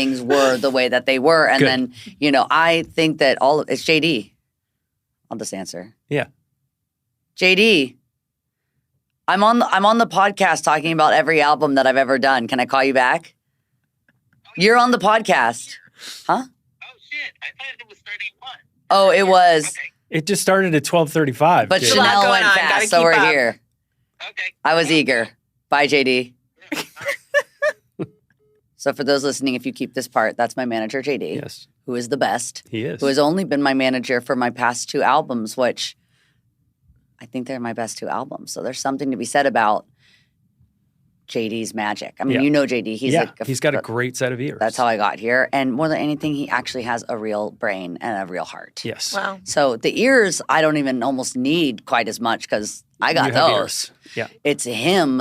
things were the way that they were. And then, I think that it's JD. I'll just answer. Yeah. JD, I'm on the podcast talking about every album that I've ever done. Can I call you back? You're on the podcast. Huh? Oh, shit. I thought it was 31. Oh, it was. Okay. It just started at 12:35. But JD. Chanel went on. fast, Gotta so keep we're up. here. Okay. I was eager. Bye, JD. Yeah, all right. So for those listening, if you keep this part, that's my manager, JD, Yes, who is the best, he is. who has only been my manager for my past 2 albums, which I think they're my best 2 albums. So there's something to be said about JD's magic. I mean, Yeah. you know JD. He's got a great set of ears. That's how I got here. And more than anything, he actually has a real brain and a real heart. Yes. Wow. So the ears, I don't even almost need quite as much because I got You have those. ears. Yeah. It's him.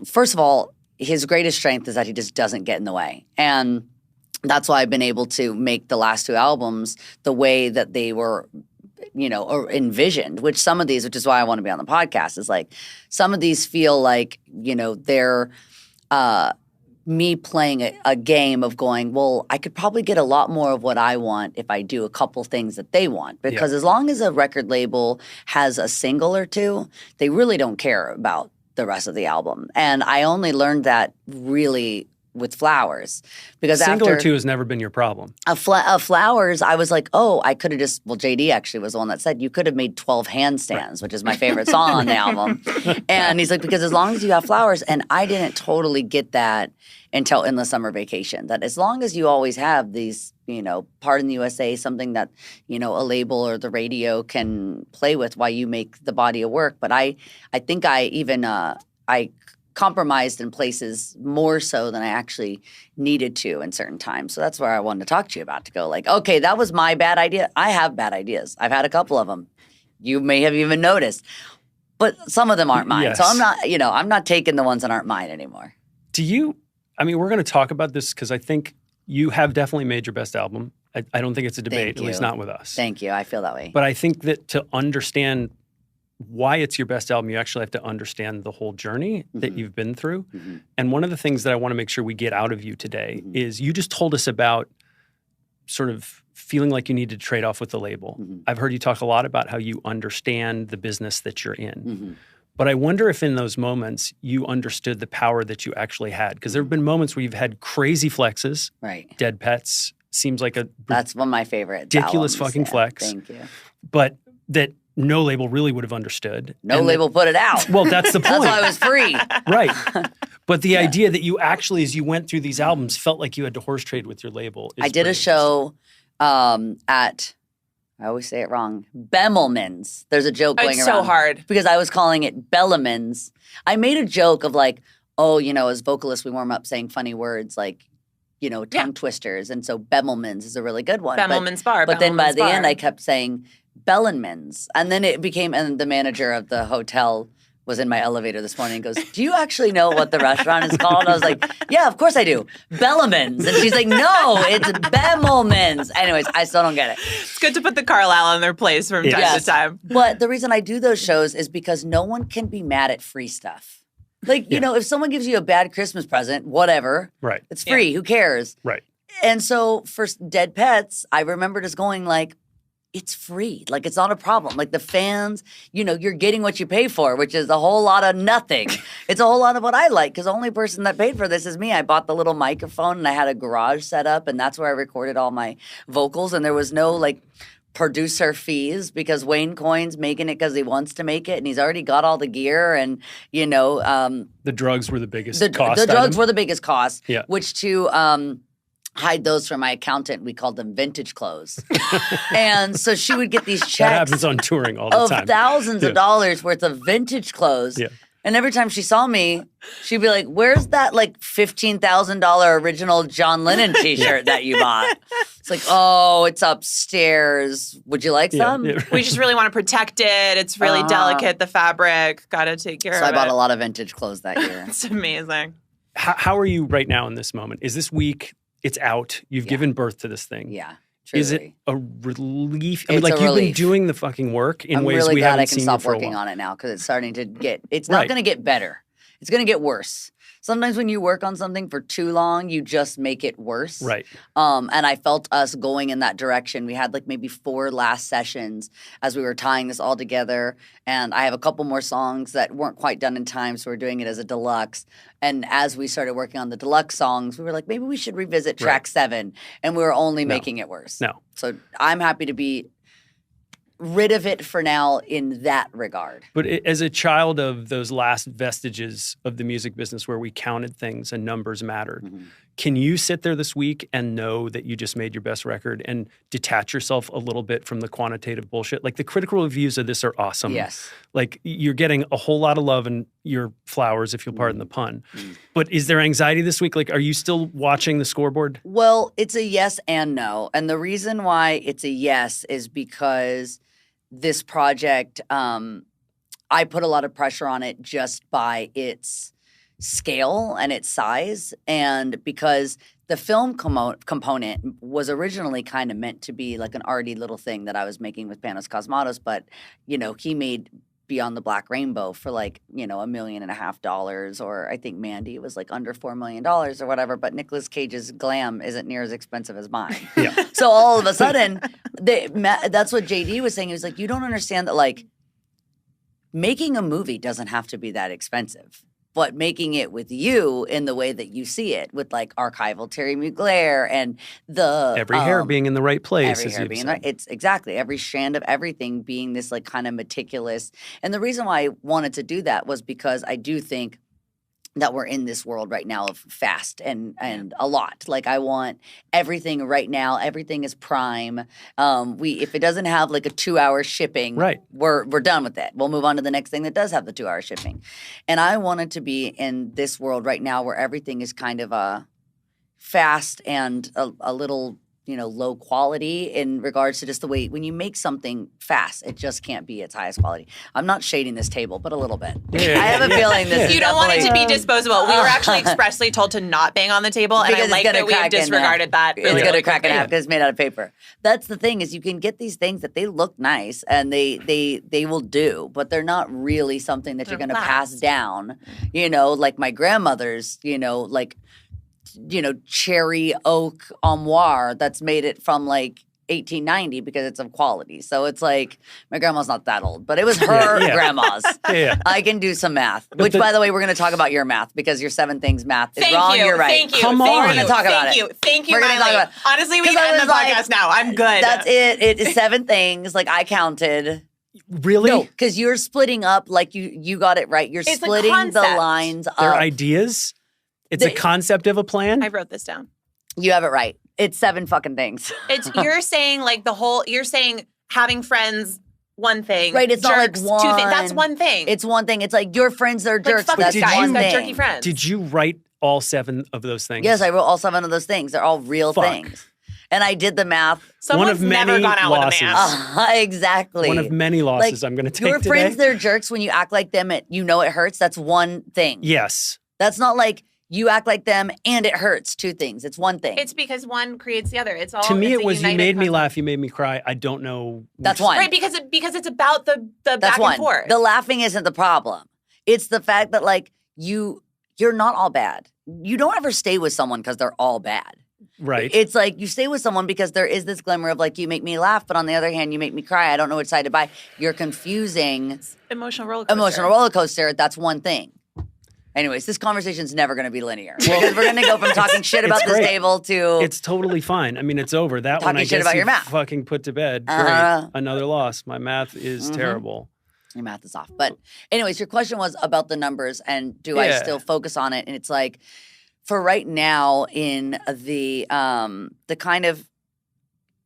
First of all, his greatest strength is that he just doesn't get in the way. And that's why I've been able to make the last 2 albums the way that they were, or envisioned, which some of these, which is why I want to be on the podcast, is like some of these feel like, they're me playing a game of going, well, I could probably get a lot more of what I want if I do a couple things that they want. Because as long as a record label has a single or 2, they really don't care about the rest of the album. And I only learned that really with Flowers. Because Single after or 2 has never been your problem. Flowers, I was like, oh, I could have JD actually was the one that said, you could have made 12 handstands, which is my favorite song on the album. And he's like, because as long as you have Flowers, and I didn't totally get that until In the Summer Vacation, that as long as you always have these, Part in the USA, something that, a label or the radio can play with while you make the body of work. But I think I even, I compromised in places more so than I actually needed to in certain times. So that's where I wanted to talk to you about, to go like, okay, that was my bad idea. I have bad ideas. I've had a couple of them. You may have even noticed. But some of them aren't mine. Yes. So I'm not taking the ones that aren't mine anymore. We're going to talk about this because I think you have definitely made your best album. I don't think it's a debate, at least not with us. Thank you. I feel that way. But I think that to understand why it's your best album, you actually have to understand the whole journey that you've been through. Mm-hmm. And one of the things that I want to make sure we get out of you today is you just told us about sort of feeling like you need to trade off with the label. Mm-hmm. I've heard you talk a lot about how you understand the business that you're in. Mm-hmm. But I wonder if in those moments you understood the power that you actually had. Because there have been moments where you've had crazy flexes. Right. Dead Pets seems like a That's one of my favorite ridiculous albums. fucking Yeah, flex. Thank you. But that no label really would have understood. No And label put it out. Well, that's the point. That's why it was free. Right. But the idea that you actually, as you went through these albums, felt like you had to horse trade with your label. Is I did a pretty show at, I always say it wrong, Bemelman's. There's a joke going It's around. so hard. Because I was calling it Bellamans. I made a joke of like, oh, as vocalists, we warm up saying funny words like, tongue twisters. And so Bemelman's is a really good one. Bemelman's Bar. But then by Bemelman's the Bar. end, I kept saying Bellenman's. And then it became, and the manager of the hotel was in my elevator this morning and goes, do you actually know what the restaurant is called? I was like, yeah, of course I do. Bellamans. And she's like, no, it's Bemelman's. Anyways, I still don't get it. It's good to put the Carlisle in their place from time Yes. to time. But the reason I do those shows is because no one can be mad at free stuff. Like, if someone gives you a bad Christmas present, whatever, Right. it's free. Who cares? Right. And so for Dead Pets, I remember just going like, it's free. Like, it's not a problem. Like, the fans, you're getting what you pay for, which is a whole lot of nothing. It's a whole lot of what I like, because the only person that paid for this is me. I bought the little microphone, and I had a garage set up, and that's where I recorded all my vocals, and there was no, producer fees, because Wayne Coyne's making it because he wants to make it, and he's already got all the gear, and, The drugs were the biggest cost The drugs item. were the biggest cost, Yeah. which to hide those from my accountant, we called them vintage clothes. And so she would get these That checks happens on touring all the of time. thousands Yeah. of dollars worth of vintage clothes. Yeah. And every time she saw me, she'd be like, where's that $15,000 original John Lennon t-shirt that you bought? It's like, oh, it's upstairs. Would you like some? Yeah. We just really want to protect it. It's really delicate, the fabric. Got to take care So of I bought it. a lot of vintage clothes that year. It's amazing. How are you right now in this moment? Is this week, it's out, you've given birth to this thing. Yeah. Truly. Is it a relief? It's a you've been relief. doing the fucking work in I'm ways really we glad haven't I can seen stop you for a working while. on it now, because it's starting to get, it's not Right. going to get better. it's going to get worse. Sometimes when you work on something for too long, you just make it worse. Right. And I felt us going in that direction. We had like maybe 4 last sessions as we were tying this all together. And I have a couple more songs that weren't quite done in time, so we're doing it as a deluxe. And as we started working on the deluxe songs, we were like, maybe we should revisit track 7. And we were only making it worse. No. So I'm happy to be rid of it for now in that regard. But as a child of those last vestiges of the music business where we counted things and numbers mattered, can you sit there this week and know that you just made your best record and detach yourself a little bit from the quantitative bullshit? Like the critical reviews of this are awesome. Yes. Like you're getting a whole lot of love in your flowers, if you'll pardon the pun. But is there anxiety this week? Like, are you still watching the scoreboard? Well, it's a yes and no. And the reason why it's a yes is because this project, I put a lot of pressure on it just by its scale and its size, and because the film component was originally kind of meant to be like an arty little thing that I was making with Panos Cosmatos, but, you know, he made Beyond the Black Rainbow for like, you know, $1.5 million, or I think Mandy was like under $4 million or whatever, but Nicolas Cage's glam isn't near as expensive as mine. Yeah. So all of a sudden, that's what JD was saying. He was like, you don't understand that like making a movie doesn't have to be that expensive. But making it with you in the way that you see it, with like archival Terry Mugler and the Every hair being in the right place. every hair being right. It's exactly every strand of everything being this like kind of meticulous. And the reason why I wanted to do that was because I do think that we're in this world right now of fast and a lot. Like I want everything right now. Everything is prime. If it doesn't have like a 2-hour shipping, Right. we're done with it. We'll move on to the next thing that does have the 2-hour shipping. And I wanted to be in this world right now where everything is kind of fast and a little, you know, low quality in regards to just the way when you make something fast, it just can't be its highest quality. I'm not shading this table, but a little bit. Yeah, I have a feeling this is You don't want it to be definitely- disposable. We were actually expressly told to not bang on the table, and Because I it's like gonna that we have crack in disregarded that. It's really, going to really crack in quickly. half because it's made out of paper. That's the thing is you can get these things that they look nice and they will do, but they're not really something that you're They're going to pass last. down. You know, like my grandmother's, cherry oak armoire that's made it from like 1890 because it's of quality. So it's like my grandma's not that old, but it was her Yeah. grandma's. Yeah. I can do some math, which by the way, we're going to talk about your math because your 7 things math is Thank wrong. you. You're right. Thank you. Come Thank on. you. We're gonna talk about Thank it. you. Thank you, We're gonna Miley. talk about it. Honestly, we 'Cause can I end the was like, podcast now. I'm good. That's it. It is 7 things. Like I counted. Really? No, because you're splitting up. Like you got it right. You're It's a splitting the concept. lines They're up. ideas? It's a They- concept of a plan? I wrote this down. You have it right. It's 7 fucking things. It's you're saying like you're saying having friends, one thing. Right, it's not like jerks, 2 things. That's one. one thing. It's one thing. It's like your friends are like jerks. fuck That's this guy. He's one got thing. jerky friends. Did you write all 7 of those things? Yes, I wrote all 7 of those things. They're all real Fuck. things. And I did the math. Someone's One of never many gone out losses. with a man. Exactly. One of many losses I'm going to take your today. friends, they're jerks when you act like them. You know it hurts. That's one thing. Yes. That's not like you act like them and it hurts. 2 things. It's one thing. It's because one creates the other. It's all. To me, it's it a was you united made me concept. laugh, you made me cry. I don't know. That's which- one. Right, because it's about the That's back one. and forth. The laughing isn't the problem. It's the fact that like you're not all bad. You don't ever stay with someone because they're all bad. Right. It's like you stay with someone because there is this glimmer of like you make me laugh, but on the other hand, you make me cry. I don't know which side to buy. You're confusing Emotional roller coaster. emotional roller coaster. That's one thing. Anyways, this conversation's never going to be linear because we're going to go from talking shit about It's this great. table to It's totally fine. I mean, it's over. That one, Talking I shit guess about you your math. fucking put to bed. Uh-huh. Great. Another loss. My math is terrible. your math is off. But anyways, your question was about the numbers and do I Yeah. still focus on it? And it's like for right now in the kind of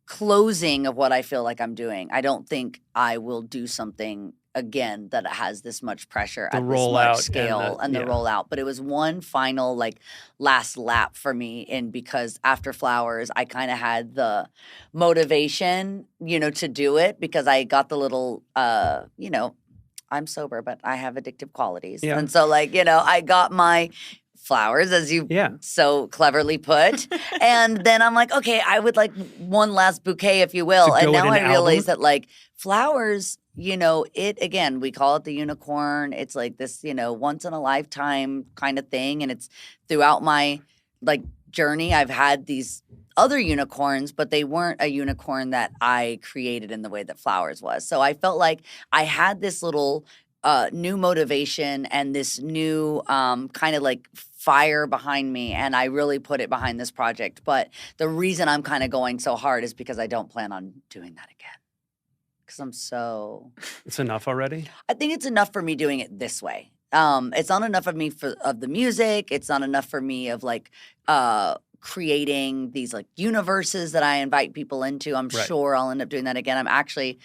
closing of what I feel like I'm doing, I don't think I will do something again that has this much pressure The at this rollout much and scale and the yeah. rollout. But it was one final like last lap for me, and because after Flowers, I kind of had the motivation, to do it because I got the little, I'm sober, but I have addictive qualities, Yeah. and so I got my Flowers, as you Yeah. so cleverly put. And then I'm like, okay, I would like one last bouquet, if you will. To And go now in I an realize album? that like Flowers again, we call it the unicorn. It's like this, once in a lifetime kind of thing. And it's throughout my like journey, I've had these other unicorns, but they weren't a unicorn that I created in the way that Flowers was. So I felt like I had this little new motivation and this new kind of like fire behind me, and I really put it behind this project. But the reason I'm kind of going so hard is because I don't plan on doing that again. Because I'm so... It's enough already? I think it's enough for me doing it this way. It's not enough of me of the music. It's not enough for me of like creating these like universes that I invite people into. I'm sure I'll end up doing that again. I'm actually...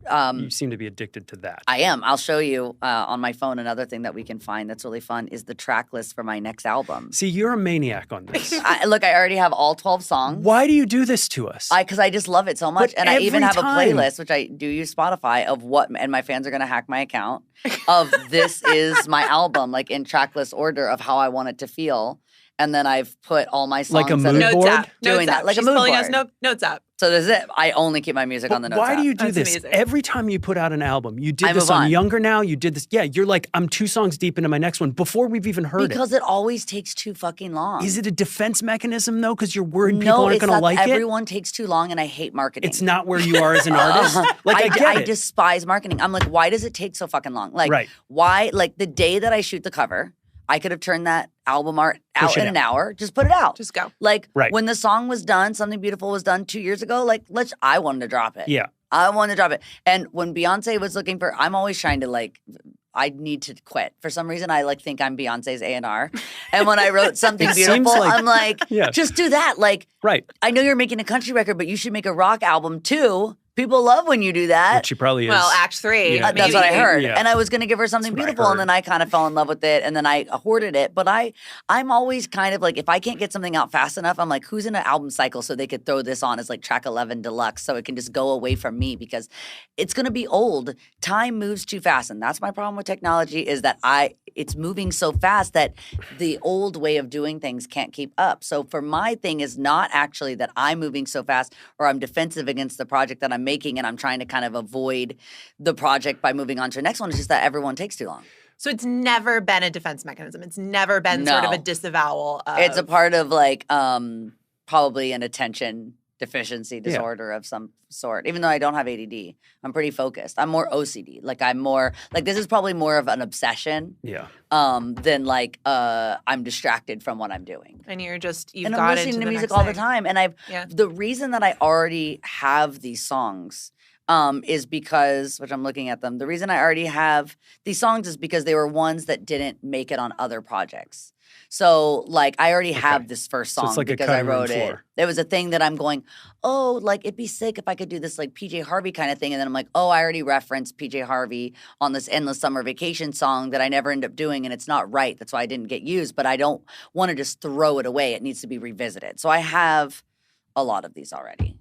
you seem to be addicted to that. I am. I'll show you on my phone. Another thing that we can find that's really fun is the track list for my next album. See, you're a maniac on this. I already have all 12 songs. Why do you do this to us? Because I just love it so much. But and I even have time. a playlist, which I do use Spotify, of what, and my fans are going to hack my account, of this is my album, like in track list order of how I want it to feel. And then I've put all my songs like a mood Notes board? app. Doing Notes that, app. like a She's mood pulling board. us notes app. So that's it. I only keep my music on the notes Why app. do you do That's this? amazing. Every time you put out an album, you did I this move on on. Younger Now, you did this. Yeah, you're like, I'm 2 songs deep into my next one before we've even heard Because it always takes too fucking long. it. Is it a defense mechanism, though? Because you're worried people No, aren't it's going to that like it? everyone takes too long, and I hate marketing. It's not where you are as an artist? Like, I get I it. despise marketing. I'm like, why does it take so fucking long? Like, Right. why? Like the day that I shoot the cover, I could have turned that album art out Push it in out. an hour. Just put it out. Just go. Like Right. when the song was done, Something Beautiful was done 2 years ago. Like I wanted to drop it. Yeah. I wanted to drop it. And when Beyonce was looking for, I'm always trying to like, I need to quit. For some reason, I like think I'm Beyonce's A&R. And when I wrote Something It seems Beautiful, like- I'm like, Yeah. just do that. Like, Right. I know you're making a country record, but you should make a rock album too. People love when you do that. Which she probably is. Well, Act 3. Yeah. That's what I maybe. heard. Yeah. And I was going to give her Something That's what I Beautiful, and heard. then I kind of fell in love with it, and then I hoarded it. But I'm always kind of like, if I can't get something out fast enough, I'm like, who's in an album cycle so they could throw this on as like track 11 deluxe so it can just go away from me because it's going to be old. Time moves too fast, and that's my problem with technology is that it's moving so fast that the old way of doing things can't keep up. So for my thing is not actually that I'm moving so fast or I'm defensive against the project that I'm making and I'm trying to kind of avoid the project by moving on to the next one. It's just that everyone takes too long. So it's never been a defense mechanism. It's never been sort of No. a disavowal of... It's a part of like probably an attention deficiency disorder of some sort. Even though I don't have ADD, I'm pretty focused. I'm more OCD. Like I'm more like this is probably more of an obsession Yeah. than like I'm distracted from what I'm doing. And you've And got I'm listening into to the music next all the thing. time. And Yeah. the reason that I already have these songs is because, which I'm looking at them, the reason I already have these songs is because they were ones that didn't make it on other projects. So, like, I already have this first So song it's like a because I cutting room wrote it. floor. There was a thing that I'm going, oh, like, it'd be sick if I could do this, like, PJ Harvey kind of thing. And then I'm like, oh, I already referenced PJ Harvey on this Endless Summer Vacation song that I never end up doing, and it's not right. That's why I didn't get used. But I don't want to just throw it away. It needs to be revisited. So I have a lot of these already.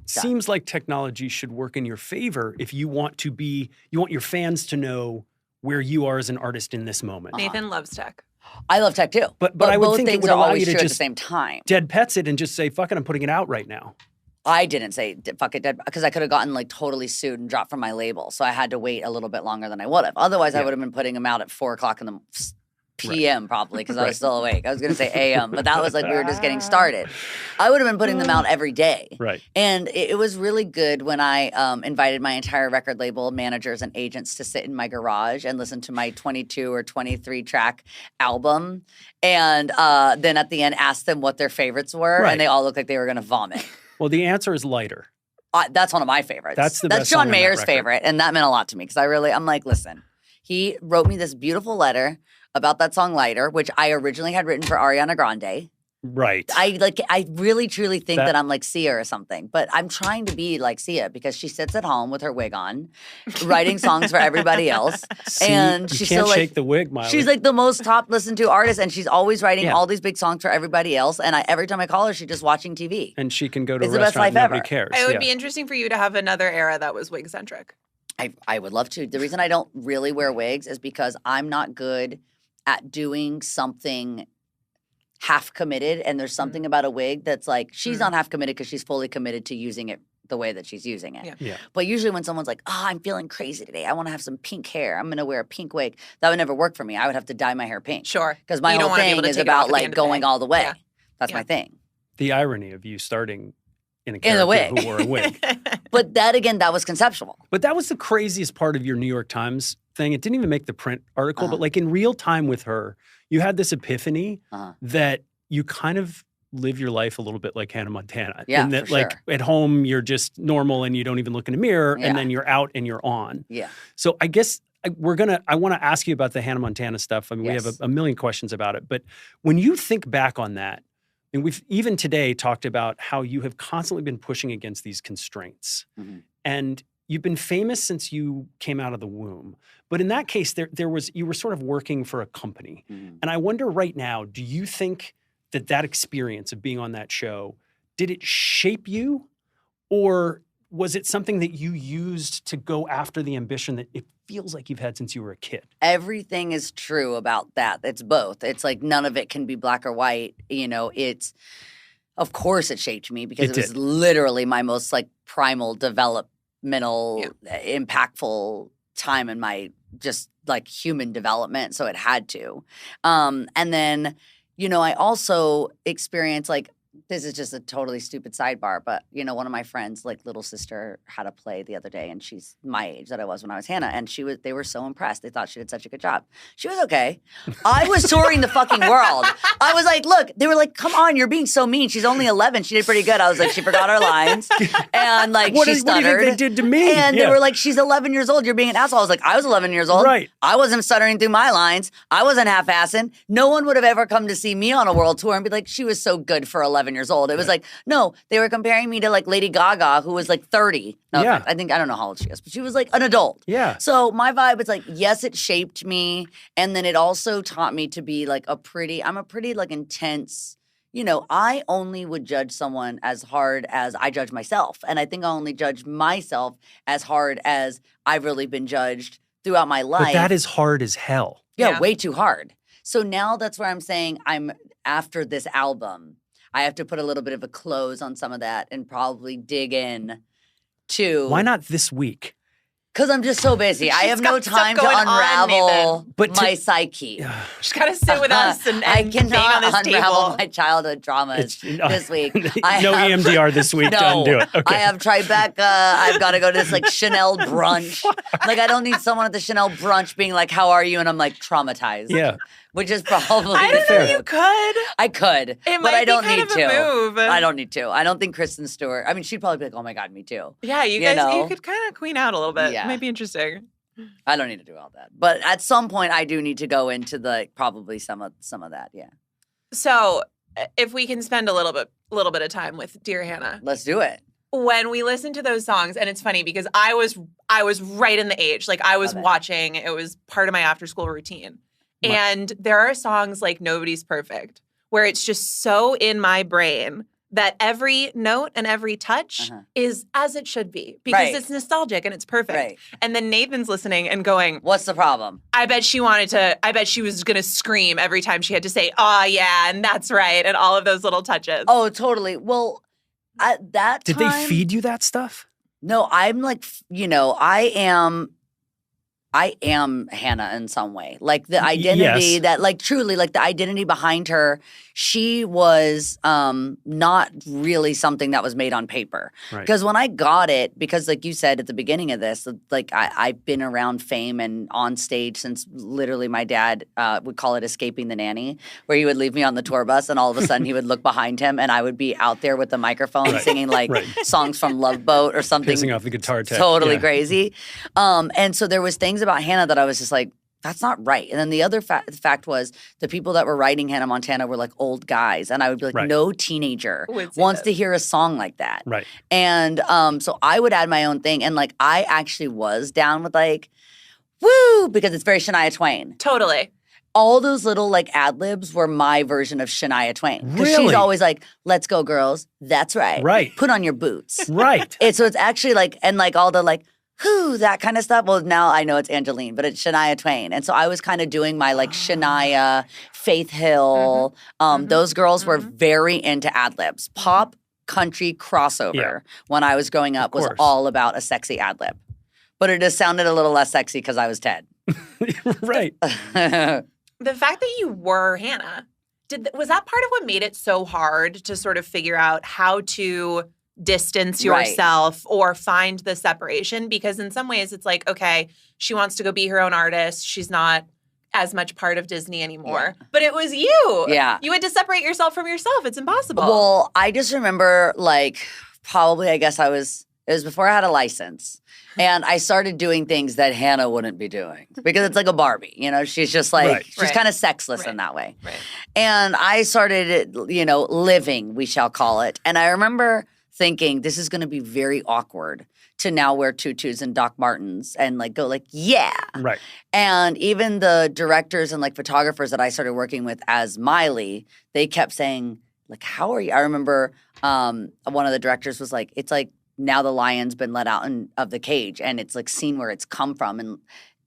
Seems like technology should work in your favor if you want your fans to know where you are as an artist in this moment. Nathan loves tech. I love tech too. But I would both think it things would are allow always you to true at the just- same time. Dead pets it and just say, fuck it, I'm putting it out right now. I didn't say fuck it dead because I could have gotten like totally sued and dropped from my label. So I had to wait a little bit longer than I would have. Otherwise, I Yeah. would have been putting them out at 4:00 in the PM probably because I was still awake. I was going to say AM, but that was like we were just getting started. I would have been putting them out every day. Right. And it was really good when I invited my entire record label managers and agents to sit in my garage and listen to my 22 or 23 track album. And then at the end, asked them what their favorites were. Right. And they all looked like they were going to vomit. Well, the answer is Lighter. That's one of my favorites. That's the best song John on that Mayer's record. favorite. And that meant a lot to me because I'm like, listen, he wrote me this beautiful letter about that song Lighter, which I originally had written for Ariana Grande. Right. I really truly think That- that I'm like Sia or something, but I'm trying to be like Sia because she sits at home with her wig on, writing songs for everybody else, See, and you she's can't still shake like the wig, Miley. she's like the most top listened to artist, and she's always writing Yeah. all these big songs for everybody else. And every time I call her, she's just watching TV. and she can go to It's a the best restaurant and life nobody ever. cares. It would Yeah. be interesting for you to have another era that was wig centric. I would love to. The reason I don't really wear wigs is because I'm not good at doing something half committed. And there's something about a wig that's like, she's not half committed because she's fully committed to using it the way that she's using it. Yeah. Yeah. But usually when someone's like, oh, I'm feeling crazy today. I want to have some pink hair. I'm going to wear a pink wig. That would never work for me. I would have to dye my hair pink. Sure. Because my You don't whole wanna be thing able to is take it off about at the like end of the going day. all the way. Yeah. That's Yeah. my thing. The irony of you starting in a In a character wig. who wore a wig. But that, again, that was conceptual. But that was the craziest part of your New York Times thing. It didn't even make the print article, but Uh-huh. like in real time with her, you had this epiphany Uh-huh. that you kind of live your life a little bit like Hannah Montana. Yeah, and that for like sure. at home, you're just normal and you don't even look in a mirror, Yeah. and then you're out and you're on. Yeah. So I guess I want to ask you about the Hannah Montana stuff. I mean, we have Yes. a million questions about it. But when you think back on that, and we've even today talked about how you have constantly been pushing against these constraints. Mhm. And you've been famous since you came out of the womb. But in that case, you were sort of working for a company. Mhm. And I wonder right now, do you think that experience of being on that show, did it shape you? Or was it something that you used to go after the ambition that it feels like you've had since you were a kid? Everything is true about that. It's both. It's like none of it can be black or white. You know, of course it shaped me because It it was did. literally my most like primal developmental impactful time in my just like human development. So it had to. And then, you know, I also experienced like, this is just a totally stupid sidebar, but you know, one of my friends, like little sister, had a play the other day, and she's my age that I was when I was Hannah, and they were so impressed. They thought she did such a good job. She was okay. I was touring the fucking world. I was like, look, they were like, come on, you're being so mean. She's only 11. She did pretty good. I was like, she forgot her lines, and like What she do you stuttered. think they did to me? And Yeah. they were like, she's 11 years old. You're being an asshole. I was like, I was 11 years old. Right. I wasn't stuttering through my lines. I wasn't half-assing. No one would have ever come to see me on a world tour and be like, she was so good for 11 years old. It was like, no, they were comparing me to like Lady Gaga, who was like 30. No, Yeah. I don't know how old she is, but she was like an adult. Yeah. So my vibe is like, yes, it shaped me. And then it also taught me to be like I'm a pretty like intense, you know, I only would judge someone as hard as I judge myself. And I think I only judge myself as hard as I've really been judged throughout my life. But that is hard as hell. Yeah, Yeah. way too hard. So now that's where I'm saying after this album, I have to put a little bit of a close on some of that and probably dig in to. Why not this week? Because I'm just so busy. I She's have no got stuff time to going on, unravel Nathan. But my psyche. Just gotta sit with us and I bang cannot on this unravel table. my childhood traumas this week. No I have- EMDR this week to undo it. Okay. I have Tribeca. I've got to go to this like Chanel brunch. Like I don't need someone at the Chanel brunch being like, "How are you?" and I'm like traumatized. Yeah. which is probably I don't Fair. know you could. I could, It but might I don't be kind need of to. a move. I don't need to. I don't think Kristen Stewart. I mean, she'd probably be like, "Oh my god, me too." Yeah, you You guys, know? you could kind of queen out a little bit. Yeah. Might be interesting. I don't need to do all that, but at some point, I do need to go into probably some of that. Yeah, So, if we can spend a little bit of time with Dear Hannah, let's do it. when we listen to those songs, and it's funny because I was right in the age, like I was Love it. watching. It was part of my after school routine, What? and there are songs like Nobody's Perfect where it's just so in my brain that every note and every touch Uh-huh. is as it should be because Right. it's nostalgic and it's perfect. Right. And then Nathan's listening and going, What's the problem? I bet she was going to scream every time she had to say, "Oh yeah, and that's right," and all of those little touches. Oh, totally. Well, at that Did time, they feed you that stuff? No, I'm like, I am Hannah in some way. Like the identity Yes. that, like, truly, like the identity behind her, she was not really something that was made on paper. Right. Because when I got it, because like you said at the beginning of this, like I've been around fame and on stage since literally my dad would call it escaping the nanny, where he would leave me on the tour bus and all of a sudden he would look behind him and I would be out there with the microphone Right. singing like Right. songs from Love Boat or something. Pissing off the guitar tech. Totally Yeah. crazy. And so there was things about Hannah that I was just like, that's not right. And then the other fact was the people that were writing Hannah Montana were like old guys. And I would be like, Right. no teenager Would say wants that. to hear a song like that. Right. And so I would add my own thing. And like, I actually was down with like, woo, because it's very Shania Twain. Totally. All those little like ad libs were my version of Shania Twain. Because she's Really? always like, let's go, girls. That's right. Right. Put on your boots. Right. So it's actually like, and like all the like, who, that kind of stuff. Well, now I know it's Angeline, but it's Shania Twain. And so I was kind of doing my like Shania, Faith Hill. Those girls were very into ad libs. Pop country crossover Yeah. when I was growing up was course. all about a sexy ad lib. But it just sounded a little less sexy because I was Ted. Right. The fact that you were Hannah, was that part of what made it so hard to sort of figure out how to distance Right. yourself or find the separation? Because in some ways it's like, okay, she wants to go be her own artist. She's not as much part of Disney anymore. Yeah. But it was you. Yeah. You had to separate yourself from yourself. It's impossible. Well, I just remember probably I guess it was before I had a license. And I started doing things that Hannah wouldn't be doing because it's like a Barbie, she's just like, Right. she's Right. kind of sexless Right. in that way. Right. And I started, living, we shall call it. And I remember thinking this is going to be very awkward to now wear tutus and Doc Martens and go yeah. Right. And even the directors and photographers that I started working with as Miley, they kept saying how are you? I remember one of the directors was like, it's like now the lion's been let out of the cage and it's seen where it's come from and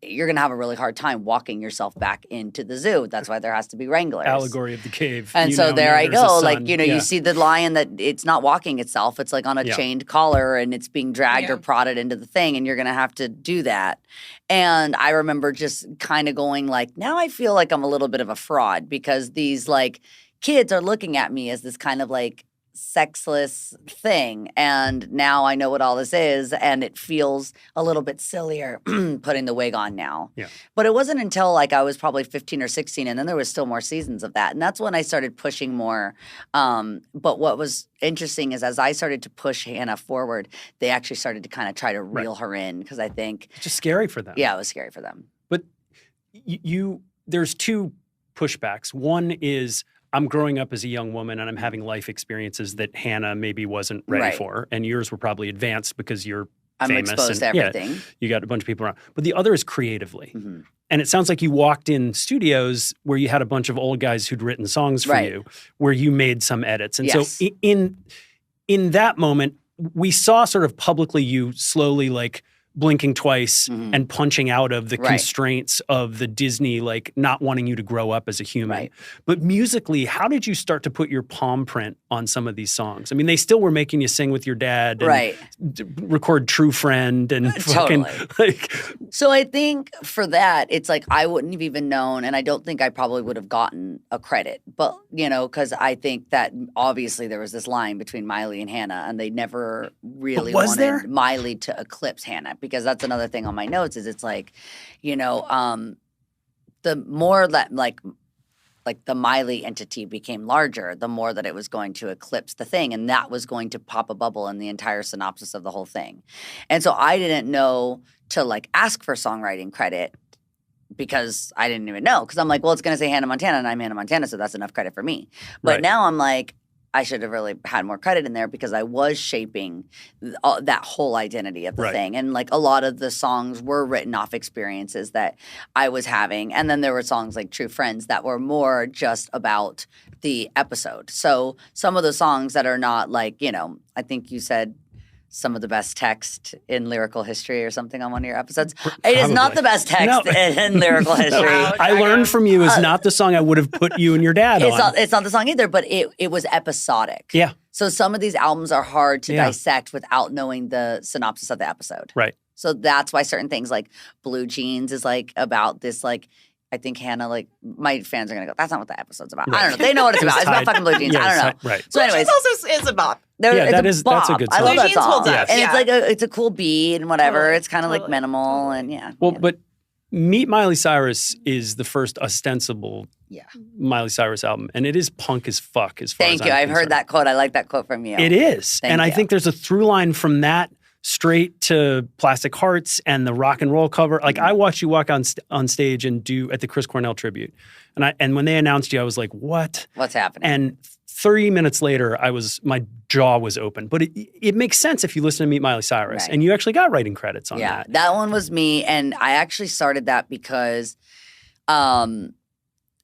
you're going to have a really hard time walking yourself back into the zoo. That's why there has to be wranglers. Allegory of the cave. And You so know, there I there's a go. sun. You Yeah. see the lion that it's not walking itself. It's on a Yeah. chained collar and it's being dragged Yeah. or prodded into the thing and you're going to have to do that. And I remember just kind of going now I feel like I'm a little bit of a fraud because these kids are looking at me as this kind of sexless thing. And now I know what all this is and it feels a little bit sillier putting the wig on now. Yeah. But it wasn't until I was probably 15 or 16 and then there was still more seasons of that. And that's when I started pushing more. But what was interesting is as I started to push Hannah forward, they actually started to kind of try to reel her in because I think, It's just scary for them. yeah, it was scary for them. But there's two pushbacks. One is I'm growing up as a young woman and I'm having life experiences that Hannah maybe wasn't ready Right. for. And yours were probably advanced because you're I'm famous. exposed to and, yeah, everything. you got a bunch of people around. But the other is creatively. Mhm. And it sounds like you walked in studios where you had a bunch of old guys who'd written songs for Right. you, where you made some edits. And Yes. so in that moment, we saw sort of publicly you slowly blinking twice Mhm. and punching out of the Right. constraints of the Disney, not wanting you to grow up as a human. Right. But musically, how did you start to put your palm print on some of these songs? I mean, they still were making you sing with your dad and Right. record True Friend and fucking Totally. So I think for that, it's I wouldn't have even known, and I don't think I probably would have gotten a credit. But, because I think that obviously there was this line between Miley and Hannah, and they never really was wanted there? Miley to eclipse Hannah, because that's another thing on my notes is it's the more that the Miley entity became larger, the more that it was going to eclipse the thing. And that was going to pop a bubble in the entire synopsis of the whole thing. And so I didn't know to ask for songwriting credit because I didn't even know. Because I'm well, it's going to say Hannah Montana and I'm Hannah Montana, so that's enough credit for me. But Right. now I'm I should have really had more credit in there because I was shaping that whole identity of the Right. thing. And a lot of the songs were written off experiences that I was having. And then there were songs like True Friends that were more just about the episode. So some of the songs that are not I think you said some of the best text in lyrical history or something on one of your episodes. It is not Probably. the best text No. in lyrical history. No. I learned from you is not the song I would have put you and your dad on. It's not the song either, but it was episodic. Yeah. So some of these albums are hard to Yeah. dissect without knowing the synopsis of the episode. Right. So that's why certain things like Blue Jeans is about this I think Hannah my fans are gonna go, that's not what the episode's about. Right. I don't know. They know what it's about. It's about tied- fucking Blue Jeans. Yeah, I don't know. it's right. So anyways, also is a bop. Yeah, it's that's a bop. good I song. love Blue that Jeans song. holds up, And yeah. it's a cool beat and whatever. Totally, It's kind of totally, minimal and yeah. Well, yeah. but Meet Miley Cyrus is the first ostensible Yeah. Miley Cyrus album, and it is punk as fuck as far as Thank you. I'm I've heard concerned. that quote. I like that quote from you. It is. Thank and I you. think there's a through line from that straight to Plastic Hearts and the rock and roll cover. Mm-hmm. I watched you walk on stage and do at the Chris Cornell tribute. And when they announced you, I was like, what? What's happening? And 30 minutes later, my jaw was open. But it makes sense if you listen to Meet Miley Cyrus. Right. And you actually got writing credits on Yeah, that. that one was me, and I actually started that because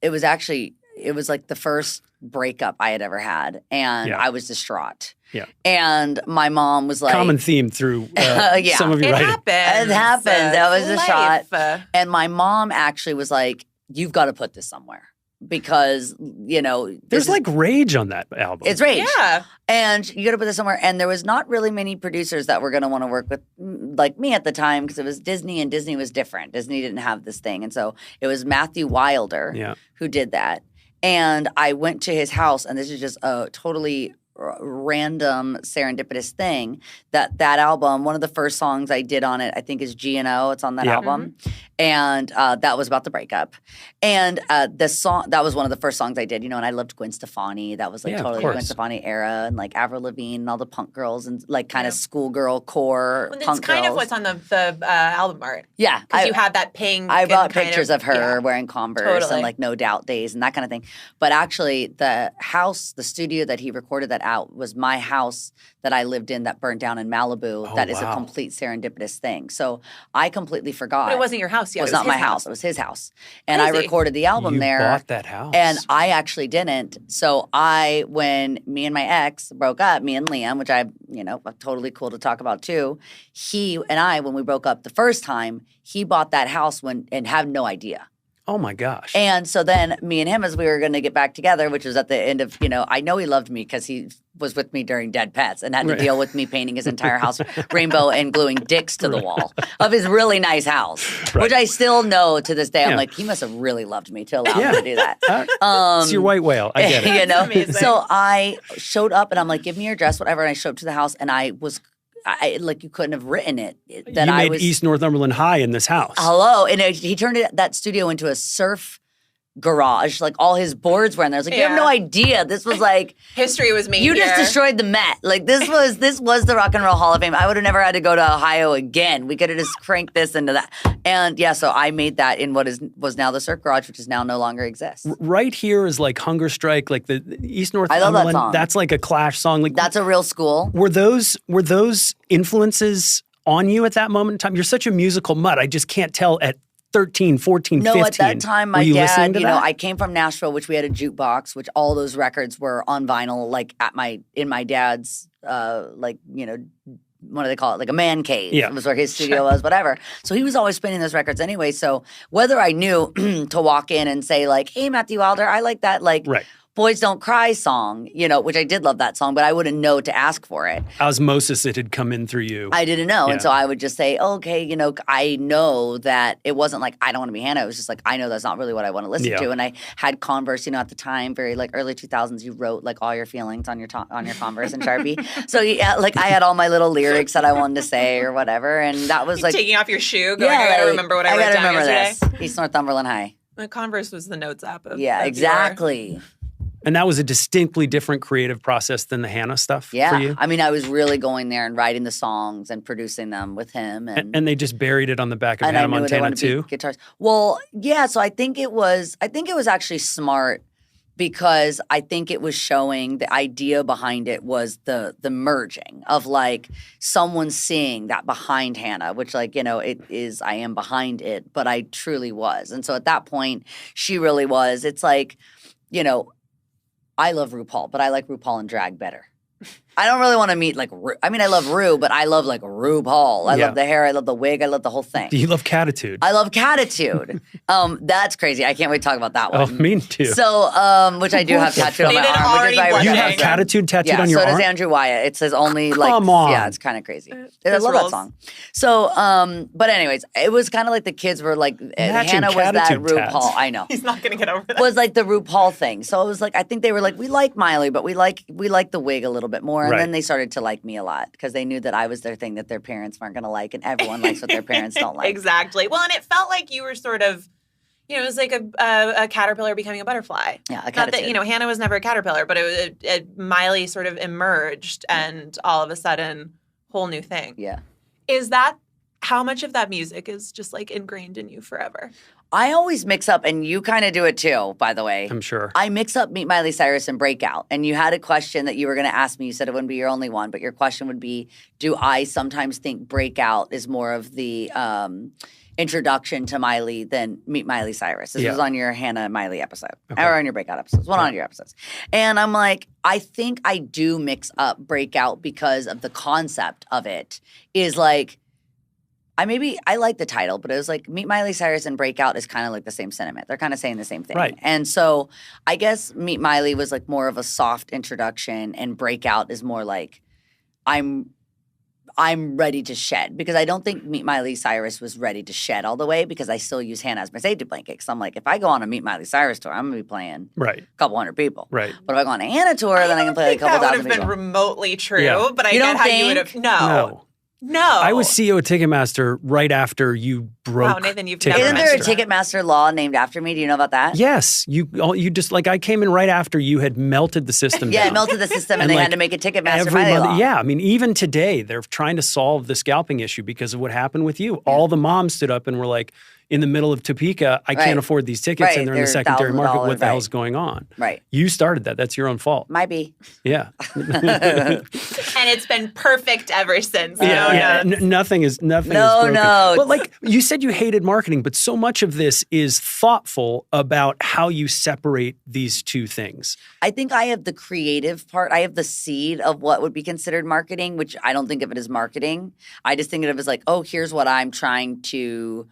it was the first breakup I had ever had, and Yeah. I was distraught. Yeah. And my mom was like, Common theme through Yeah. some of your It writing. happens. It happens. That was a Life. shot. And my mom actually was like, you've got to put this somewhere. because, There's this is- like rage on that album. it's rage. Yeah. And you got to put this somewhere. And there was not really many producers that were going to want to work with like me at the time because it was Disney and Disney was different. Disney didn't have this thing. And so it was Matthew Wilder who did that. And I went to his house, and this is just a totally random serendipitous thing that album, one of the first songs I did on it, I think is G&O. It's on that album. And that was about the breakup. And the song, that was one of the first songs I did, and I loved Gwen Stefani. That was like totally Gwen Stefani era, and like Avril Lavigne and all the punk girls and like kind of schoolgirl core Well, punk it's kind girls. of what's on the album art. Yeah. Because you had that pink. I brought and kind pictures of her wearing Converse Totally. and like No Doubt days and that kind of thing. But actually the house, the studio that he recorded that out was my house that I lived in that burnt down in Malibu. Oh, that is a wow. complete serendipitous thing. So I completely forgot. But it wasn't your house yet. It was not my house. It was his house. And I Crazy. recorded the album You there. bought that house. And I actually didn't. So when me and my ex broke up, me and Liam, which totally cool to talk about too, he and I, when we broke up the first time, he bought that house and had no idea. Oh my gosh. And so then me and him, as we were going to get back together, which was at the end of, I know he loved me because he was with me during Dead Pets and had to deal with me painting his entire house rainbow and gluing dicks to the wall of his really nice house, which I still know to this day. I'm like, he must have really loved me to allow me to do that. It's your white whale. I get it. amazing. So I showed up and I'm like, give me your address, whatever. And I showed up to the house and you couldn't have written it. That You I made was East Northumberland High in this house. hello, and he turned that studio into a surf garage. Like all his boards were in there. I was like, you have no idea. This was like History was made you here. just destroyed the Met. Like this was the Rock and Roll Hall of Fame. I would have never had to go to Ohio again. We could have just cranked this into that. And so I made that in what was now the Surf Garage, which is now no longer exists. Right here is like Hunger Strike, like the East I Northumberland. love that song. That's like a Clash song. Like That's a real school. were those influences on you at that moment in time? You're such a musical mutt. I just can't tell at 13, 14, No, 15. at that time, Were my you listening dad, to that? I came from Nashville, which we had a jukebox, which all those records were on vinyl, like in my dad's, what do they call it? Like a man cave. Yeah. It was where his studio was, whatever. So he was always spinning those records anyway. So whether I knew to walk in and say like, hey, Matthew Wilder, I like that, like, Right. Boys Don't Cry song, which I did love that song, but I wouldn't know to ask for it. Osmosis, it had come in through you. I didn't know. Yeah. And so I would just say, okay, I know that it wasn't like, I don't want to be Hannah. It was just like, I know that's not really what I want to listen to. And I had Converse, at the time, very like early 2000s, you wrote like all your feelings on your Converse in Sharpie. So like I had all my little lyrics that I wanted to say or whatever. And that was like. Taking off your shoe, going, I gotta remember what I wrote down yesterday. This. East Northumberland High. The Converse was the notes app of Yeah, of exactly. And that was a distinctly different creative process than the Hannah stuff for Yeah. you? I mean, I was really going there and writing the songs and producing them with him. And they just buried it on the back of and Hannah I knew they Montana wanted to too? be guitars. Well, yeah. So I think it was actually smart because I think it was showing the idea behind it was the merging of like someone seeing that behind Hannah, which like, it is, I am behind it, but I truly was. And so at that point, she really was. It's like, I love RuPaul, but I like RuPaul and drag better. I don't really want to meet like I mean, I love Ru, but I love like RuPaul. I love the hair. I love the wig. I love the whole thing. Do you love Catitude? I love Catitude. That's crazy. I can't wait to talk about that one. Oh, me too. So, which I do have tattooed on They my didn't arm. Which already is why I blend You recommend have it. it. Catitude tattooed Yeah, on your so arm? does Andrew Wyatt. It says only like, Come on. yeah, it's kind of crazy. I This love rules. that song. So, but anyways, it was kind of like the kids were like, Matching Hannah was that Catitude tats. RuPaul. I know. He's not gonna get over that. Was like the RuPaul thing. So it was like I think they were like, we like Miley, but we like the wig a little bit more. And Right. then they started to like me a lot because they knew that I was their thing that their parents weren't going to like, and everyone likes what their parents don't like. Exactly. Well, and it felt like you were sort of, it was like a caterpillar becoming a butterfly. Yeah, a Not Catitude. that, Hannah was never a caterpillar, but Miley sort of emerged and all of a sudden, whole new thing. Yeah. Is that, how much of that music is just like ingrained in you forever? I always mix up, and you kind of do it too, by the way. I'm sure. I mix up Meet Miley Cyrus and Breakout. And you had a question that you were going to ask me. You said it wouldn't be your only one, but your question would be, do I sometimes think Breakout is more of the introduction to Miley than Meet Miley Cyrus? This was on your Hannah Miley episode, or on your Breakout episodes, one on your episodes. And I'm like, I think I do mix up Breakout because of the concept of it is like, I like the title, but it was like Meet Miley Cyrus and Breakout is kind of like the same sentiment. They're kind of saying the same thing. Right. And so I guess Meet Miley was like more of a soft introduction, and Breakout is more like I'm ready to shed, because I don't think Meet Miley Cyrus was ready to shed all the way, because I still use Hannah as my safety blanket. Because I'm like, if I go on a Meet Miley Cyrus tour, I'm going to be playing Right. a couple hundred people. Right. But if I go on a Hannah tour, then I can play like a couple that thousand would have people. been remotely true, Yeah. but I You get don't how you would think? have. No. I was CEO of Ticketmaster right after you broke. Wow, Nathan, you've Ticketmaster. never Isn't there a mentioned Ticketmaster law named after me? Do you know about that? Yes, you just like I came in right after you had melted the system. Yeah, down. it melted the system, and And they like had to make a Ticketmaster Every Miley mother, law. yeah, I mean, even today they're trying to solve the scalping issue because of what happened with you. All the moms stood up and were like, in the middle of Topeka, I Right. can't afford these tickets, Right, and they're in the they're secondary market. What the $1,000, hell's going on? Right. You started that. That's your own fault. Might be. Yeah. and it's been perfect ever since. Yeah, nothing is No, broken. no. But like you said, you hated marketing, but so much of this is thoughtful about how you separate these two things. I think I have the creative part. I have the seed of what would be considered marketing, which I don't think of it as marketing. I just think of it as like, oh, here's what I'm trying to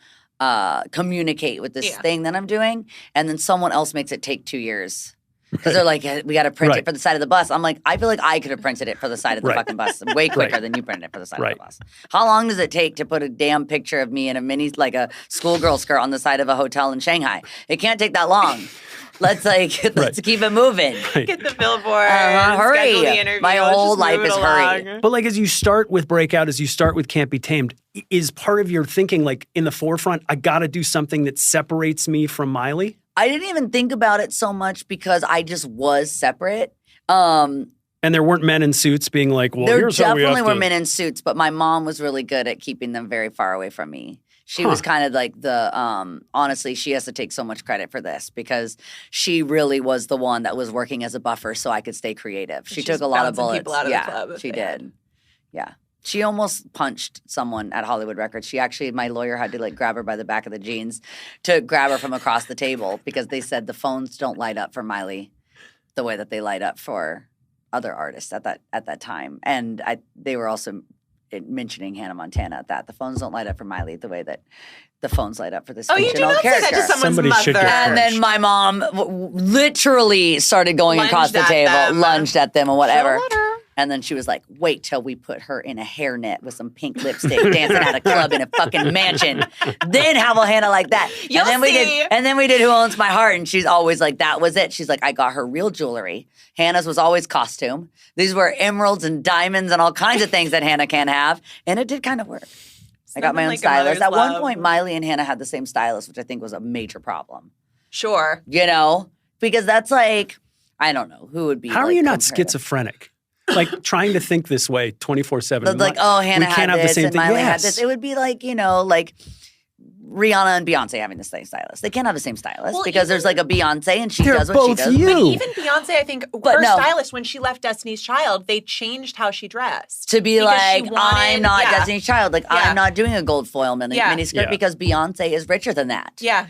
communicate with this thing that I'm doing. And then someone else makes it take 2 years. Because they're like, we got to print it for the side of the bus. I'm like, I feel like I could have printed it for the side of the fucking bus way quicker than you printed it for the side of the bus. How long does it take to put a damn picture of me in a mini, like a schoolgirl skirt on the side of a hotel in Shanghai? It can't take that long. Let's keep it moving. Get the billboard. Hurry. Schedule the interview. My Let's whole just life move it is along. hurry. But like as you start with Breakout, as you start with Can't Be Tamed, is part of your thinking like in the forefront, I got to do something that separates me from Miley? I didn't even think about it so much because I just was separate. And there weren't men in suits being like, well, there here's how we have definitely were to... men in suits, but my mom was really good at keeping them very far away from me. She was kind of like the, honestly, she has to take so much credit for this because she really was the one that was working as a buffer so I could stay creative. She took a lot of bullets. People out of yeah, the club she did. Yeah. She almost punched someone at Hollywood Records. She actually, my lawyer had to like grab her by the back of the jeans to grab her from across the table because they said the phones don't light up for Miley the way that they light up for other artists at that time. And they were also mentioning Hannah Montana at that. The phones don't light up for Miley the way that the phones light up for this you do fictional not character. say that to someone's Somebody should mother. get And then my mom literally started going Lunged across the at table, them. lunged at them and whatever. She'll let her. And then she was like, wait till we put her in a hairnet with some pink lipstick dancing at a club in a fucking mansion. Then how will Hannah like that? You'll and then see. we did Who Owns My Heart. And she's always like, that was it. She's like, I got her real jewelry. Hannah's was always costume. These were emeralds and diamonds and all kinds of things that Hannah can't have. And it did kind of work. I got my own like a stylist. mother's At one love. point, Miley and Hannah had the same stylist, which I think was a major problem. Sure. You know? Because that's like, I don't know, who would be How are like, you not comparative? schizophrenic? Like trying to think this way 24/7. Like, oh, Hannah we can't had have the this same and thing. Miley had Yes. this. It would be like, you know, like Rihanna and Beyonce having the same stylist. They can't have the same stylist Well, because there's like a Beyonce and she They're does what she both does. you. But even Beyonce, I think her no. stylist, when she left Destiny's Child, they changed how she dressed. To be Because like, she wanted- I'm not yeah. Destiny's Child. Like, Yeah. I'm not doing a gold foil mini skirt Yeah. because Beyonce is richer than that. Yeah.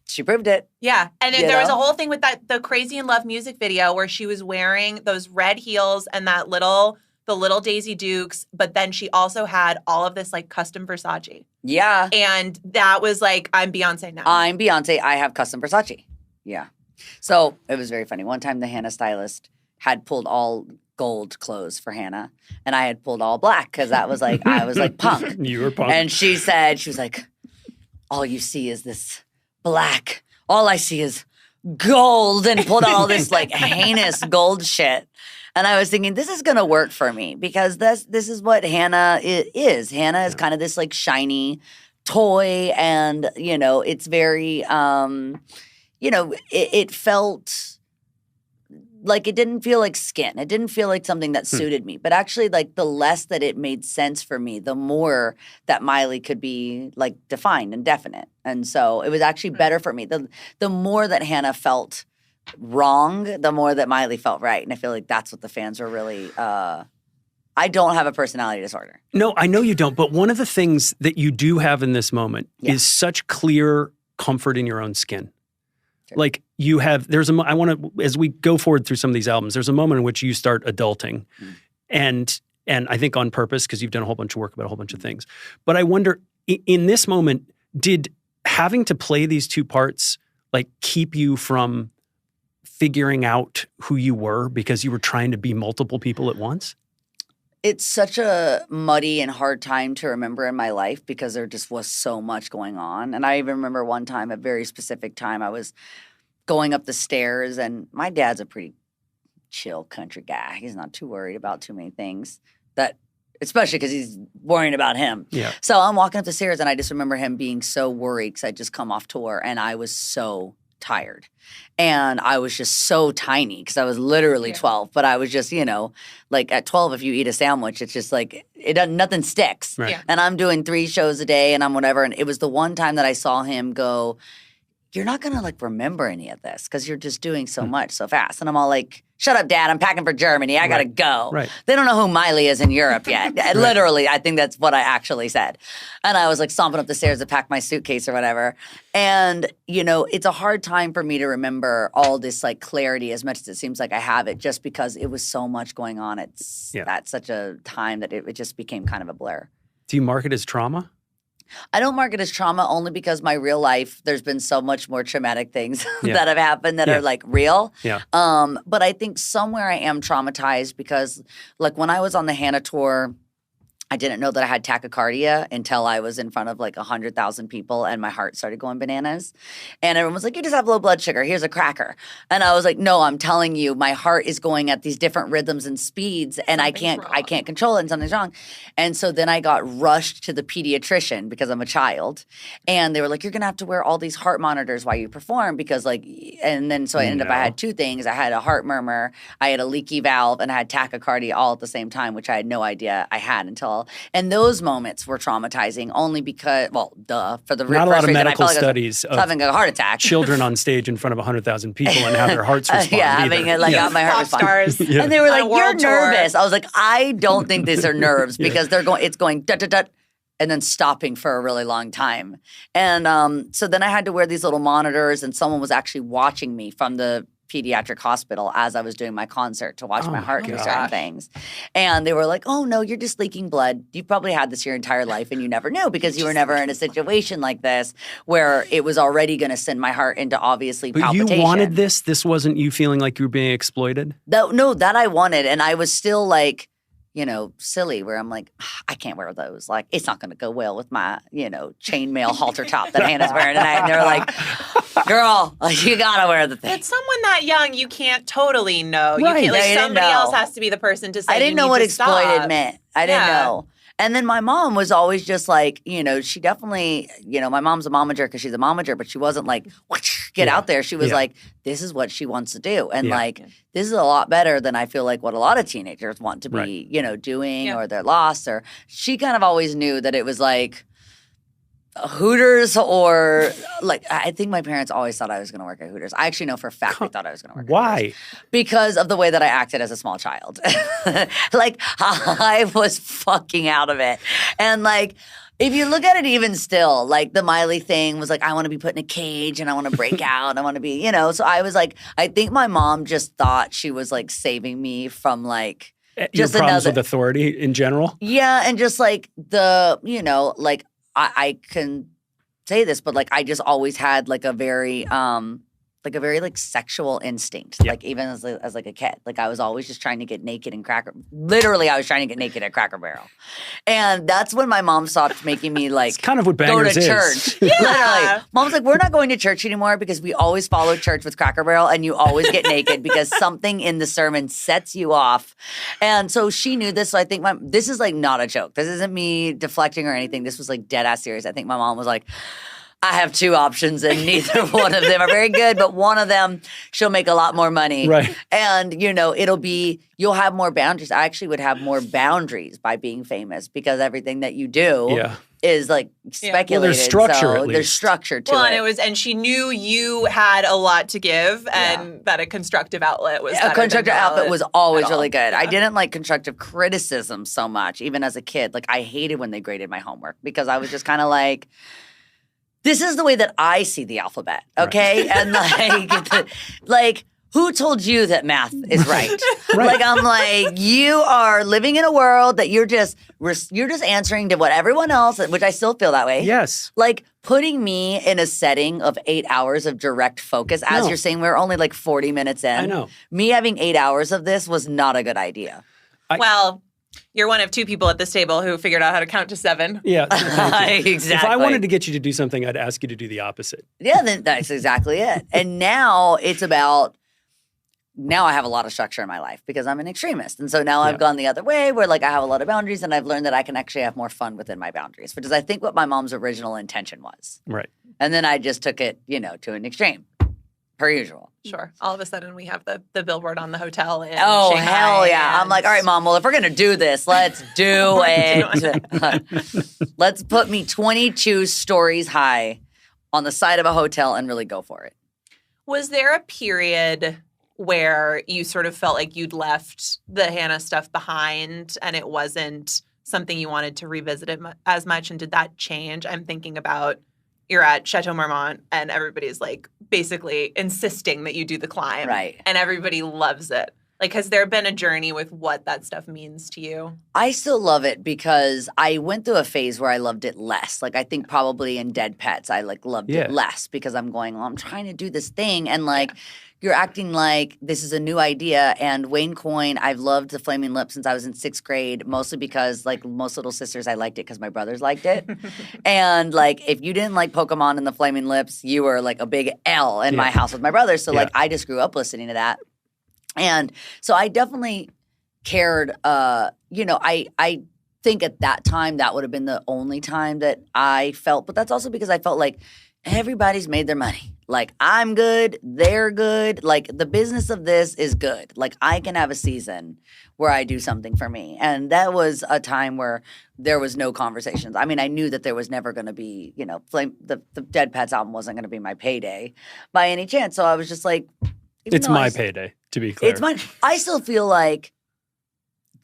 She proved it. Yeah. And You there was a know? whole thing with the Crazy in Love music video where she was wearing those red heels and the little Daisy Dukes, but then she also had all of this like custom Versace. Yeah. And that was like, I'm Beyonce now. I'm Beyonce. I have custom Versace. Yeah. So it was very funny. One time the Hannah stylist had pulled all gold clothes for Hannah and I had pulled all black because that was like, I was like punk. You were pumped. And she was like, all you see is this black. All I see is gold, and pulled out all this like heinous gold shit. And I was thinking, this is going to work for me because this is what Hannah is. Hannah is kind of this like shiny toy, and, you know, it's very, you know, it felt like it didn't feel like skin. It didn't feel like something that suited me. But actually, like the less that it made sense for me, the more that Miley could be like defined and definite. And so it was actually better for me. The more that Hannah felt wrong, the more that Miley felt right. And I feel like that's what the fans were really I don't have a personality disorder. No, I know you don't. But one of the things that you do have in this moment is such clear comfort in your own skin. Sure. Like you have, I want to, as we go forward through some of these albums, there's a moment in which you start adulting and And I think on purpose, because you've done a whole bunch of work about a whole bunch of things. But I wonder, in this moment, did having to play these two parts like keep you from figuring out who you were because you were trying to be multiple people at once? It's such a muddy and hard time to remember in my life because there just was so much going on. And I even remember one time, a very specific time, I was going up the stairs, and my dad's a pretty chill country guy. He's not too worried about too many things, that especially because he's worrying about him. Yeah. So I'm walking up the stairs, and I just remember him being so worried because I'd just come off tour, and I was so tired. And I was just so tiny because I was literally 12. But I was just, like at 12, if you eat a sandwich, it's just like, it doesn't, nothing sticks. Right. Yeah. And I'm doing 3 shows a day and I'm whatever. And it was the one time that I saw him go, you're not going to like remember any of this because you're just doing so much so fast. And I'm all like, shut up, Dad. I'm packing for Germany. I got to go. Right. They don't know who Miley is in Europe yet. Literally, I think that's what I actually said. And I was like stomping up the stairs to pack my suitcase or whatever. And, it's a hard time for me to remember all this like clarity as much as it seems like I have it just because it was so much going on. That's such a time that it just became kind of a blur. Do you mark it as trauma? I don't mark it as trauma only because my real life, there's been so much more traumatic things that have happened that are like real. Yeah. But I think somewhere I am traumatized because like when I was on the Hannah tour, I didn't know that I had tachycardia until I was in front of like 100,000 people and my heart started going bananas. And everyone was like, you just have low blood sugar. Here's a cracker. And I was like, no, I'm telling you, my heart is going at these different rhythms and speeds and I can't control it and something's wrong. And so then I got rushed to the pediatrician because I'm a child. And they were like, you're going to have to wear all these heart monitors while you perform because like, and then so I ended up, I had 2 things. I had a heart murmur, I had a leaky valve, and I had tachycardia all at the same time, which I had no idea I had until. And those moments were traumatizing only because, for the not a lot of medical studies of having a heart attack. Children on stage in front of 100,000 people and how their hearts respond. Having it like my heart Pop stars. And they were like, "You're tour. nervous." I was like, "I don't think these are nerves because it's going dut dut dut." And then stopping for a really long time. And so then I had to wear these little monitors, and someone was actually watching me from the pediatric hospital as I was doing my concert to watch my heart do certain things. And they were like, oh, no, you're just leaking blood. You've probably had this your entire life and you never knew because you were never in a situation like this where it was already going to send my heart into obviously palpitation. But you wanted this? This wasn't you feeling like you were being exploited? No, that I wanted. And I was still like, silly where I'm like, I can't wear those. Like, it's not going to go well with my, chainmail halter top that Hannah's wearing tonight. And they're like, girl, you got to wear the thing. But someone that young, you can't totally know. Right. You can't, like, I didn't somebody know. else has to be the person to say, I didn't know what exploited stop. meant. I didn't Yeah. know. And then my mom was always just like, she definitely, my mom's a momager because she's a momager, but she wasn't like, get out there. She was like, this is what she wants to do. And this is a lot better than I feel like what a lot of teenagers want to be, doing or they're lost. Or she kind of always knew that it was like Hooters or like, I think my parents always thought I was going to work at Hooters. I actually know for a fact they thought I was going to work at Why? Hooters. Because of the way that I acted as a small child. Like, I was fucking out of it. And like, if you look at it even still, like the Miley thing was like, I want to be put in a cage and I want to break out. I want to be, So I was like, I think my mom just thought she was like saving me from like Your problems with authority in general? Yeah, and just like like I can say this, but like I just always had like a very like sexual instinct, like even as like a kid. Like I was always just trying to get naked in Literally, I was trying to get naked at Cracker Barrel. And that's when my mom stopped making me like It's kind of what go bangers to is. church. Literally. Mom's like, we're not going to church anymore because we always follow church with Cracker Barrel and you always get naked because something in the sermon sets you off. And so she knew this. So I think this is like not a joke. This isn't me deflecting or anything. This was like dead ass serious. I think my mom was like, I have 2 options and neither one of them are very good, but one of them she'll make a lot more money. Right. And, you'll have more boundaries. I actually would have more boundaries by being famous because everything that you do is like speculated. Well, there's structure so at least. There's structure to Well, it. and she knew you had a lot to give and that a constructive outlet was A constructive outlet was always really good. Yeah. I didn't like constructive criticism so much, even as a kid. Like I hated when they graded my homework because I was just kind of like, this is the way that I see the alphabet, okay? Right. And like who told you that math is right? Like, I'm like, you are living in a world that you're just answering to what everyone else, which I still feel that way. Yes. Like, putting me in a setting of 8 hours of direct focus, as you're saying, we're only like 40 minutes in. I know. Me having 8 hours of this was not a good idea. Well, you're one of two people at this table who figured out how to count to 7. Yeah. Exactly. If I wanted to get you to do something, I'd ask you to do the opposite. Yeah, then that's exactly it. And now it's about, now I have a lot of structure in my life because I'm an extremist. And so now I've gone the other way where like I have a lot of boundaries and I've learned that I can actually have more fun within my boundaries, which is I think what my mom's original intention was. Right. And then I just took it, to an extreme, per usual. Sure. All of a sudden we have the billboard on the hotel in Oh, Shanghai, hell yeah. I'm and- like, all right, Mom, well, if we're going to do this, let's do it. Let's put me 22 stories high on the side of a hotel and really go for it. Was there a period where you sort of felt like you'd left the Hannah stuff behind and it wasn't something you wanted to revisit it as much? And did that change? I'm thinking about you're at Chateau Marmont and everybody's like basically insisting that you do the climb. Right. And everybody loves it. Like, has there been a journey with what that stuff means to you? I still love it because I went through a phase where I loved it less. Like, I think probably in Dead Pets, I like loved it less because I'm going, well, I'm trying to do this thing. And like, you're acting like this is a new idea. And Wayne Coyne, I've loved the Flaming Lips since I was in 6th grade, mostly because like most little sisters, I liked it because my brothers liked it. And like, if you didn't like Pokemon and the Flaming Lips, you were like a big L in my house with my brothers. So like, I just grew up listening to that. And so I definitely cared, I think at that time that would have been the only time that I felt, but that's also because I felt like everybody's made their money. Like, I'm good, they're good. Like, the business of this is good. Like, I can have a season where I do something for me. And that was a time where there was no conversations. I mean, I knew that there was never going to be, the Dead Pets album wasn't going to be my payday by any chance. So I was just like, it's my payday, to be clear. It's mine. I still feel like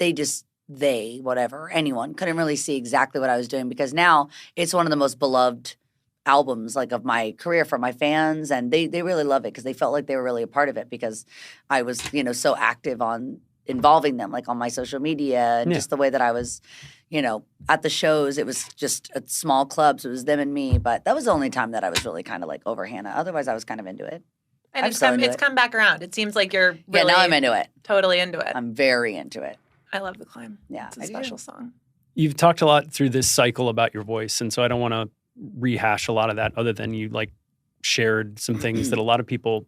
anyone couldn't really see exactly what I was doing because now it's one of the most beloved albums like of my career for my fans, and they really love it because they felt like they were really a part of it because I was so active on involving them like on my social media and just the way that I was at the shows. It was just at small clubs. It was them and me, but that was the only time that I was really kind of like over Hannah. Otherwise I was kind of into it. And it's come back around. It seems like you're really now I'm into it. Totally into it. I'm very into it. I love The Climb. Yeah, It's a special song. You've talked a lot through this cycle about your voice, and so I don't want to rehash a lot of that other than you like shared some things that a lot of people,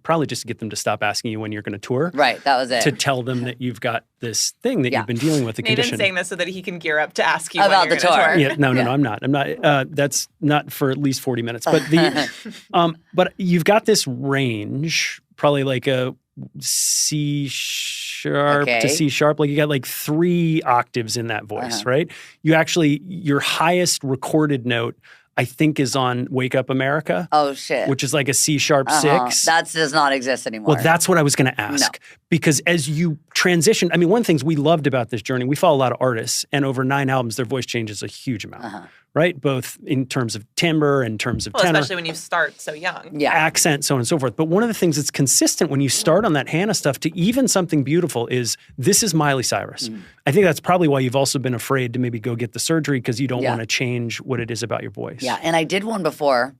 probably just to get them to stop asking you when you're going to tour. Right, that was it. To tell them that you've got this thing that you've been dealing with, a condition. Nathan's saying this so that he can gear up to ask you about when you're the tour. Yeah, no, I'm not. That's not for at least 40 minutes. But but you've got this range, probably like a C sharp to C sharp. Like you got like 3 octaves in that voice, right? You actually, your highest recorded note, I think, is on Wake Up America. Oh, shit. Which is like a C sharp 6. That does not exist anymore. Well, that's what I was going to ask. No. Because as you transition, I mean, one of the things we loved about this journey, we follow a lot of artists, and over 9 albums, their voice changes a huge amount, right? Both in terms of timbre, in terms of tenor. Especially when you start so young. Yeah. Accent, so on and so forth. But one of the things that's consistent when you start on that Hannah stuff to even something beautiful is this is Miley Cyrus. I think that's probably why you've also been afraid to maybe go get the surgery because you don't want to change what it is about your voice. Yeah, and I did one before.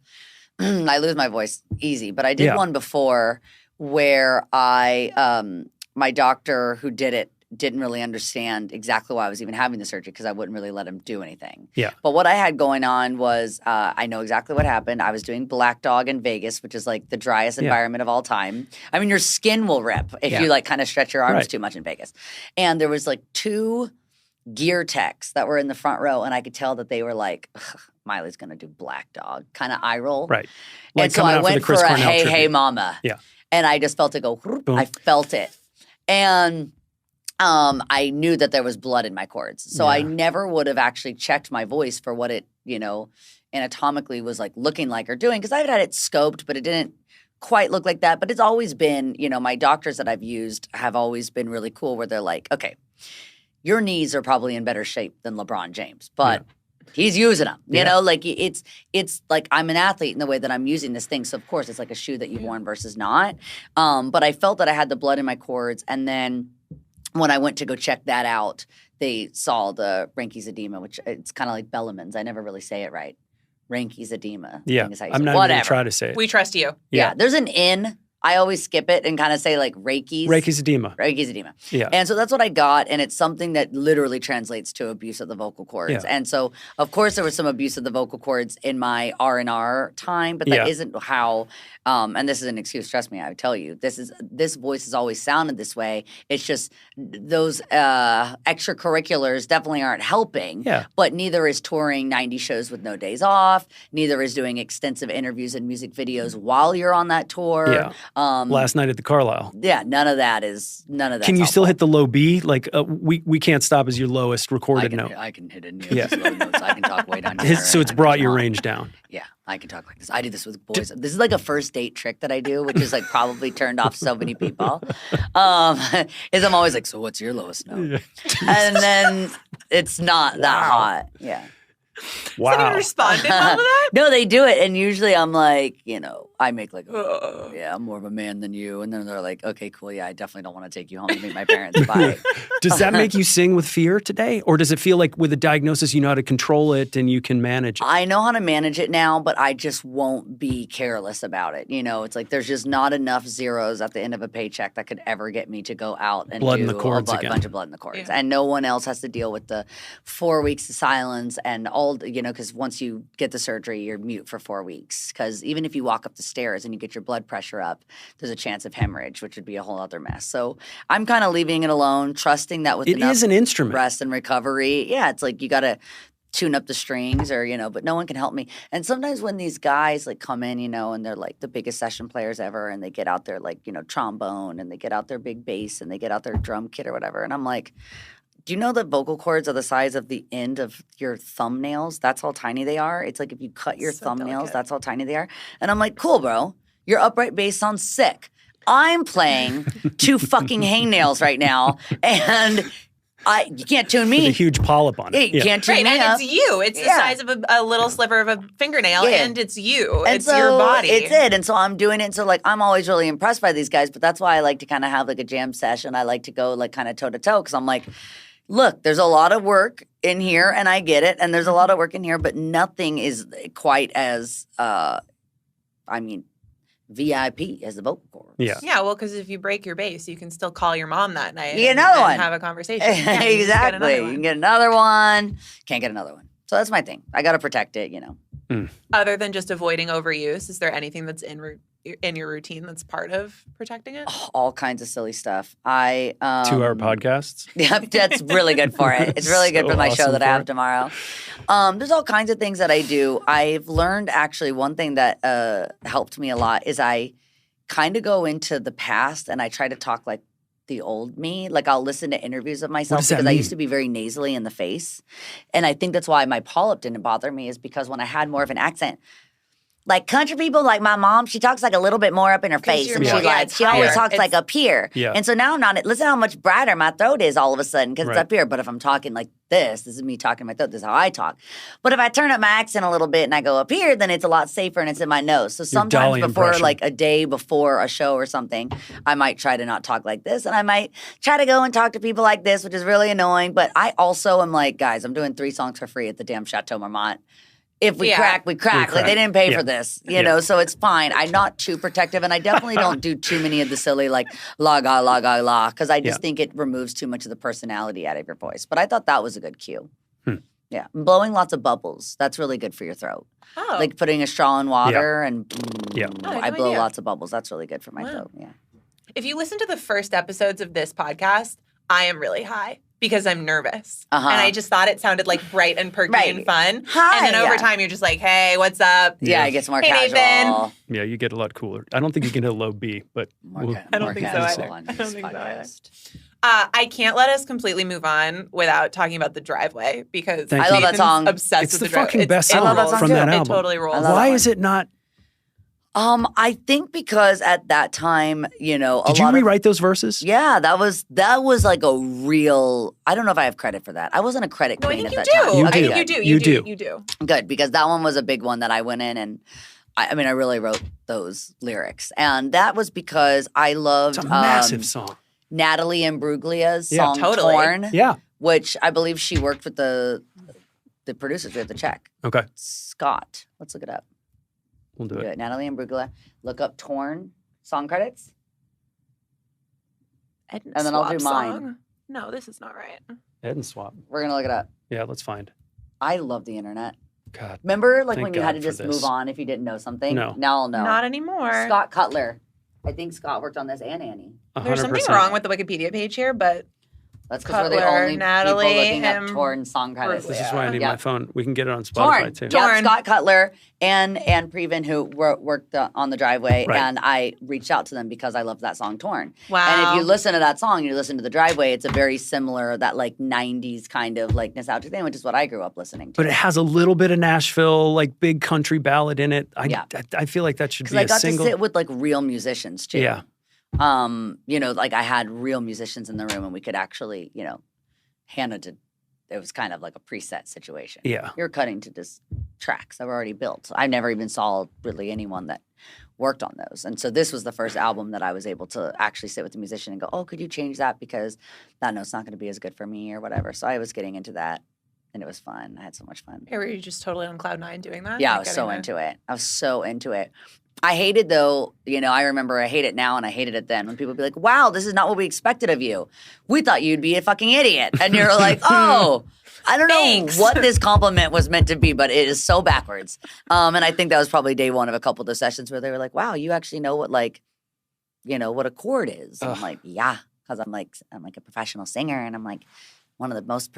I lose my voice easy, but I did one before where my doctor who did it didn't really understand exactly why I was even having the surgery because I wouldn't really let him do anything. Yeah. But what I had going on was I know exactly what happened. I was doing Black Dog in Vegas, which is like the driest environment of all time. I mean, your skin will rip if you like kind of stretch your arms too much in Vegas. And there was like 2 gear techs that were in the front row, and I could tell that they were like, Miley's going to do Black Dog, kind of eye roll. Right. Like and so I went for a Hey, Hey Mama. Yeah. And I just felt it go, boom. I felt it. And I knew that there was blood in my cords. So I never would have actually checked my voice for what it, anatomically was like looking like or doing. Because I've had it scoped, but it didn't quite look like that. But it's always been, my doctors that I've used have always been really cool where they're like, okay, your knees are probably in better shape than LeBron James. But he's using them. You Yeah. know, like it's like I'm an athlete in the way that I'm using this thing. So of course it's like a shoe that you've worn versus not. But I felt that I had the blood in my cords, and then when I went to go check that out, they saw the Ranke's edema, which it's kind of like Bellamans. I never really say it right. Ranke's edema. Yeah, I think is how you I'm say it. not even going Whatever. to try to say it. We trust you. Yeah, there's an N. I always skip it and kind of say like Reiki's. Reiki's edema. Reiki's edema. Yeah. And so that's what I got, and it's something that literally translates to abuse of the vocal cords. Yeah. And so, of course, there was some abuse of the vocal cords in my R&R time, but that Yeah. isn't how. And this is an excuse. Trust me, I would tell you, this voice has always sounded this way. It's just those extracurriculars definitely aren't helping. Yeah. But neither is touring 90 shows with no days off. Neither is doing extensive interviews and music videos while you're on that tour. Yeah. Last night at the Carlisle. Yeah, none of that is Can you still hit the low B? Like we can't stop as your lowest recorded note. I can hit any of Yeah. these low notes. I can talk way down here. So it's brought your range down. Yeah, I can talk like this. I do this with boys. This is like a first date trick that I do, which is like probably turned off so many people. Is I'm always like, so what's your lowest note? And then it's not that hot. Yeah. Someone Wow. responded off of that? No, they do it, and usually I'm like, I make like, yeah, I'm more of a man than you, and then they're like, okay, cool, yeah, I definitely don't want to take you home to meet my parents. Bye. Does that make you sing with fear today? Or does it feel like with a diagnosis you know how to control it and you can manage it? I know how to manage it now, but I just won't be careless about it. It's like there's just not enough zeros at the end of a paycheck that could ever get me to go out and Blood do in the cords a again. bunch of blood in the cords. Yeah. And no one else has to deal with the 4 weeks of silence and all, because once you get the surgery, you're mute for 4 weeks. Because even if you walk up the stairs and you get your blood pressure up, there's a chance of hemorrhage, which would be a whole other mess. So I'm kind of leaving it alone, trusting that with It enough is an instrument. rest and recovery, yeah, it's like you got to tune up the strings but no one can help me. And sometimes when these guys like come in, and they're like the biggest session players ever, and they get out their like, trombone, and they get out their big bass, and they get out their drum kit or whatever. And I'm like, do you know that vocal cords are the size of the end of your thumbnails? That's how tiny they are. It's like if you cut your So thumbnails, delicate. that's how tiny they are. And I'm like, cool, bro. Your upright bass sounds sick. I'm playing 2 fucking hangnails right now, and you can't tune With a me. huge polyp on it. You can't tune Right, me and up. it's you. It's the Yeah. size of a little sliver of a fingernail, Yeah. and it's you. And It's so your body. It's it. And so I'm doing it. And so like I'm always really impressed by these guys, but that's why I like to kind of have like a jam session. I like to go like kind of toe to toe, because I'm like, look, there's a lot of work in here, and I get it. And there's a lot of work in here, but nothing is quite as VIP as the vocal cords. Yeah. Yeah, well, because if you break your bass, you can still call your mom that night. You get and- another and one. have a conversation. Yeah, you just get Exactly. another You one. can get another one. Can't get another one. So that's my thing. I got to protect it, Other than just avoiding overuse, is there anything that's in your routine that's part of protecting it? All kinds of silly stuff. I 2-hour podcasts. Yeah, that's really good for it. It's really good So for my show awesome that I for have it. tomorrow. There's all kinds of things that I do. I've learned actually one thing that helped me a lot is I kind of go into the past and I try to talk like the old me. Like I'll listen to interviews of myself does that because I mean? used to be very nasally in the face. And I think that's why my polyp didn't bother me, is because when I had more of an accent, like country people, like my mom, she talks like a little bit more up in her 'Cause face, you're and more- she yeah, like it's she always higher. talks like It's- up here. Yeah. And so now I'm not. Listen how much brighter my throat is all of a sudden because Right. it's up here. But if I'm talking like this is me talking my throat. This is how I talk. But if I turn up my accent a little bit and I go up here, then it's a lot safer and it's in my nose. So sometimes Dolly before, impression. like a day before a show or something, I might try to not talk like this, and I might try to go and talk to people like this, which is really annoying. But I also am like, guys, I'm doing 3 songs for free at the damn Chateau Marmont. If we Yeah. crack, we crack. We Like they crack. didn't pay Yeah. for this, Yeah. so it's fine. I'm not too protective, and I definitely don't do too many of the silly like la ga la ga la, because I just Yeah. think it removes too much of the personality out of your voice. But I thought that was a good cue. Hmm. Yeah, blowing lots of bubbles. That's really good for your throat. Oh, Like putting a straw in water and Yeah. Oh, I had I no blow idea. lots of bubbles. That's really good for my Wow. throat. Yeah. if you listen to the first episodes of this podcast, I am really high because I'm nervous. Uh-huh. And I just thought it sounded like bright and perky Right. and fun. Hi, And then over yeah. time, you're just like, hey, what's up? Yeah, it gets more Hey, casual. Nathan. Yeah, you get a lot cooler. I don't think you can hit a low B, but we'll- I don't think so casual either. on I don't this think so either. podcast. I can't let us completely move on without talking about The Driveway because Thank I love you. that song. Obsessed It's with the The Driveway. fucking best I love that song song from too. that It album. totally rolls. I love Why that is it not I think because at that time, you know, Did you rewrite those verses? Yeah, that was like a real. I don't know if I have credit for that. I wasn't a credit No, I queen think at you that do. time. I Okay, think good. you do. You do. Good, because that one was a big one that I went in and I mean, I really wrote those lyrics. And that was because I loved It's a massive song. Natalie Imbruglia's Yeah, song totally. Torn, Yeah. which I believe she worked with the producers. We have to check. Okay. Scott. Let's look it up. We'll do Do it. it. Natalie Imbruglia. Look up Torn song credits. And then I'll do mine. Song. No, this is not right. Ed and Swap. We're going to look it up. Yeah, let's find. I love the internet. God. Remember, like Thank when you had God to for just this. move on if you didn't know something? No. Now I'll know. Not anymore. Scott Cutler. I think Scott worked on this and Annie. 100%. There's something wrong with the Wikipedia page here, but That's because we're the Cutler, only Natalie, people looking up and Torn song credits. This is why I need Yeah. my phone. We can get it on Spotify Torn. too. Yeah, Torn. Scott Cutler and Previn, who worked on the driveway, Right. and I reached out to them because I loved that song Torn. wow. And if you listen to that song, you listen to the driveway, it's a very similar, that like 90s kind of like nostalgic thing, which is what I grew up listening to. But it has a little bit of Nashville, like big country ballad in it. Yeah. I feel like that should Because be I a got single. to sit with like real musicians too. Yeah. You know, like I had real musicians in the room and we could actually, you know, Hannah did. It was kind of like a preset situation. Yeah. You're cutting to just tracks that were already built. I never even saw really anyone that worked on those. And so this was the first album that I was able to actually sit with the musician and go, oh, could you change that because that note's not going to be as good for me or whatever. So I was getting into that and it was fun. I had so much fun. Were you just totally on cloud nine doing that? Yeah, I Like was so getting into it. I was so into it. I hated though, you know, I remember I hate it now and I hated it then when people be like, wow, this is not what we expected of you. We thought you'd be a fucking idiot. And you're like, oh, I don't Thanks. know what this compliment was meant to be, but it is so backwards. And I think that was probably day one of a couple of those sessions where they were like, wow, you actually know what like, you know, what a chord is. And I'm like, yeah, because I'm like a professional singer and I'm like one of the most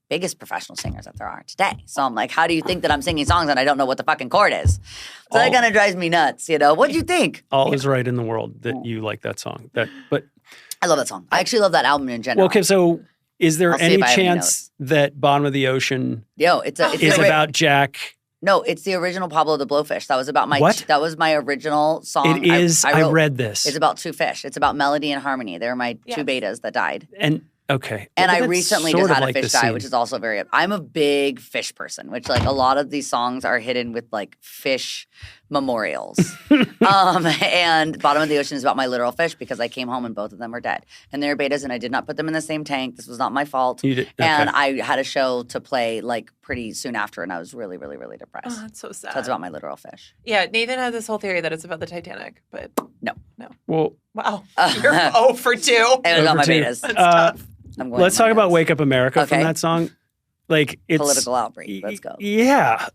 biggest professional singers that there are today. So I'm like, how do you think that I'm singing songs and I don't know what the fucking chord is? So that kind of drives me nuts, you know? What'd you think? All is right in the world that you like that song. But I love that song. I actually love that album in general. well, okay, so is there I'll see any if I have any chance that Bottom of the Ocean Yo, it's is about Jack? No, it's the original Pablo the Blowfish. That was about my What? That was my original song. It is. I wrote- read this. It's about two fish. It's about melody and harmony. They were my two Yes. betas that died. And okay. And Well, I that's recently sort just of had a like fish the die, scene. which is also very. I'm a big fish person, which like a lot of these songs are hidden with like fish memorials. And Bottom of the Ocean is about my literal fish because I came home and both of them were dead. And they're betas, and I did not put them in the same tank. This was not my fault. You did, okay. And I had a show to play like pretty soon after, and I was really, really, really Oh, depressed. that's so sad. So that's about my literal fish. Yeah, Nathan has this whole theory that it's about the Titanic, but well, wow, you're 0 for 2. It was about my Over to you. betas. That's uh, tough. I'm going let's to my talk about notes. "Wake Up America" from Okay. that song. Like it's Political outbreak. Let's go. Yeah.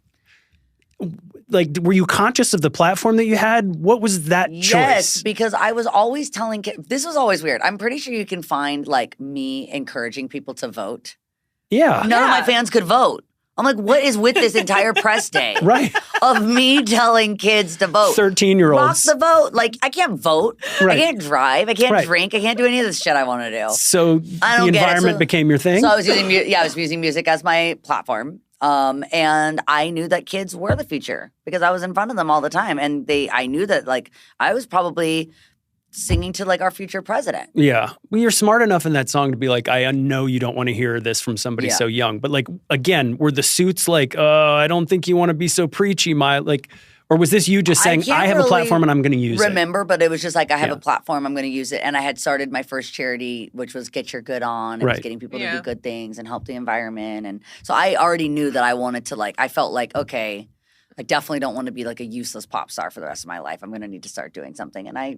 Like, were you conscious of the platform that you had? What was that Yes, choice? because I was always telling kids, this was always weird. I'm pretty sure you can find like me encouraging people to vote. Yeah. None of my Yeah. fans could vote. I'm like, what is with this entire press day Right. of me telling kids to vote? 13-year-olds. Rock the vote. Like, I can't vote. Right. I can't drive. I can't Right. drink. I can't do any of this shit I want to do. So I the don't get it. environment So- became your thing? So I was using, I was using music as my platform. And I knew that kids were the future because I was in front of them all the time. And I knew that like I was probably singing to like our future president. Yeah. Well, you're smart enough in that song to be like, I know you don't want to hear this from somebody Yeah. so young. But like, again, were the suits like, I don't think you want to be so preachy, or was this you just saying, can't I have a really platform and I'm going to use it? Remember, but it was just like I have Yeah. a platform, I'm going to use it. And I had started my first charity, which was Get Your Good On. It was Right. getting people to Yeah. do good things and help the environment. And so I already knew that I wanted to like, I felt like, okay, I definitely don't want to be like a useless pop star for the rest of my life. I'm going to need to start doing something. And I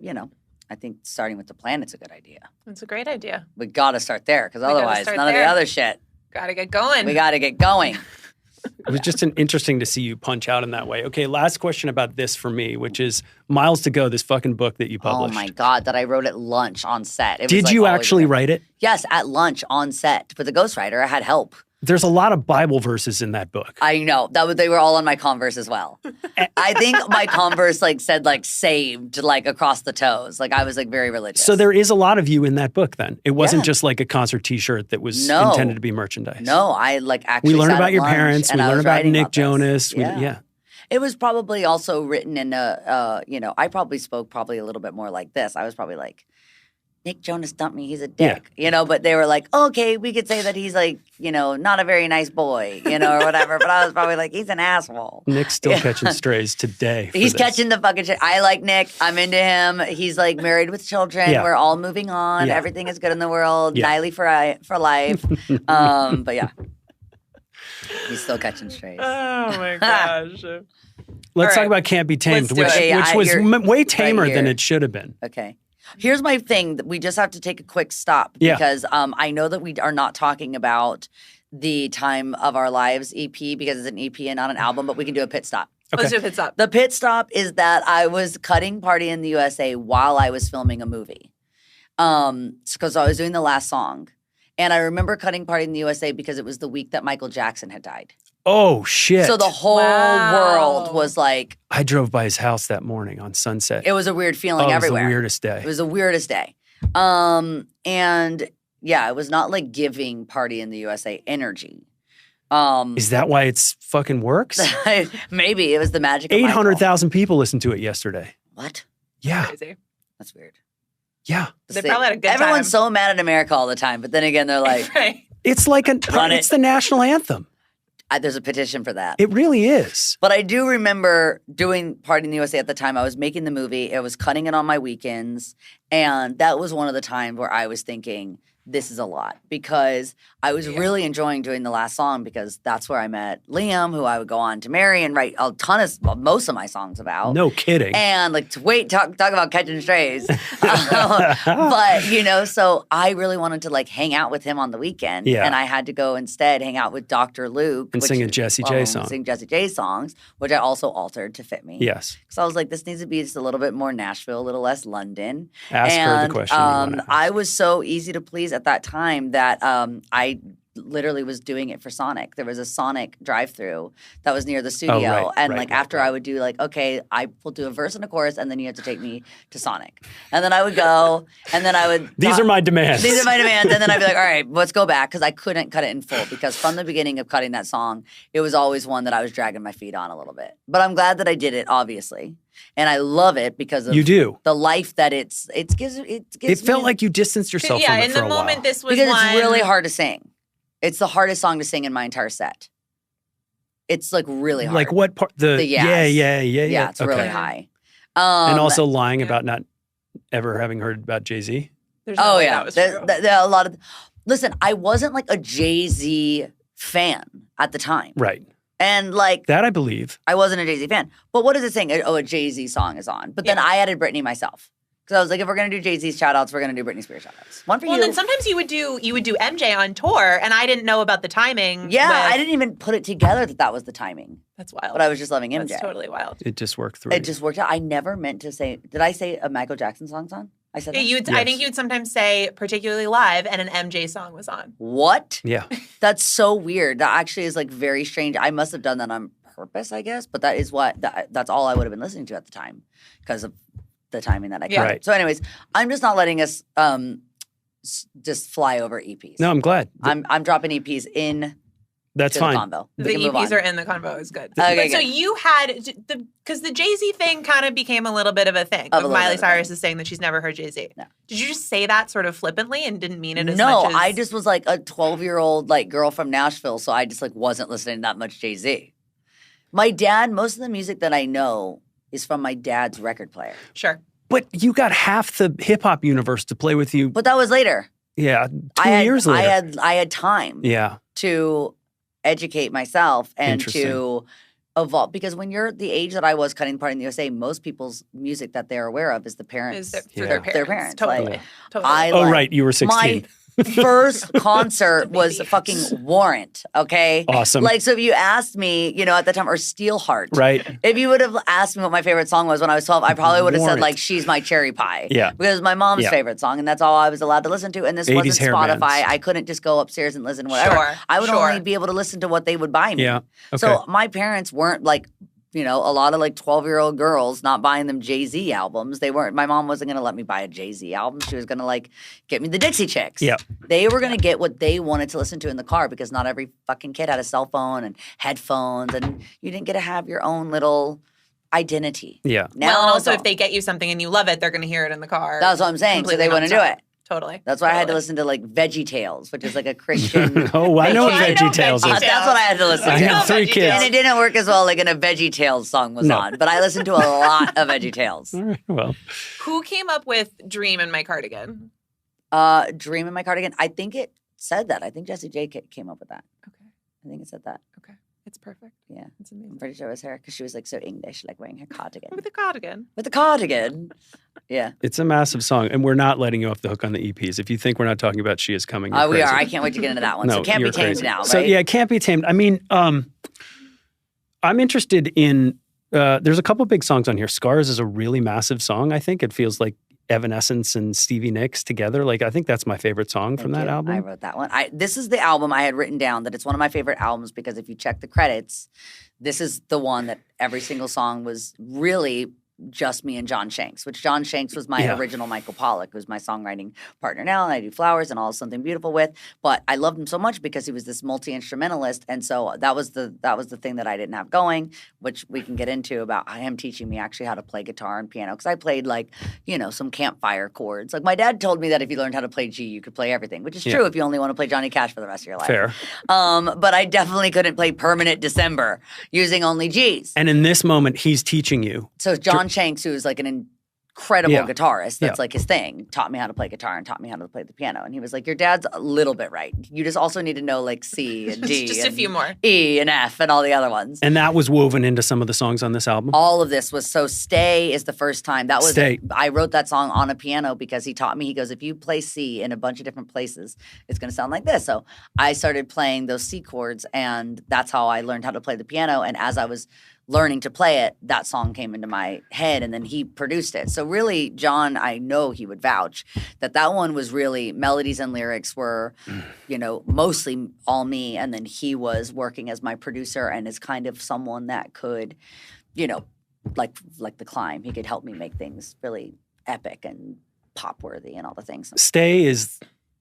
think starting with the planet's a good idea. It's a great idea. We got to start there because gotta otherwise start none of there. the other shit. Gotta get going. We got to get going. It was just interesting to see you punch out in that way. Okay, last question about this for me, which is Miles to Go, this fucking book that you published. Oh my God, that I wrote at lunch on set. It was, Did like, you always actually there. write it? Yes, at lunch on set. With the ghostwriter, I had help. There's a lot of Bible verses in that book. I know they were all on my Converse as well. I think my Converse like said like saved like across the toes. Like I was like very religious. So there is a lot of you in that book then. It wasn't Yeah. just like a concert t-shirt that was No. intended to be merchandise. No, I like actually We learn sat about at your lunch parents. and We I learn was about writing Nick about this. Jonas. Yeah. It was probably also written in I probably spoke probably a little bit more like this. I was probably like, Nick Jonas dumped me, he's a dick, but they were like, okay, we could say that he's like, not a very nice boy, or whatever. But I was probably like, he's an asshole. Nick's still catching strays today. He's catching the fucking shit. I like Nick. I'm into him. He's like married with children. Yeah. We're all moving on. Yeah. Everything is good in the world. Yeah. Miley for life. But yeah, he's still catching strays. Oh my gosh. Let's All talk right. about Can't Be Tamed, Let's do it. which was way tamer right than here. it should have been. Okay. Here's my thing. We just have to take a quick stop Yeah. because I know that we are not talking about the Time of Our Lives EP because it's an EP and not an album, but we can do a pit stop. Let's do a pit stop. The pit stop is that I was cutting Party in the USA while I was filming a movie. Because I was doing the last song. And I remember cutting Party in the USA because it was the week that Michael Jackson had died. Oh, shit. So the whole world was like, I drove by his house that morning on Sunset. it was a weird feeling everywhere. It was the weirdest day. It was the weirdest day. And yeah, it was not like giving Party in the USA energy. Is that why it's fucking works? Maybe it was the magic of Michael. 800,000 people listened to it yesterday. What? Yeah. Crazy. That's weird. Yeah. They probably had a good Everyone's time. so mad at America all the time, but then again, they're like, Right. It's like Run it. it's the national anthem. there's a petition for that. It really is. But I do remember doing Party in the USA at the time. I was making the movie. I was cutting it on my weekends. And that was one of the times where I was thinking, this is a lot. Because I was really enjoying doing the last song because that's where I met Liam, who I would go on to marry and write most of my songs about. No kidding. And talk about catching strays. But, so I really wanted to hang out with him on the weekend. Yeah. And I had to go instead hang out with Dr. Luke. And sing a Jessie J song. Sing Jessie J songs, which I also altered to fit me. Yes. So I was like, this needs to be just a little bit more Nashville, a little less London. Ask her the question. you wanna ask. I was so easy to please at that time that I literally was doing it for Sonic. There was a Sonic drive-through that was near the studio. After I would do okay, I will do a verse and a chorus and then you have to take me to Sonic. And then I would go and then I would These are my demands. These are my demands. And then I'd be like, all right, let's go back because I couldn't cut it in full because from the beginning of cutting that song, it was always one that I was dragging my feet on a little bit. But I'm glad that I did it, obviously. And I love it because of You do. the life that it gives It felt me. like you distanced yourself Yeah, from it in for the a while. moment, this was Because one. it's really hard to sing. It's the hardest song to sing in my entire set. It's really hard. Like what part? The yas. yeah. Yeah, it's really Okay. high. And also lying about not ever having heard about Jay-Z. There's no Oh way yeah, that was there, true. there are a lot of. Listen, I wasn't a Jay-Z fan at the time, Right. and That I believe. I wasn't a Jay-Z fan. But what is it saying? Oh, a Jay-Z song is on. But then I added Britney myself because I was like, if we're gonna do Jay-Z's shout-outs, we're gonna do Britney Spears shout-outs. One for Well, you. and then sometimes you would do MJ on tour, and I didn't know about the timing. yeah, with- I didn't even put it together that was the timing. That's wild. But I was just loving MJ. That's totally wild. It just worked through. It just worked out. I never meant to say. Did I say a Michael Jackson song's on? I said that. I think you'd sometimes say particularly live, and an MJ song was on. What? Yeah. That's so weird. That actually is very strange. I must have done that on purpose, I guess. But that is that's all I would have been listening to at the time because of the timing that I cut. Yeah. Right. So, anyways, I'm just not letting us just fly over EPs. No, I'm glad. I'm dropping EPs in That's to fine. the combo. We The can move EPs on. are in the convo is good. Okay, But so good. you had because the Jay-Z thing kind of became a little bit of a thing. Of a little Miley bit of a Cyrus thing. is saying that she's never heard Jay-Z. No. Did you just say that sort of flippantly and didn't mean it as No, much as I just was a 12-year-old girl from Nashville, so I just wasn't listening to that much Jay-Z. My dad, most of the music that I know is from my dad's record player. Sure. But you got half the hip hop universe to play with you. But that was later. Yeah, 2 years later. I had time Yeah. to educate myself and Interesting. to evolve. Because when you're the age that I was cutting Party in the USA, most people's music that they're aware of is the parents. Is their, Yeah. through their parents. Their parents, Totally. Totally. I Oh, like- right. You were 16. My first concert was fucking Warrant, okay? Awesome. So if you asked me, at the time, or Steelheart. Right. If you would have asked me what my favorite song was when I was 12, I probably would have said, Warrant. She's My Cherry Pie. Yeah. Because it was my mom's Yeah. favorite song, and that's all I was allowed to listen to. And this 80s wasn't hair Spotify. bands. I couldn't just go upstairs and listen to whatever. Sure, I would sure. only be able to listen to what they would buy me. Yeah. Okay. So my parents weren't a lot of like 12-year-old girls not buying them Jay-Z albums. My mom wasn't going to let me buy a Jay-Z album. She was going to like get me the Dixie Chicks. Yeah. They were going to get what they wanted to listen to in the car because not every fucking kid had a cell phone and headphones and you didn't get to have your own little identity. Yeah. Now well, and also it's if they get you something and you love it, they're going to hear it in the car. That's what I'm saying. So Completely they wouldn't do nonstop. it. Totally. That's why I had to listen to like Veggie Tales, which is like a Christian. Oh, I know what I know Veggie Tales Veggie is. Tales. That's what I had to listen I to. had 3 kids. And it didn't work as well like in a Veggie Tales song was No. on. But I listened to a lot of Veggie Tales. All right, well, Who came up with Dream in My Cardigan? Dream in My Cardigan. I think it said that. I think Jessie J came up with that. Okay. I think it said that. Okay. It's perfect. Yeah. It's I'm amazing. pretty sure it was her because she was like so English, like wearing her cardigan. With a cardigan. With the cardigan. Yeah. it's a massive song, and we're not letting you off the hook on the EPs. If you think we're not talking about She Is Coming, you're We are. crazy. I can't wait to get into that one. No, So Can't Be you're Tamed crazy. now, right? So yeah, it Can't Be Tamed. I mean, I'm interested in. There's a couple big songs on here. Scars is a really massive song. I think it feels like Evanescence and Stevie Nicks together. Like I think that's my favorite song from Thank that you. album. I wrote that one. This is the album I had written down that it's one of my favorite albums because if you check the credits, this is the one that every single song was really just me and John Shanks, which John Shanks was my Yeah. original Michael Pollack, who's my songwriting partner now, and I do Flowers and All Something Beautiful with. But I loved him so much because he was this multi-instrumentalist, and so that was the thing that I didn't have going, which we can get into about him teaching me actually how to play guitar and piano because I played like some campfire chords. Like my dad told me that if you learned how to play G, you could play everything, which is Yeah. true if you only want to play Johnny Cash for the rest of your life. Fair. But I definitely couldn't play Permanent December using only G's. And in this moment, he's teaching you. So John Shanks, who is like an incredible Yeah. guitarist, that's Yeah. like his thing, taught me how to play guitar and taught me how to play the piano. And he was like, your dad's a little bit right. You just also need to know like C and D Just a and few more. E and F and all the other ones. And that was woven into some of the songs on this album. All of this was so Stay is the first time. That was Stay. I wrote that song on a piano because he taught me. He goes, if you play C in a bunch of different places, it's going to sound like this. So I started playing those C chords, and that's how I learned how to play the piano. And as I was learning to play it, that song came into my head, and then he produced it. So really, John, I know he would vouch that one was really melodies and lyrics were, mostly all me, and then he was working as my producer and is kind of someone that could, like The Climb, he could help me make things really epic and pop worthy and all the things. Stay is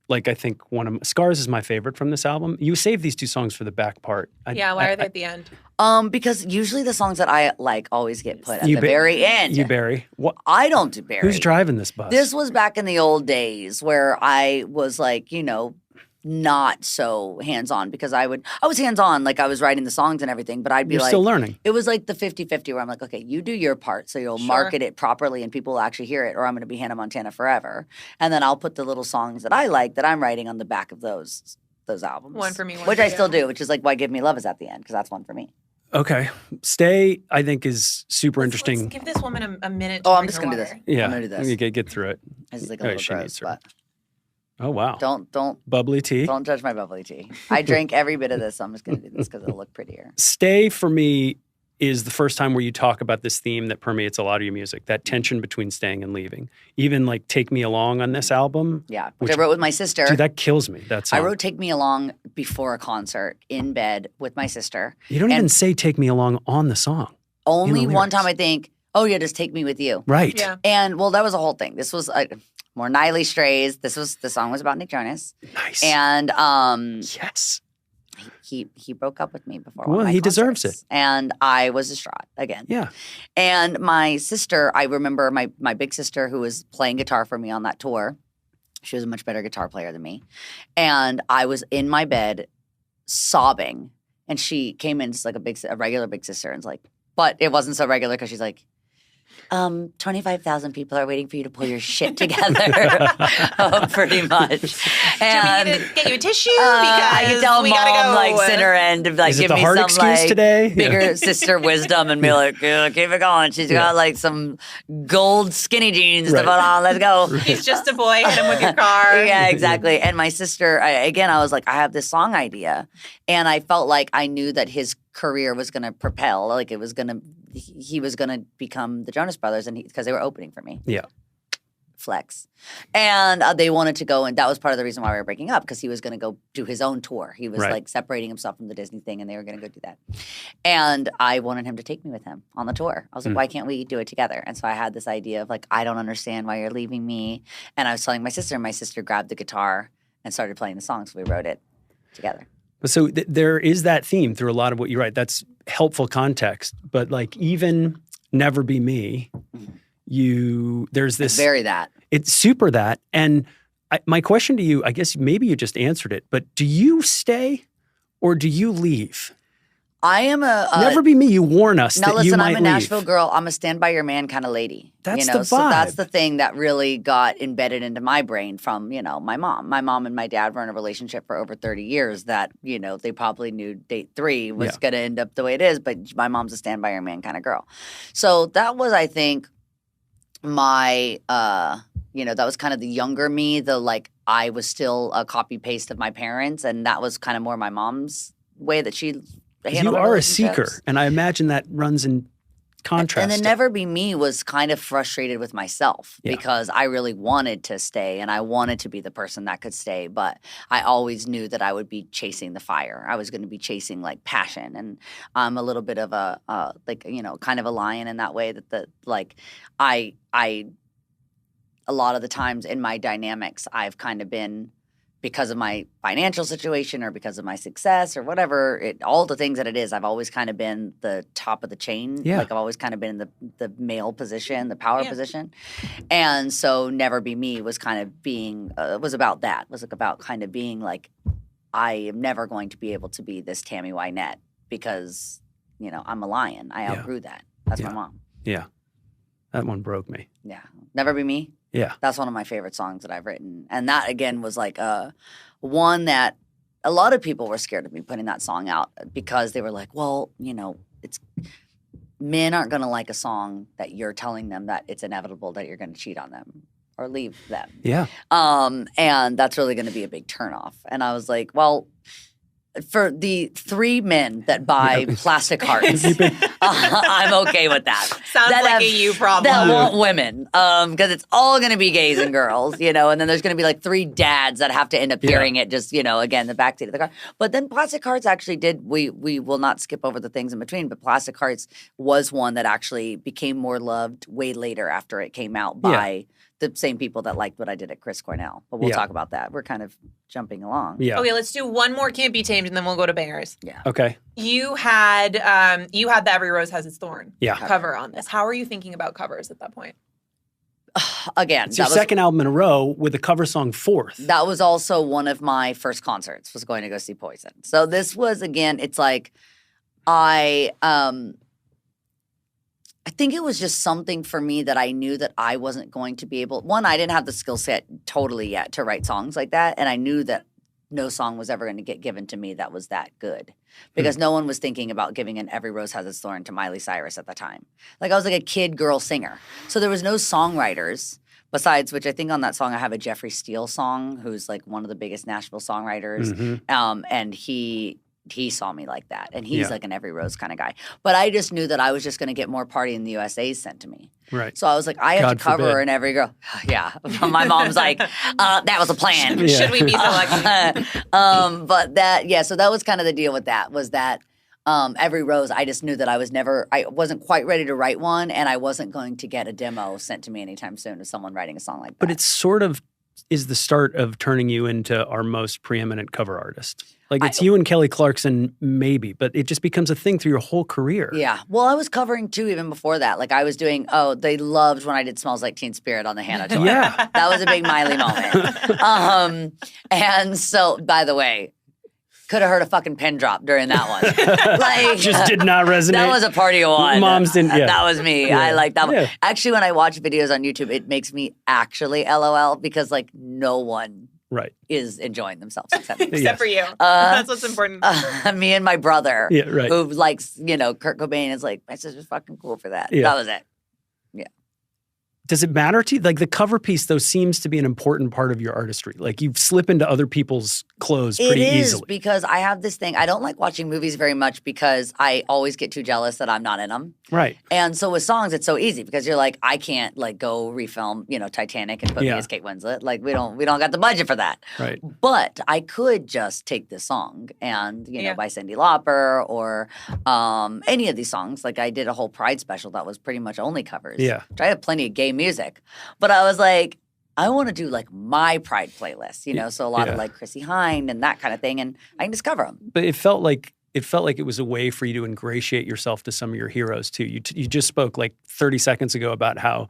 like I think Scars is my favorite from this album. You saved these 2 songs for the back part. Yeah, why are they at the end? Because usually the songs that I like always get put at You the ba- very end. You Barry. What? I don't do Barry. Who's driving this bus? This was back in the old days where I was like, not so hands-on because I was hands-on, like I was writing the songs and everything, but I'd be You're like, still learning. it was like the 50-50 where I'm like, okay, you do your part so you'll Sure. market it properly and people will actually hear it, or I'm going to be Hannah Montana forever. And then I'll put the little songs that I like that I'm writing on the back of those albums. One for me, one which for I still you. do, which is like Why Give Me Love is at the end because that's one for me. Okay. Stay, I think, is super Let's interesting. give this woman a minute to Oh, I'm drink just her going to do this. water. Yeah. I'm going to do this. You get through it. This is like a Oh, little she gross, needs her. but Oh, wow. don't Bubbly tea. judge my bubbly tea. I drink every bit of this, so I'm just going to do this because it'll look prettier. Stay for me is the first time where you talk about this theme that permeates a lot of your music, that tension between staying and leaving. Even like Take Me Along on this album. Yeah, which Which- I wrote with my sister. Dude, that kills me. That song. I wrote Take Me Along before a concert in bed with my sister. You don't and- even say Take Me Along on the song. Only In the one time lyrics. I think, oh yeah, just take me with you. Right. Yeah. And well, that was a whole thing. This was more Miley Strays. The song was about Nick Jonas. Nice. And yes. he broke up with me before. Well, one of my he deserves concerts. it. And I was distraught again. Yeah. And my sister, I remember my big sister who was playing guitar for me on that tour. She was a much better guitar player than me. And I was in my bed sobbing. And she came in just like a regular big sister and was like, but it wasn't so regular because she's like, 25,000 people are waiting for you to pull your shit together, pretty much. Do you want me And to get you a tissue? I Because could tell we mom gotta go. like sit her end to like Is it give the me hard some excuse like today? bigger Yeah. sister wisdom and be like, "Yeah, keep it going. She's got like some gold skinny jeans to Right. put on. Let's go. He's just a boy. Hit him with your car. Yeah, exactly. And my sister, I was like, I have this song idea. And I felt like I knew that his career was going to propel, like he was going to become the Jonas Brothers, and because they were opening for me. Yeah. flex. And they wanted to go, and that was part of the reason why we were breaking up, because he was going to go do his own tour. He was like separating himself from the Disney thing, and they were going to go do that. And I wanted him to take me with him on the tour. I was like, why can't we do it together? And so I had this idea of like, I don't understand why you're leaving me. And I was telling my sister, and my sister grabbed the guitar and started playing the song. So we wrote it together. So there is that theme through a lot of what you write. That's helpful context. But like even Never Be Me, there's this. It's very that. It's super that. And my question to you, I guess maybe you just answered it, but do you stay or do you leave? I am Never Be Me. You warn us now that listen, you might I'm a Nashville leave. girl. I'm a stand by your man kind of lady. That's you know? the vibe. So that's the thing that really got embedded into my brain from, my mom. My mom and my dad were in a relationship for over 30 years that, they probably knew date 3 was going to end up the way it is. But my mom's a stand by your man kind of girl. So that was, I think, my, that was kind of the younger me. I was still a copy paste of my parents. And that was kind of more my mom's way that she you are a seeker, and I imagine that runs in contrast. And then Never Be Me was kind of frustrated with myself because I really wanted to stay and I wanted to be the person that could stay, but I always knew that I would be chasing the fire. I was going to be chasing like passion, and I'm a little bit of a kind of a lion in that way that I a lot of the times in my dynamics I've kind of been, because of my financial situation or because of my success or whatever, all the things that it is, I've always kind of been the top of the chain. Yeah. Like I've always kind of been in the male position, the power position. And so Never Be Me was kind of being, was about that. Was about kind of being like, I am never going to be able to be this Tammy Wynette because, I'm a lion. I outgrew that. That's my mom. Yeah. That one broke me. Yeah. Never Be Me. Yeah. That's one of my favorite songs that I've written. And that, again, was like one that a lot of people were scared of me putting that song out because they were like, well, it's men aren't going to like a song that you're telling them that it's inevitable that you're going to cheat on them or leave them. Yeah. And that's really going to be a big turnoff. And I was like, well, for the 3 men that buy plastic hearts, I'm okay with that. Sounds that like a you problem. That want women, because it's all going to be gays and girls, and then there's going to be like 3 dads that have to end up hearing it just, again, the backseat of the car. But then Plastic Hearts actually did, we will not skip over the things in between, but Plastic Hearts was one that actually became more loved way later after it came out by the same people that liked what I did at Chris Cornell. But we'll talk about that. We're kind of jumping along. Yeah. Okay, let's do one more Can't Be Tamed, and then we'll go to bangers. Yeah. Okay. You had the Every Rose Has Its Thorn cover on this. How are you thinking about covers at that point? Again, it's your second album in a row with a cover song 4th. That was also one of my first concerts, was going to go see Poison. So this was, again, it's like I think it was just something for me that I knew that I wasn't going to be able. One, I didn't have the skill set totally yet to write songs like that. And I knew that no song was ever going to get given to me that was that good. Because no one was thinking about giving an Every Rose Has Its Thorn to Miley Cyrus at the time. Like I was like a kid girl singer. So there was no songwriters besides, which I think on that song I have a Jeffrey Steele song, who's like one of the biggest Nashville songwriters. Mm-hmm. And he saw me like that. And he's like an Every Rose kind of guy. But I just knew that I was just going to get more Party in the USA's sent to me. Right. So I was like, I have to cover an Every Girl. Yeah. My mom's like, that was a plan. Should we be so lucky? But so that was kind of the deal with that, was that Every Rose, I just knew that I wasn't quite ready to write one, and I wasn't going to get a demo sent to me anytime soon of someone writing a song like that. But it's sort of is the start of turning you into our most preeminent cover artist. Like it's you and Kelly Clarkson maybe, but it just becomes a thing through your whole career. Yeah. Well, I was covering too even before that. Like I was doing, they loved when I did Smells Like Teen Spirit on the Hannah tour. Yeah. That was a big Miley moment. And so, by the way, could have heard a fucking pin drop during that one. Like, just did not resonate. That was a party of one. Moms didn't. Yeah. That was me. Yeah. I like that one. Yeah. Actually, when I watch videos on YouTube, it makes me actually LOL because like no one is enjoying themselves except me. Except for you. That's what's important. Me and my brother, who likes, Kurt Cobain, is like, my sister's fucking cool for that. Yeah. That was it. Yeah. Does it matter to you? Like the cover piece, though, seems to be an important part of your artistry. Like you slip into other people's clothes pretty It is easily. because I have this thing. I don't like watching movies very much because I always get too jealous that I'm not in them. Right. And so with songs, it's so easy because you're like, I can't like go refilm, Titanic and put me as Kate Winslet. Like we don't got the budget for that. Right. But I could just take this song and by Cyndi Lauper or any of these songs. Like I did a whole Pride special that was pretty much only covers. Yeah. Which I have plenty of gay music, but I was like, I want to do like my Pride playlist, so a lot of like Chrissy Hynde and that kind of thing, and I can discover them. But it felt like it was a way for you to ingratiate yourself to some of your heroes too. You just spoke like 30 seconds ago about how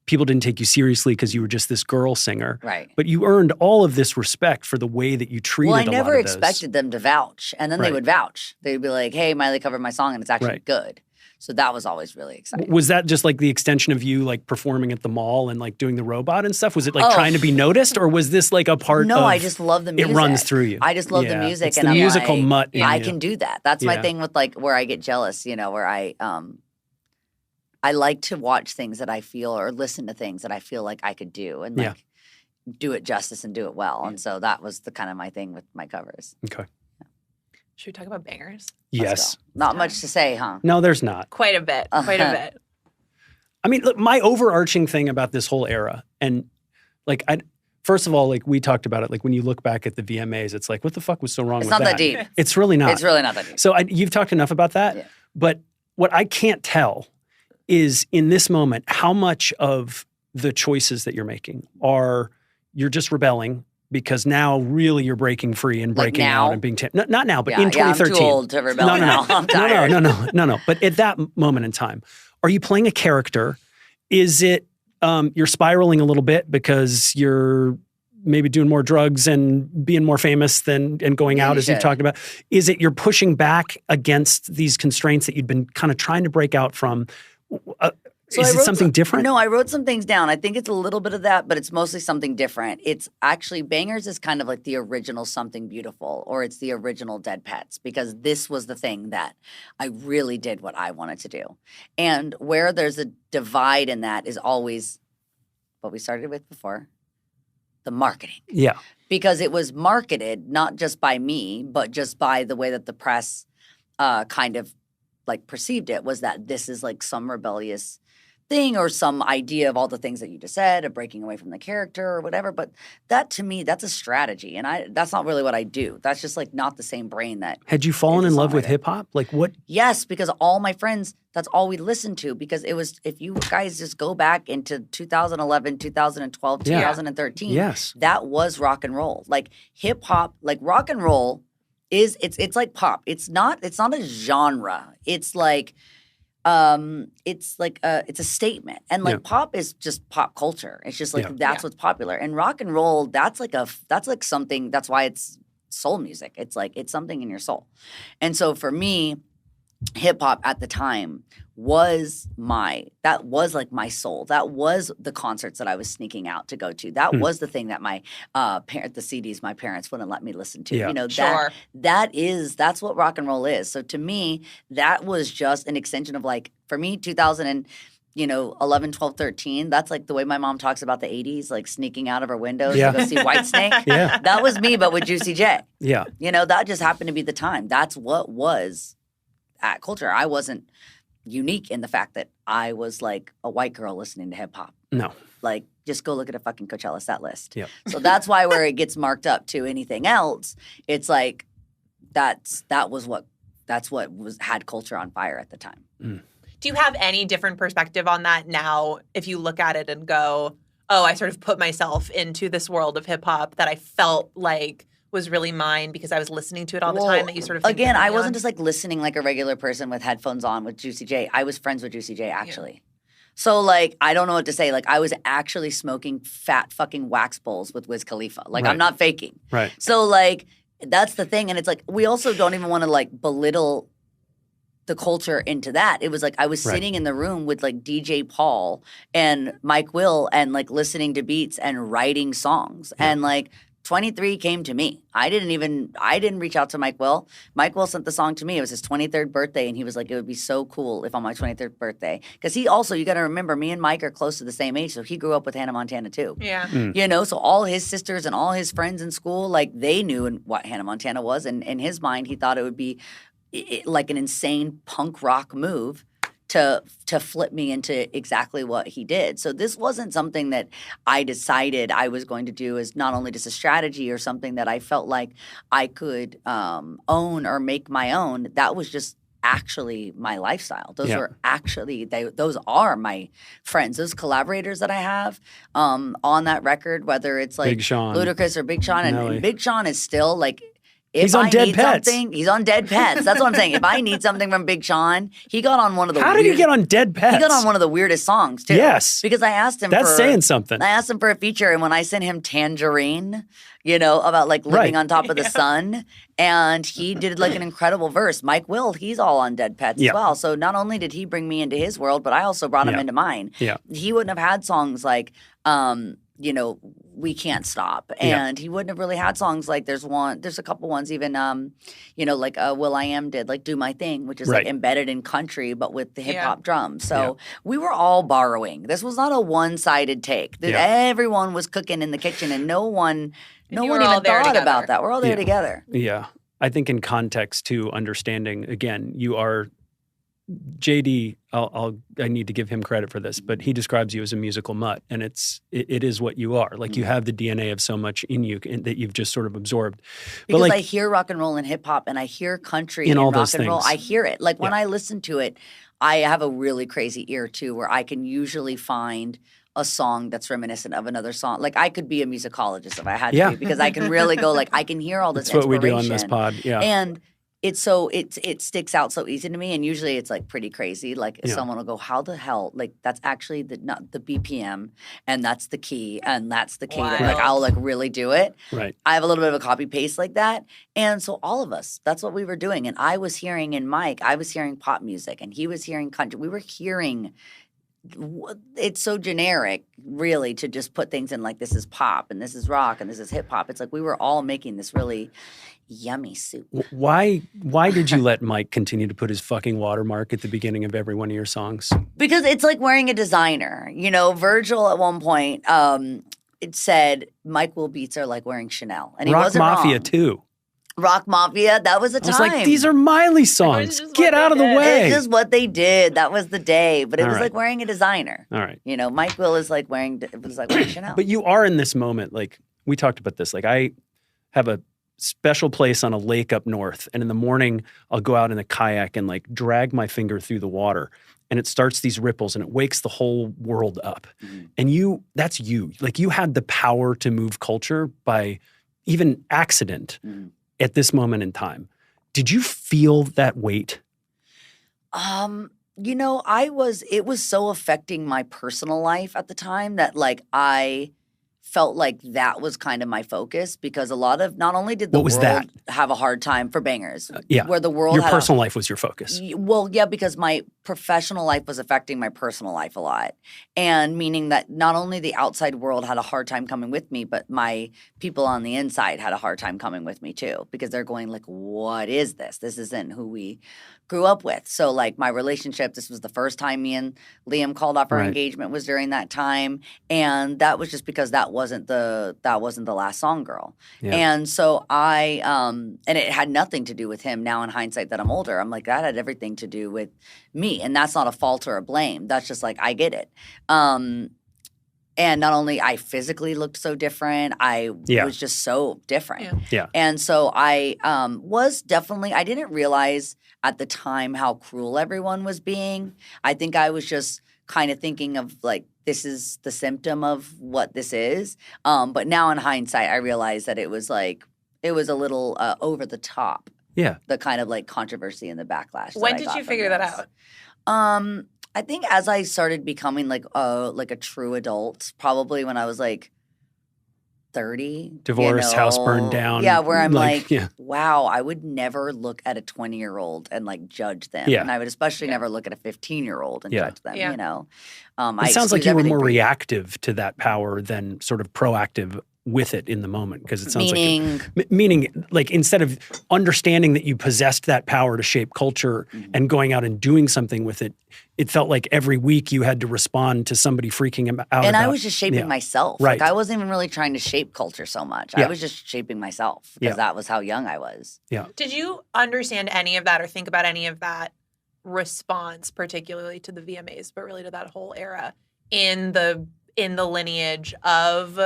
people didn't take you seriously because you were just this girl singer. Right. But you earned all of this respect for the way that you treated a lot of those. Well, I never expected them to vouch, and then they would vouch. They'd be like, "Hey, Miley covered my song, and it's actually good." So that was always really exciting. Was that just like the extension of you like performing at the mall and like doing the robot and stuff? Was it like trying to be noticed, or was this like a part of? No, I just love the music. It runs through you. I just love the music, it's and the I'm musical like, mutt in I you. can do that. That's my thing with like where I get jealous. Where I like to watch things that I feel or listen to things that I feel like I could do and like do it justice and do it well. And so that was the kind of my thing with my covers. Okay. Should we talk about bangers? Yes. Not much to say, huh? No, there's not. Quite a bit. Quite a bit. I mean, look, my overarching thing about this whole era, and like, first of all, like we talked about it, like when you look back at the VMAs, it's like, what the fuck was so wrong with that? It's not that deep. It's really not. It's really not that deep. So you've talked enough about that, but what I can't tell is in this moment, how much of the choices that you're making are you're just rebelling because now really you're breaking free and breaking out and being not now, but in 2013. I'm too old to rebel now. I'm tired. No. But at that moment in time, are you playing a character? Is it you're spiraling a little bit because you're maybe doing more drugs and being more famous and going out as you've talked about? Is it you're pushing back against these constraints that you'd been kind of trying to break out from? Is it something different? No, I wrote some things down. I think it's a little bit of that, but it's mostly something different. It's actually, Bangers is kind of like the original Something Beautiful, or it's the original Dead Pets, because this was the thing that I really did what I wanted to do. And where there's a divide in that is always what we started with before, the marketing. Yeah. Because it was marketed not just by me, but just by the way that the press kind of like perceived it, was that this is like some rebellious thing or some idea of all the things that you just said, of breaking away from the character or whatever. But that, to me, that's a strategy. And that's not really what I do. That's just like not the same brain that. Had you fallen in love with hip hop? Like what? Yes, because all my friends, that's all we listened to. Because it was, if you guys just go back into 2011, 2012, 2013, yes, that was rock and roll. Like hip hop, like rock and roll is, it's like pop. It's not a genre. It's like, it's a statement, and like pop is just pop culture. It's just like that's what's popular, and rock and roll, that's like something. That's why it's soul music. It's like it's something in your soul, and so for me, hip hop at the time was like my soul. That was the concerts that I was sneaking out to go to. That was the thing that my the CDs my parents wouldn't let me listen to. Yeah. You know, Sure. that's what rock and roll is. So to me, that was just an extension of like, for me, 2000 and 11, 12, 13, that's like the way my mom talks about the 80s, like sneaking out of her windows to go see Whitesnake. Yeah. That was me, but with Juicy J. Yeah. That just happened to be the time. That's what was at culture. I wasn't unique in the fact that I was like a white girl listening to hip hop. No. Like, just go look at a fucking Coachella set list. Yep. So that's why where it gets marked up to anything else, it's like that was what had culture on fire at the time. Mm. Do you have any different perspective on that now if you look at it and go, oh, I sort of put myself into this world of hip hop that I felt like was really mine because I was listening to it all the time, that you sort of think again, I wasn't on? just like listening like a regular person with headphones on with Juicy J. I was friends with Juicy J actually. Yeah. So like I don't know what to say. Like I was actually smoking fat fucking wax bowls with Wiz Khalifa. Like I'm not faking. Right. So like that's the thing, and it's like we also don't even want to like belittle the culture into that. It was like I was sitting in the room with like DJ Paul and Mike Will and like listening to beats and writing songs and like 23 came to me. I didn't reach out to Mike Will. Mike Will sent the song to me. It was his 23rd birthday, and he was like, it would be so cool if on my 23rd birthday. Because he also, you got to remember, me and Mike are close to the same age, so he grew up with Hannah Montana too. Yeah. You know, so all his sisters and all his friends in school, like they knew what Hannah Montana was. And in his mind, he thought it would be like an insane punk rock move to flip me into exactly what he did. So this wasn't something that I decided I was going to do as not only just a strategy or something that I felt like I could own or make my own. That was just actually my lifestyle. Those were actually, those are my friends. Those collaborators that I have on that record, whether it's like Big Sean, Ludacris or Big Sean. And Big Sean is still like, he's on Dead Pets. He's on Dead Pets. That's what I'm saying. If I need something from Big Sean, he got on one of the How did he get on Dead Pets? He got on one of the weirdest songs, too. Yes. Because I asked him That's saying something. I asked him for a feature, and when I sent him Tangerine, you know, about like living on top of the sun, and he did like an incredible verse. Mike Will, he's all on Dead Pets as well. So not only did he bring me into his world, but I also brought him into mine. Yeah. He wouldn't have had songs like, you know, We Can't Stop. And he wouldn't have really had songs like there's a couple ones even, you know, like Will.i.am did, like Do My Thing, which is like embedded in country, but with the hip hop drums. So we were all borrowing. This was not a one-sided take. Everyone was cooking in the kitchen and no one even thought about that. We're all there together. Yeah. I think in context too, understanding, again, you are JD, I need to give him credit for this, but he describes you as a musical mutt, and it is what you are. Like you have the DNA of so much in you that you've just sort of absorbed. Because but like, I hear rock and roll and hip hop, and I hear country in and all rock those and roll. things. I hear it. Like when I listen to it, I have a really crazy ear too, where I can usually find a song that's reminiscent of another song. Like I could be a musicologist if I had to be, because I can really go like I can hear all this. That's what we do on this pod. Yeah, and it's so it sticks out so easy to me, and usually it's like pretty crazy. Like someone will go, "How the hell?" Like that's actually not the BPM, and that's the key, and that's the cadence. Like I'll like really do it. Right. I have a little bit of a copy paste like that, and so all of us, that's what we were doing. And I was hearing in Mike, I was hearing pop music, and he was hearing country. We were hearing. It's so generic, really, to just put things in like this is pop and this is rock and this is hip hop. It's like we were all making this really yummy soup. Why did you let Mike continue to put his fucking watermark at the beginning of every one of your songs? Because it's like wearing a designer. You know, Virgil at one point, it said Mike Will beats are like wearing Chanel, and he Rock wasn't Mafia wrong. too. Rock Mafia, that was a time. I was like, these are Miley songs. Get out of the way. It's just what they did. That was the day. But it was like wearing a designer. All right. You know, Mike Will is like wearing Chanel. But you are in this moment, like we talked about this. Like I have a special place on a lake up north, and in the morning I'll go out in a kayak and like drag my finger through the water, and it starts these ripples and it wakes the whole world up. Mm-hmm. And that's you. Like you had the power to move culture by even accident. Mm-hmm. At this moment in time. Did you feel that weight? You know, it was so affecting my personal life at the time that like I felt like that was kind of my focus, because a lot of, not only did the world have a hard time for bangers, where the world your personal life was your focus. Well, yeah, because my professional life was affecting my personal life a lot. And meaning that not only the outside world had a hard time coming with me, but my people on the inside had a hard time coming with me too, because they're going like, what is this? This isn't who we grew up with. So like my relationship, this was the first time me and Liam called off our engagement, was during that time. And that was just because that wasn't the last song, girl. Yeah. And so and it had nothing to do with him. Now in hindsight that I'm older, I'm like, that had everything to do with me. And that's not a fault or a blame. That's just like, I get it. And not only I physically looked so different, I was just so different. Yeah. And so I was definitely, I didn't realize at the time how cruel everyone was being. I think I was just kind of thinking of like, this is the symptom of what this is. But now in hindsight, I realize that it was a little over the top. Yeah. The kind of like controversy and the backlash. When did you figure that out? I think as I started becoming like a true adult, probably when I was like 30. Divorced, house burned down. Yeah, where I'm like, wow, I would never look at a 20-year-old and like judge them. Yeah. And I would especially never look at a 15-year-old and judge them, you know. It sounds like you were more reactive to that power than sort of proactive with it in the moment because it sounds Meaning? meaning like instead of understanding that you possessed that power to shape culture and going out and doing something with it, it felt like every week you had to respond to somebody freaking out. And I about- was just shaping myself. Right. Like I wasn't even really trying to shape culture so much. Yeah. I was just shaping myself because that was how young I was. Yeah. Did you understand any of that or think about any of that response, particularly to the VMAs, but really to that whole era in the lineage of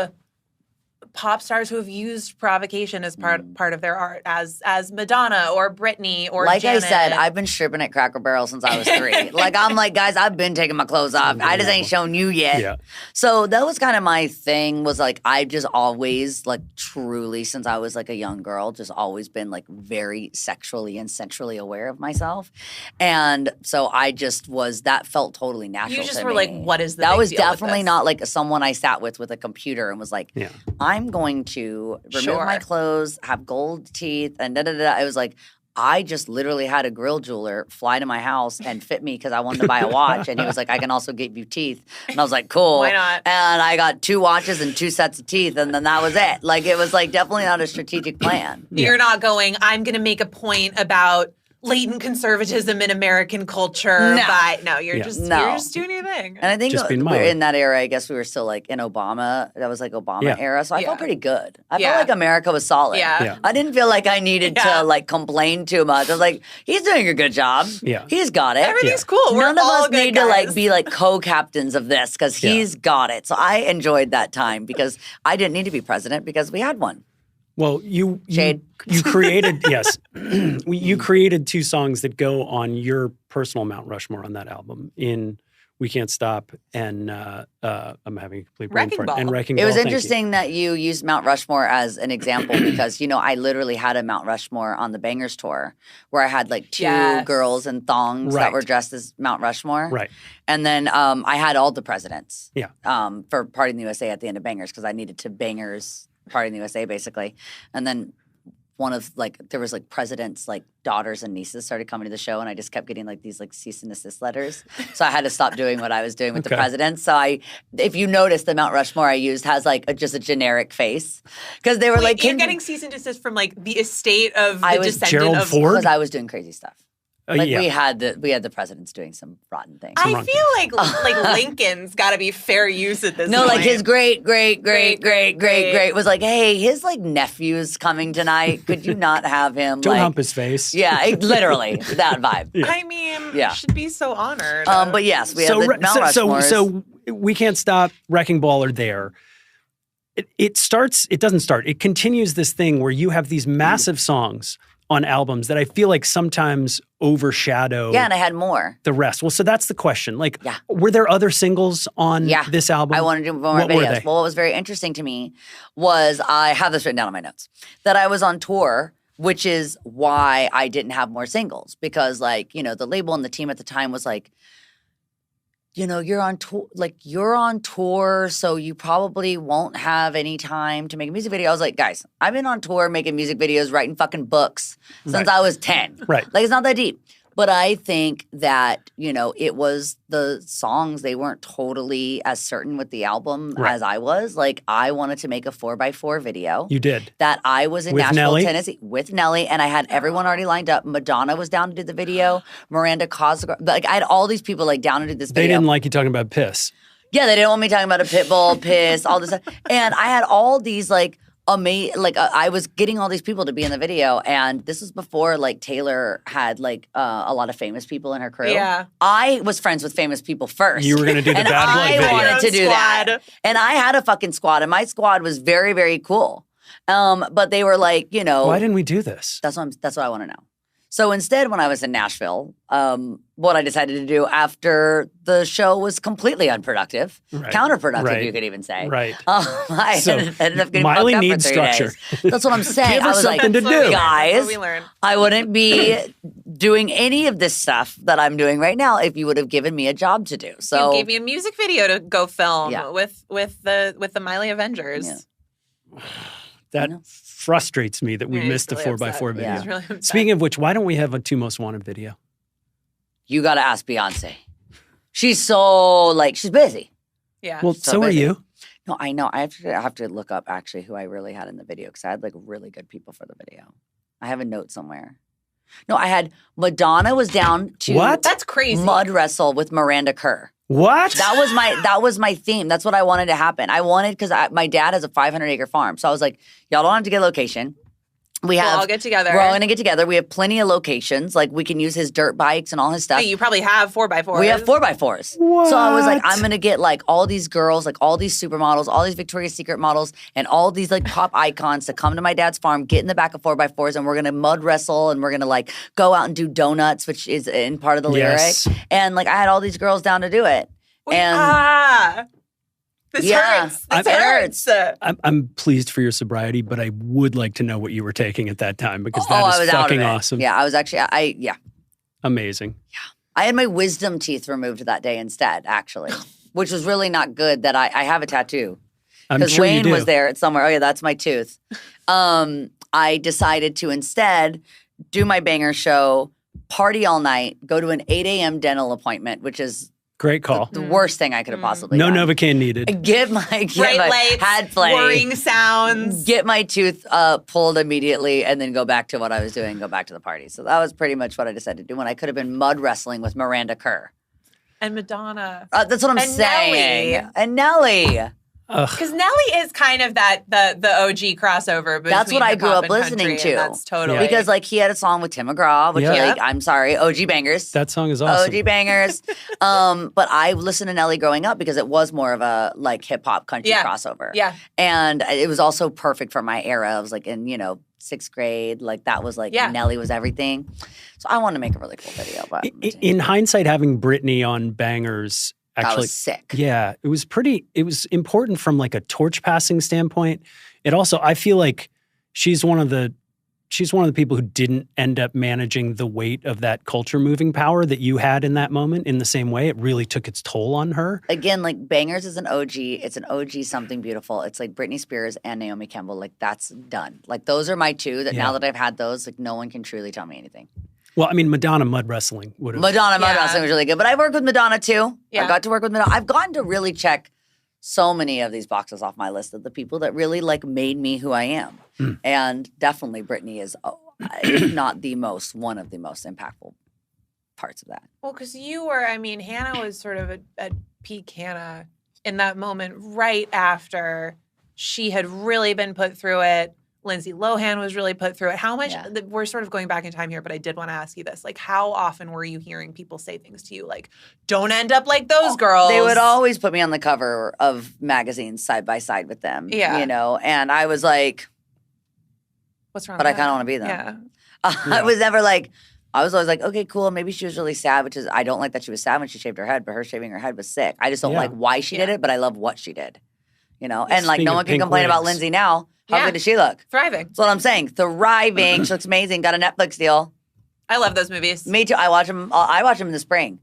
pop stars who have used provocation as part of their art, as Madonna or Britney or like Janet? I said, I've been stripping at Cracker Barrel since I was 3. Like I'm like, guys, I've been taking my clothes off. I just ain't shown you yet. Yeah. So that was kind of my thing. Was like I've just always like truly since I was like a young girl, just always been like very sexually and sensually aware of myself, and so I just was that felt totally natural. You just to were me. like, what is the that big was deal with definitely this? not like someone I sat with a computer and was like, Yeah. I'm going to remove Sure. my clothes, have gold teeth, and da da da. I was like, I just literally had a grill jeweler fly to my house and fit me because I wanted to buy a watch. And he was like, I can also give you teeth. And I was like, cool. Why not? And I got 2 watches and 2 sets of teeth. And then that was it. Like, it was like definitely not a strategic plan. You're not going, I'm going to make a point about latent conservatism in American culture. No. You're Yeah. just No. you're just doing your thing. And I think Just being we're Miley. in that era, I guess we were still like in Obama. That was like Obama Yeah. era. So I Yeah. felt pretty good. I Yeah. felt like America was solid. Yeah. Yeah. I didn't feel like I needed Yeah. to like complain too much. I was like, he's doing a good job. Yeah. He's got it. Everything's cool. We're None of all us good need guys. to like be like co-captains of this because Yeah. he's got it. So I enjoyed that time because I didn't need to be president because we had one. Well, you Shade. created you created 2 songs that go on your personal Mount Rushmore on that album in We Can't Stop and I'm having a complete brain Wrecking fart. Ball. And Wrecking It Ball. was thank you. interesting that you used Mount Rushmore as an example because, I literally had a Mount Rushmore on the Bangers tour where I had like 2 Yes. girls in thongs Right. that were dressed as Mount Rushmore. Right. And then I had all the presidents Yeah. for Party in the USA at the end of Bangers because I needed to Bangers Party in the USA basically. And then one of there was like presidents like daughters and nieces started coming to the show and I just kept getting like these like cease and desist letters. So I had to stop doing what I was doing with the Okay. presidents. So if you notice the Mount Rushmore I used has like just a generic face because they were like, you're getting cease and desist from like the estate of the I was descendant Gerald of. Ford? because I was doing crazy stuff. Like yeah. we had the presidents doing some rotten things. I wrong feel like Lincoln's got to be fair use at this No, point. like his great was like, hey, his like nephew's coming tonight. Could you not have him? Don't like, hump his face. yeah, literally that vibe. I mean, Yeah. should be so honored. But yes, we have the Mount Rushmores. So We Can't Stop, Wrecking Ball are there. It continues this thing where you have these massive songs on albums that I feel like sometimes overshadow yeah, and I had more. the rest. Well, so that's the question. Like, Yeah. were there other singles on this album? I wanted to do more What were videos. they? Well, what was very interesting to me was I have this written down on my notes that I was on tour, which is why I didn't have more singles because, the label and the team at the time was like, you're on tour, so you probably won't have any time to make a music video. I was like, guys, I've been on tour making music videos, writing fucking books since Right. I was 10. Right. Like, it's not that deep. But I think that, it was the songs, they weren't totally as certain with the album Right. as I was. Like, I wanted to make a 4x4 video. You did. That I was in With Nashville, Nelly? Tennessee with Nelly, and I had everyone already lined up. Madonna was down to do the video. Miranda Cosgrove, I had all these people down to do this They video. didn't like you talking about piss. Yeah, they didn't want me talking about a pit bull, piss, all this stuff. And I had all these I was getting all these people to be in the video, and this was before Taylor had a lot of famous people in her crew. Yeah. I was friends with famous people first. You were going to do the and Bad Blood I video. wanted to do that. Squad. And I had a fucking squad, and my squad was very, very cool. But they were like, Why didn't we do this? that's what I want to know. So instead, when I was in Nashville, what I decided to do after the show was completely unproductive, Right. counterproductive, Right. you could even say. Right. I So, ended up getting Miley fucked up needs for 3 structure. days. That's what I'm saying. Give her I was something to like, do. That's guys, what we learned. I wouldn't be doing any of this stuff that I'm doing right now if you would have given me a job to do. So You gave me a music video to go film Yeah. with the Miley Avengers. Yeah. That know. frustrates me that we Yeah, he's missed the really 4x4 upset. video. Yeah. He's really upset. Speaking of which, why don't we have a 2 Most Wanted video? you got to ask Beyonce. She's so she's busy. yeah. Well, So so are busy. you. No, I know. I have to look up actually who I really had in the video because I had like really good people for the video. I have a note somewhere. No, I had Madonna was down to What? That's crazy. mud wrestle with Miranda Kerr. What? That was my theme. That's what I wanted to happen. I wanted because my dad has a 500-acre farm, so I was like, y'all don't have to get a location. We'll all get together. We're all gonna get together. We have plenty of locations. Like we can use his dirt bikes and all his stuff. Wait, you probably have 4x4s. We have 4x4s. So I was like, I'm gonna get like all these girls, like all these supermodels, all these Victoria's Secret models, and all these like pop icons to come to my dad's farm, get in the back of 4x4s, and we're gonna mud wrestle, and we're gonna like go out and do donuts, which is in part of the Yes. lyric. And like I had all these girls down to do it. This Yeah. hurts. It This hurts. I'm pleased for your sobriety, but I would like to know what you were taking at that time because I that was is out of fucking it. awesome. Yeah, I was actually Amazing. I had my wisdom teeth removed that day instead, actually, which was really not good. That I have a tattoo. I'm Because sure Wayne you do. was there at somewhere. Oh yeah, that's my tooth. I decided to instead do my banger show, party all night, go to an 8 a.m. dental appointment, which is Great call. the worst thing I could have possibly No done. Novocaine needed. Get my Bright lights, head play, whirring sounds. get my tooth pulled immediately, and then go back to what I was doing, go back to the party. So that was pretty much what I decided to do when I could have been mud wrestling with Miranda Kerr. And Madonna. That's what I'm And saying. Nelly. And Nelly. Because Nelly is kind of the OG crossover between That's what I hip grew hop up and listening country, to. and that's totally Because like he had a song with Tim McGraw, which Yeah. like I'm sorry, OG bangers. That song is awesome. OG bangers. But I listened to Nelly growing up because it was more of a like hip hop country Yeah. crossover. Yeah. And it was also perfect for my era. I was like in, sixth grade. Like that was like Yeah. Nelly was everything. So I wanted to make a really cool video. But In hindsight, having Britney on Bangers that actually was sick. Yeah, it was important from like a torch passing standpoint. It also, I feel like she's one of the people who didn't end up managing the weight of that culture moving power that you had in that moment in the same way. It really took its toll on her. Again, like Bangers is an OG. It's an OG something beautiful. It's like Britney Spears and Naomi Campbell. Like that's done. Like those are my two that Yeah. now that I've had those, like no one can truly tell me anything. Well, I mean, Madonna mud wrestling would have. Madonna Yeah. wrestling was really good. But I worked with Madonna too. Yeah. I got to work with Madonna. I've gotten to really check so many of these boxes off my list of the people that really like made me who I am. And definitely Britney is if not one of the most impactful parts of that. Well, because Hannah was sort of at peak Hannah in that moment right after she had really been put through it. Lindsay Lohan was really put through it. How much, Yeah. we're sort of going back in time here, but I did want to ask you this. Like, how often were you hearing people say things to you like, don't end up like those girls? They would always put me on the cover of magazines side by side with them. Yeah. And I was like, What's wrong but I with kind of that? want to be them. Yeah. I was never like, I was always like, okay, cool. Maybe she was really sad, which is, I don't like that she was sad when she shaved her head, but her shaving her head was sick. I just don't Yeah. like why she did Yeah. it, but I love what she did. And like Speaking no of one can pink complain about wigs. Lindsay now. How Yeah. good does she look? Thriving. That's what I'm saying. Thriving. She looks amazing. Got a Netflix deal. I love those movies. Me too. I watch them in the spring.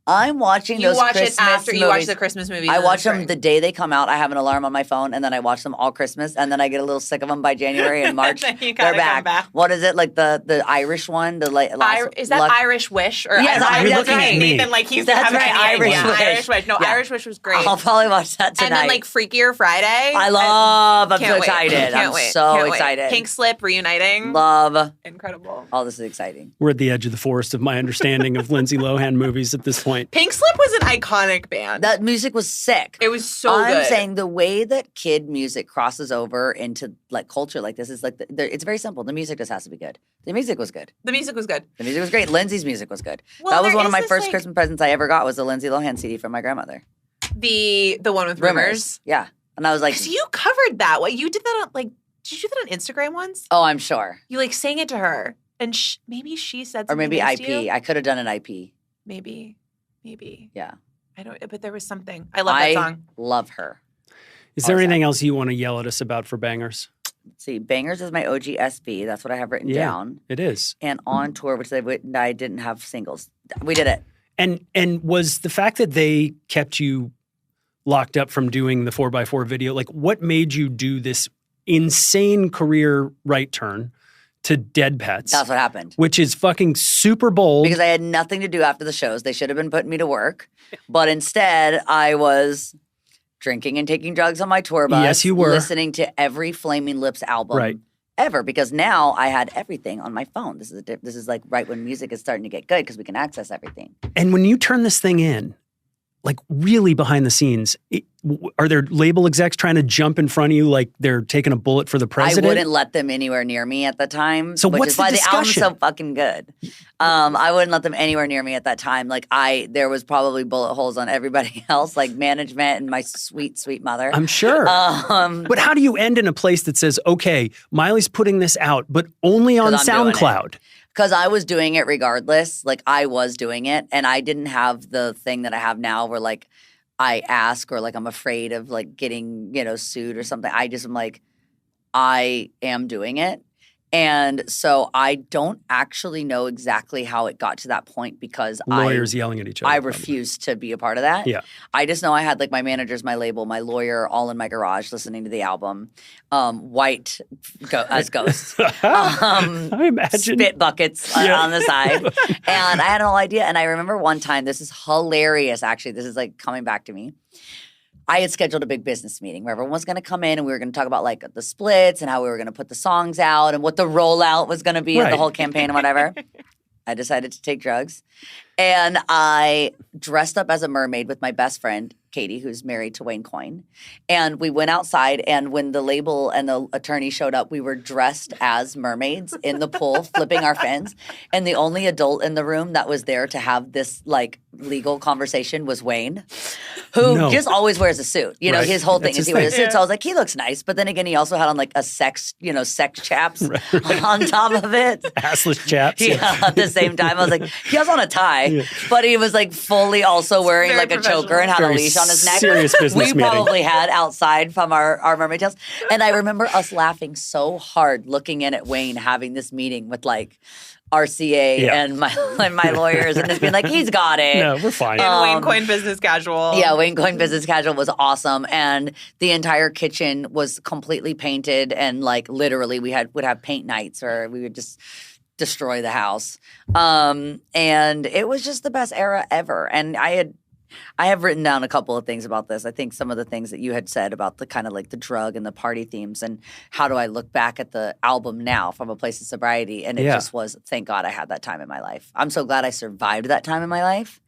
I'm watching You those watch Christmas it after movies. you watch the Christmas movies. I in watch them spring. the day they come out. I have an alarm on my phone, and then I watch them all Christmas, and then I get a little sick of them by January and March. Then you they're gotta come back. back. What is it like the Irish one? The last Is that Luck- Irish Wish? Or Yes, I, you're that's looking right. at me. Nathan, like he's That's having right, any Irish idea. Wish. Irish Wish. No, Yeah. Irish Wish was great. I'll probably watch that tonight. And then like Freakier Friday. I love. I'm Can't so wait. excited. Can't I'm wait. so Can't wait. excited. Pink Slip reuniting. Love. Incredible. All this is exciting. We're at the edge of the forest of my understanding of Lindsay Lohan movies at this point. Pink Slip was an iconic band. That music was sick. It was so I'm good. saying the way that kid music crosses over into like culture like this is like it's very simple. The music just has to be good. The music was good. The music was good. The music was great. Lindsay's music was good. Well, that was there one of is my this, first like- Christmas presents I ever got was a Lindsay Lohan CD from my grandmother. The one with rumors. Yeah. And I was like, Because you covered that. What you did that on like? Did you do that on Instagram once? oh, I'm sure. You like sang it to her, and maybe she said Or something maybe nice IP. to you? I could have done an IP. Maybe. Yeah. I don't. But there was something. I love that song. love her. Is there Always anything else you want to yell at us about for Bangers? Let's see, Bangers is my OG SB. That's what I have written Yeah. down. It is. And On Tour, which I didn't have singles. We did it. And was the fact that they kept you locked up from doing the 4x4 video, like what made you do this insane career right turn to Dead Pets? That's what happened. Which is fucking super bold. Because I had nothing to do after the shows. They should have been putting me to work. But instead, I was drinking and taking drugs on my tour bus. Yes, you were. Listening to every Flaming Lips album. Right. Ever, because now I had everything on my phone. This is like right when music is starting to get good because we can access everything. And when you turn this thing in, like really behind the scenes, are there label execs trying to jump in front of you like they're taking a bullet for the president? I wouldn't let them anywhere near me at the time. So which what's is why the the album's discussion? so fucking good. I wouldn't let them anywhere near me at that time. Like there was probably bullet holes on everybody else, like management and my sweet, sweet mother. I'm sure. But how do you end in a place that says, okay, Miley's putting this out, but only on 'Cause I'm doing SoundCloud? Because I was doing it regardless. Like I was doing it, and I didn't have the thing that I have now where like I ask or like I'm afraid of like getting, sued or something. I just am like, I am doing it. And so I don't actually know exactly how it got to that point because Lawyers yelling at each other. I probably. refused to be a part of that. Yeah. I just know I had like my managers, my label, my lawyer all in my garage listening to the album. White as ghosts. I imagine. Spit buckets on the side. And I had no idea. And I remember one time, this is hilarious actually. This is like coming back to me. I had scheduled a big business meeting where everyone was going to come in and we were going to talk about like the splits and how we were going to put the songs out and what the rollout was going to be of the whole campaign and whatever. I decided to take drugs. And I dressed up as a mermaid with my best friend, Katie, who's married to Wayne Coyne. And we went outside, and when the label and the attorney showed up, we were dressed as mermaids in the pool, flipping our fins. And the only adult in the room that was there to have this, like, legal conversation was Wayne, who just always wears a suit. You know, his whole thing is he wears a suit. So I was like, he looks nice. But then again, he also had on, like, a sex chaps on top of it. Assless chaps. Yeah, at the same time. I was like, he has on a tie, but he was like fully also wearing like a choker and had a leash on his neck. Serious business we probably had outside from our mermaid tails. And I remember us laughing so hard looking in at Wayne having this meeting with like RCA and my lawyers and just being like, he's got it. No, we're fine. And Wayne Coyne Business Casual. Yeah, Wayne Coyne Business Casual was awesome. And the entire kitchen was completely painted and like literally we would have paint nights or we would just destroy the house. And it was just the best era ever. And I have written down a couple of things about this. I think some of the things that you had said about the kind of like the drug and the party themes and how do I look back at the album now from a place of sobriety. And it just was, thank God I had that time in my life. I'm so glad I survived that time in my life.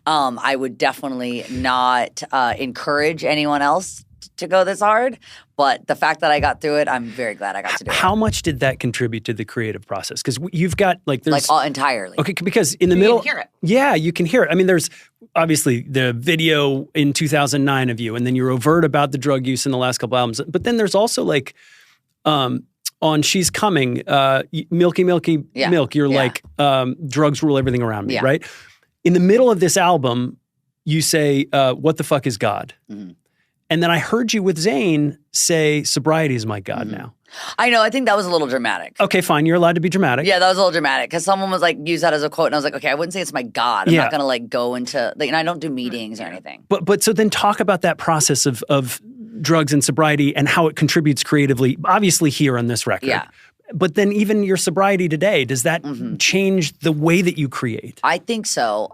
I would definitely not encourage anyone else to go this hard. But the fact that I got through it, I'm very glad I got to do it. How much did that contribute to the creative process? Because you've got like there's like all entirely. Okay, because in the middle, you can hear it. Yeah, you can hear it. I mean, there's obviously the video in 2009 of you, and then you're overt about the drug use in the last couple albums. But then there's also like on She's Coming, Milky Milk. You're like drugs rule everything around me, right? In the middle of this album, you say, "What the fuck is God?" Mm-hmm. And then I heard you with Zayn say, sobriety is my God now. I know. I think that was a little dramatic. Okay, fine. You're allowed to be dramatic. Yeah, that was a little dramatic because someone was like, use that as a quote. And I was like, okay, I wouldn't say it's my God. I'm not going to like go into, like, and I don't do meetings or anything. But so then talk about that process of drugs and sobriety and how it contributes creatively, obviously here on this record. Yeah. But then even your sobriety today, does that change the way that you create? I think so.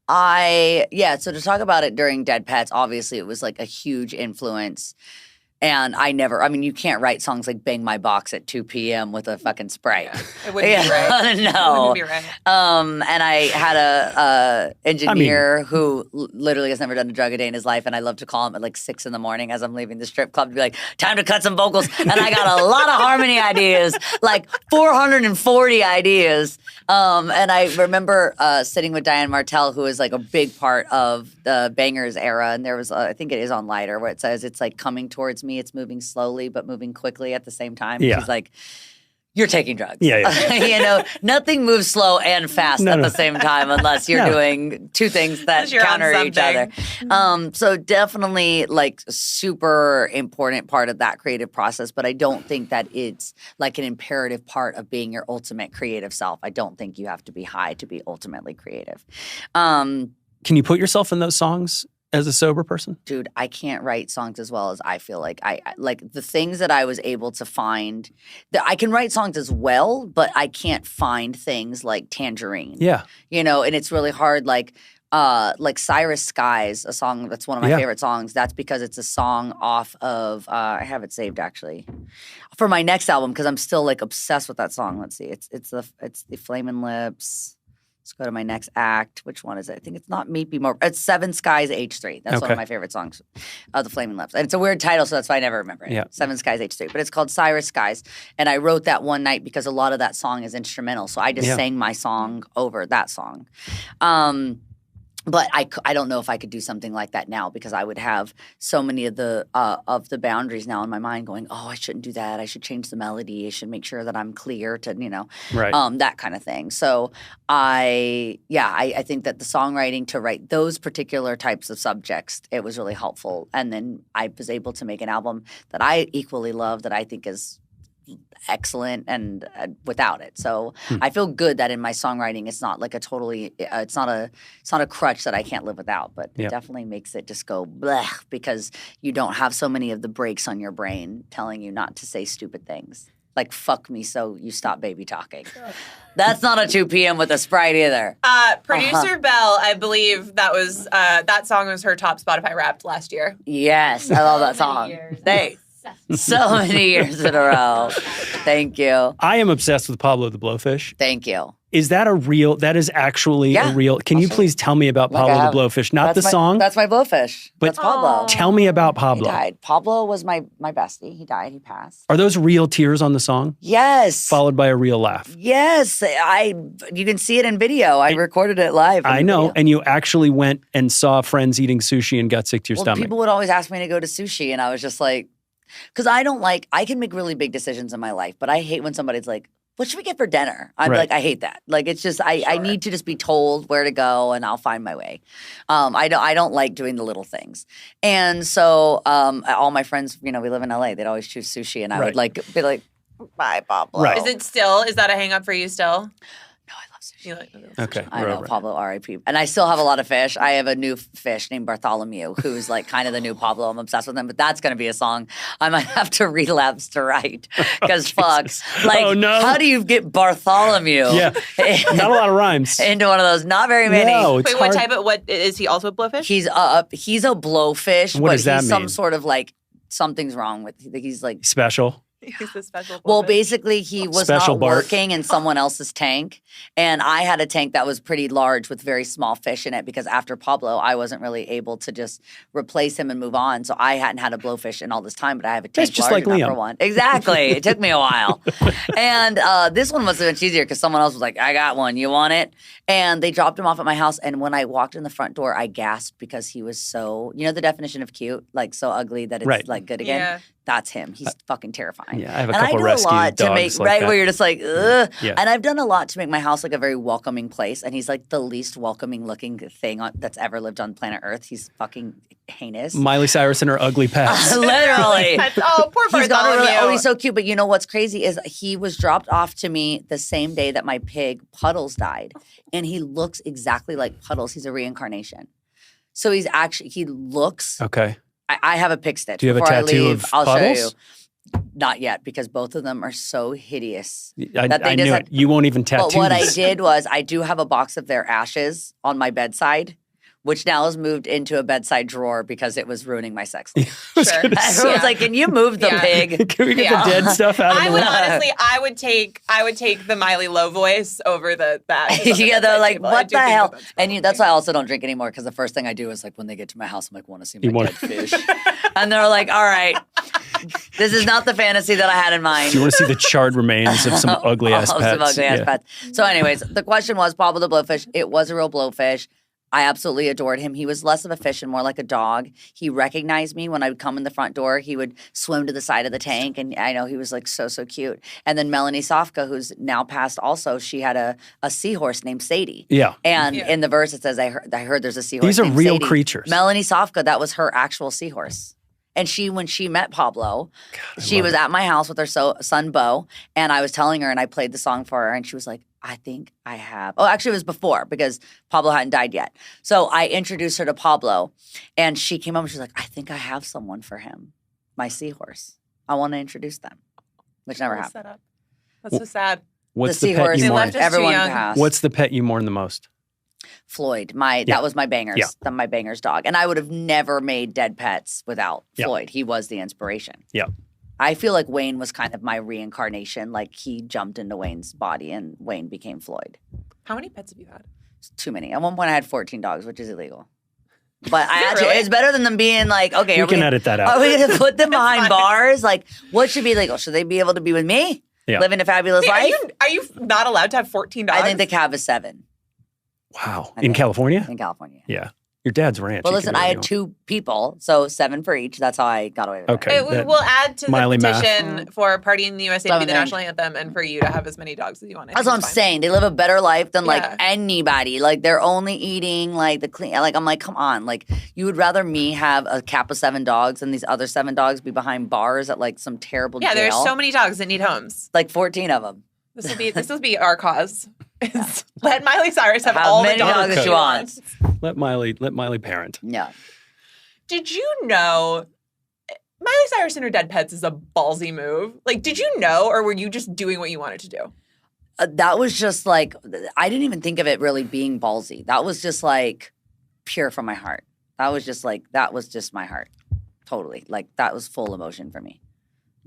So to talk about it during Dead Pets, obviously it was like a huge influence. And you can't write songs like Bang My Box at 2 p.m. with a fucking Sprite. Yeah, it wouldn't be right. No. It wouldn't be right. And I had a engineer who literally has never done a drug a day in his life. And I love to call him at like 6 a.m. as I'm leaving the strip club to be like, time to cut some vocals. And I got a lot of harmony ideas, like 440 ideas. And I remember sitting with Diane Martell, who is like a big part of the Bangers era. And there was, I think it is on Lighter, where it says it's like coming towards me. It's moving slowly, but moving quickly at the same time. Yeah. She's like, you're taking drugs. Yeah. Nothing moves slow and fast at the same time unless you're doing two things that counter each other. So definitely like super important part of that creative process, but I don't think that it's like an imperative part of being your ultimate creative self. I don't think you have to be high to be ultimately creative. Can you put yourself in those songs as a sober person? Dude, I can't write songs as well as I feel like. I like the things that I was able to find. I can write songs as well, but I can't find things like Tangerine. Yeah. And it's really hard. Like like Cyrus Skies, a song that's one of my favorite songs. That's because it's a song off of, I have it saved actually, for my next album because I'm still like obsessed with that song. Let's see, it's the Flamin' Lips. Let's go to my next act. Which one is it? I think it's not Meet Be More. It's Seven Skies H3. That's one of my favorite songs, the Flamin' Lips. And it's a weird title, so that's why I never remember it. Yeah. Seven Skies H3. But it's called Cyrus Skies. And I wrote that one night because a lot of that song is instrumental. So I just sang my song over that song. But I don't know if I could do something like that now because I would have so many of the boundaries now in my mind going, oh, I shouldn't do that. I should change the melody. I should make sure that I'm clear to, that kind of thing. So I think that the songwriting to write those particular types of subjects, it was really helpful. And then I was able to make an album that I equally love that I think is excellent and without it. So I feel good that in my songwriting it's not like it's not a crutch that I can't live without, but it definitely makes it just go bleh because you don't have so many of the brakes on your brain telling you not to say stupid things. Like fuck me so you stop baby talking. That's not a 2 p.m. with a Sprite either. Producer Belle, I believe that song was her top Spotify Wrapped last year. Yes, I love that song. Thanks. So many years in a row. Thank you. I am obsessed with Pablo the Blowfish. Thank you. Is that that is actually a real, can you please tell me about Pablo the Blowfish? Not the song. That's my Blowfish. But that's Pablo. Tell me about Pablo. He died. Pablo was my bestie. He died. He passed. Are those real tears on the song? Yes. Followed by a real laugh? Yes. You can see it in video. I recorded it live. I know. And you actually went and saw friends eating sushi and got sick to your stomach. People would always ask me to go to sushi and I was just like, because I can make really big decisions in my life, but I hate when somebody's like, what should we get for dinner? I'm like, I hate that. Like, it's just, I need to just be told where to go and I'll find my way. I don't like doing the little things. And so all my friends, we live in LA, they'd always choose sushi and I would be like, bye, Pablo. Right. Is that a hang up for you still? No, I love sushi. You like okay. I know, Pablo, R.I.P. And I still have a lot of fish. I have a new fish named Bartholomew, who's like kind of the new Pablo. I'm obsessed with him, but that's going to be a song I might have to relapse to write. Because fuck. Like, how do you get Bartholomew? Yeah. Not a lot of rhymes. Into one of those. Not very many. No, Wait, what type of, is he also a blowfish? He's a blowfish, what but does that he's mean? some sort of like, something's wrong with, he's like. Special. He's a special blowfish. Well, basically, he was Special not bark. working in someone else's tank. And I had a tank that was pretty large with very small fish in it because after Pablo, I wasn't really able to just replace him and move on. So I hadn't had a blowfish in all this time, but I have a tank That's just large like enough Liam. for one. Exactly. It took me a while. And this one must have been easier because someone else was like, I got one. You want it? And they dropped him off at my house. And when I walked in the front door, I gasped because he was so, the definition of cute, like so ugly that it's like good again. Yeah. That's him. He's fucking terrifying. Yeah, I have a and couple I do rescue a lot to dogs make like that. where you're just like, ugh. Yeah. And I've done a lot to make my house like a very welcoming place. And he's like the least welcoming looking thing that's ever lived on planet Earth. He's fucking heinous. Miley Cyrus and her ugly pets. Literally. Poor Bartholomew. He's so cute. But you know what's crazy is he was dropped off to me the same day that my pig Puddles died, and he looks exactly like Puddles. He's a reincarnation. So he looks. Okay. I have a pick stitch. Do you have Before a tattoo I leave, of I'll Puddles? show you. Not yet, because both of them are so hideous. I knew it. You won't even tattoo But what I these. did was I do have a box of their ashes on my bedside, which now has moved into a bedside drawer because it was ruining my sex life. Sure. Everyone's like, can you move the pig? Can we get the dead stuff out of the way? I would take the Miley low voice over that. Yeah, they're like, what the hell? And that's why I also don't drink anymore because the first thing I do is like when they get to my house, I'm like, want to see my dead fish? And they're like, all right, this is not the fantasy that I had in mind. Do you want to see the charred remains of some ugly ass pets? Some ugly ass pets. So anyways, the question was Pablo the Blowfish. It was a real blowfish. I absolutely adored him. He was less of a fish and more like a dog. He recognized me when I would come in the front door. He would swim to the side of the tank, and I know he was like so cute. And then Melanie Sofka, who's now passed also, she had a seahorse named Sadie. Yeah. And in the verse it says, I heard there's a seahorse These are named real Sadie. creatures. Melanie Sofka, that was her actual seahorse. And when she met Pablo, she was at my house with her son, Bo, and I was telling her, and I played the song for her, and she was like, I think I have. Oh, actually, it was before because Pablo hadn't died yet. So I introduced her to Pablo, and she came up and she was like, I think I have someone for him, my seahorse. I want to introduce them, which never happened. That's so sad. What's the the pet seahorse, you They mourn? left us too everyone young. passed. What's the pet you mourn the most? Floyd. Yeah. That was my bangers. Yeah. My bangers dog. And I would have never made Dead Pets without Yeah. Floyd. He was the inspiration. Yeah. I feel like Wayne was kind of my reincarnation. Like he jumped into Wayne's body and Wayne became Floyd. How many pets have you had? It's too many. At one point I had 14 dogs, which is illegal. But I actually, Really? it's better than them being like, okay, We are can we, edit that are out. we going to put them behind fine. bars? Like, what should be legal? Should they be able to be with me? Yeah. Living a fabulous Wait, life? are you not allowed to have 14 dogs? I think the cap is 7 Wow. I In think. California? in California. Yeah. Your dad's ranch. Well, You listen, can do I what had you 2 people, so 7 for each. That's how I got away with it. Okay. We will add to the Miley math. petition for Party in the USA to be the Seven. national anthem and for you to have as many dogs as you want. I That's think what I'm it's fine. saying. They live a better life than like Yeah. anybody. Like they're only eating like the clean. Like I'm like, come on. Like you would rather me have a cap of 7 dogs than these other 7 dogs be behind bars at like some terrible Yeah, jail. there's so many dogs that need homes. like 14 of them. This will be our cause. Is let Miley Cyrus have Have all the many dogs dogs that as she she wants. want. Let Miley parent. Yeah. Did you know Miley Cyrus and her dead pets is a ballsy move? Like, did you know, or were you just doing what you wanted to do? That was just like I didn't even think of it really being ballsy. That was just like pure from my heart. That was just my heart. Totally. Like that was full emotion for me.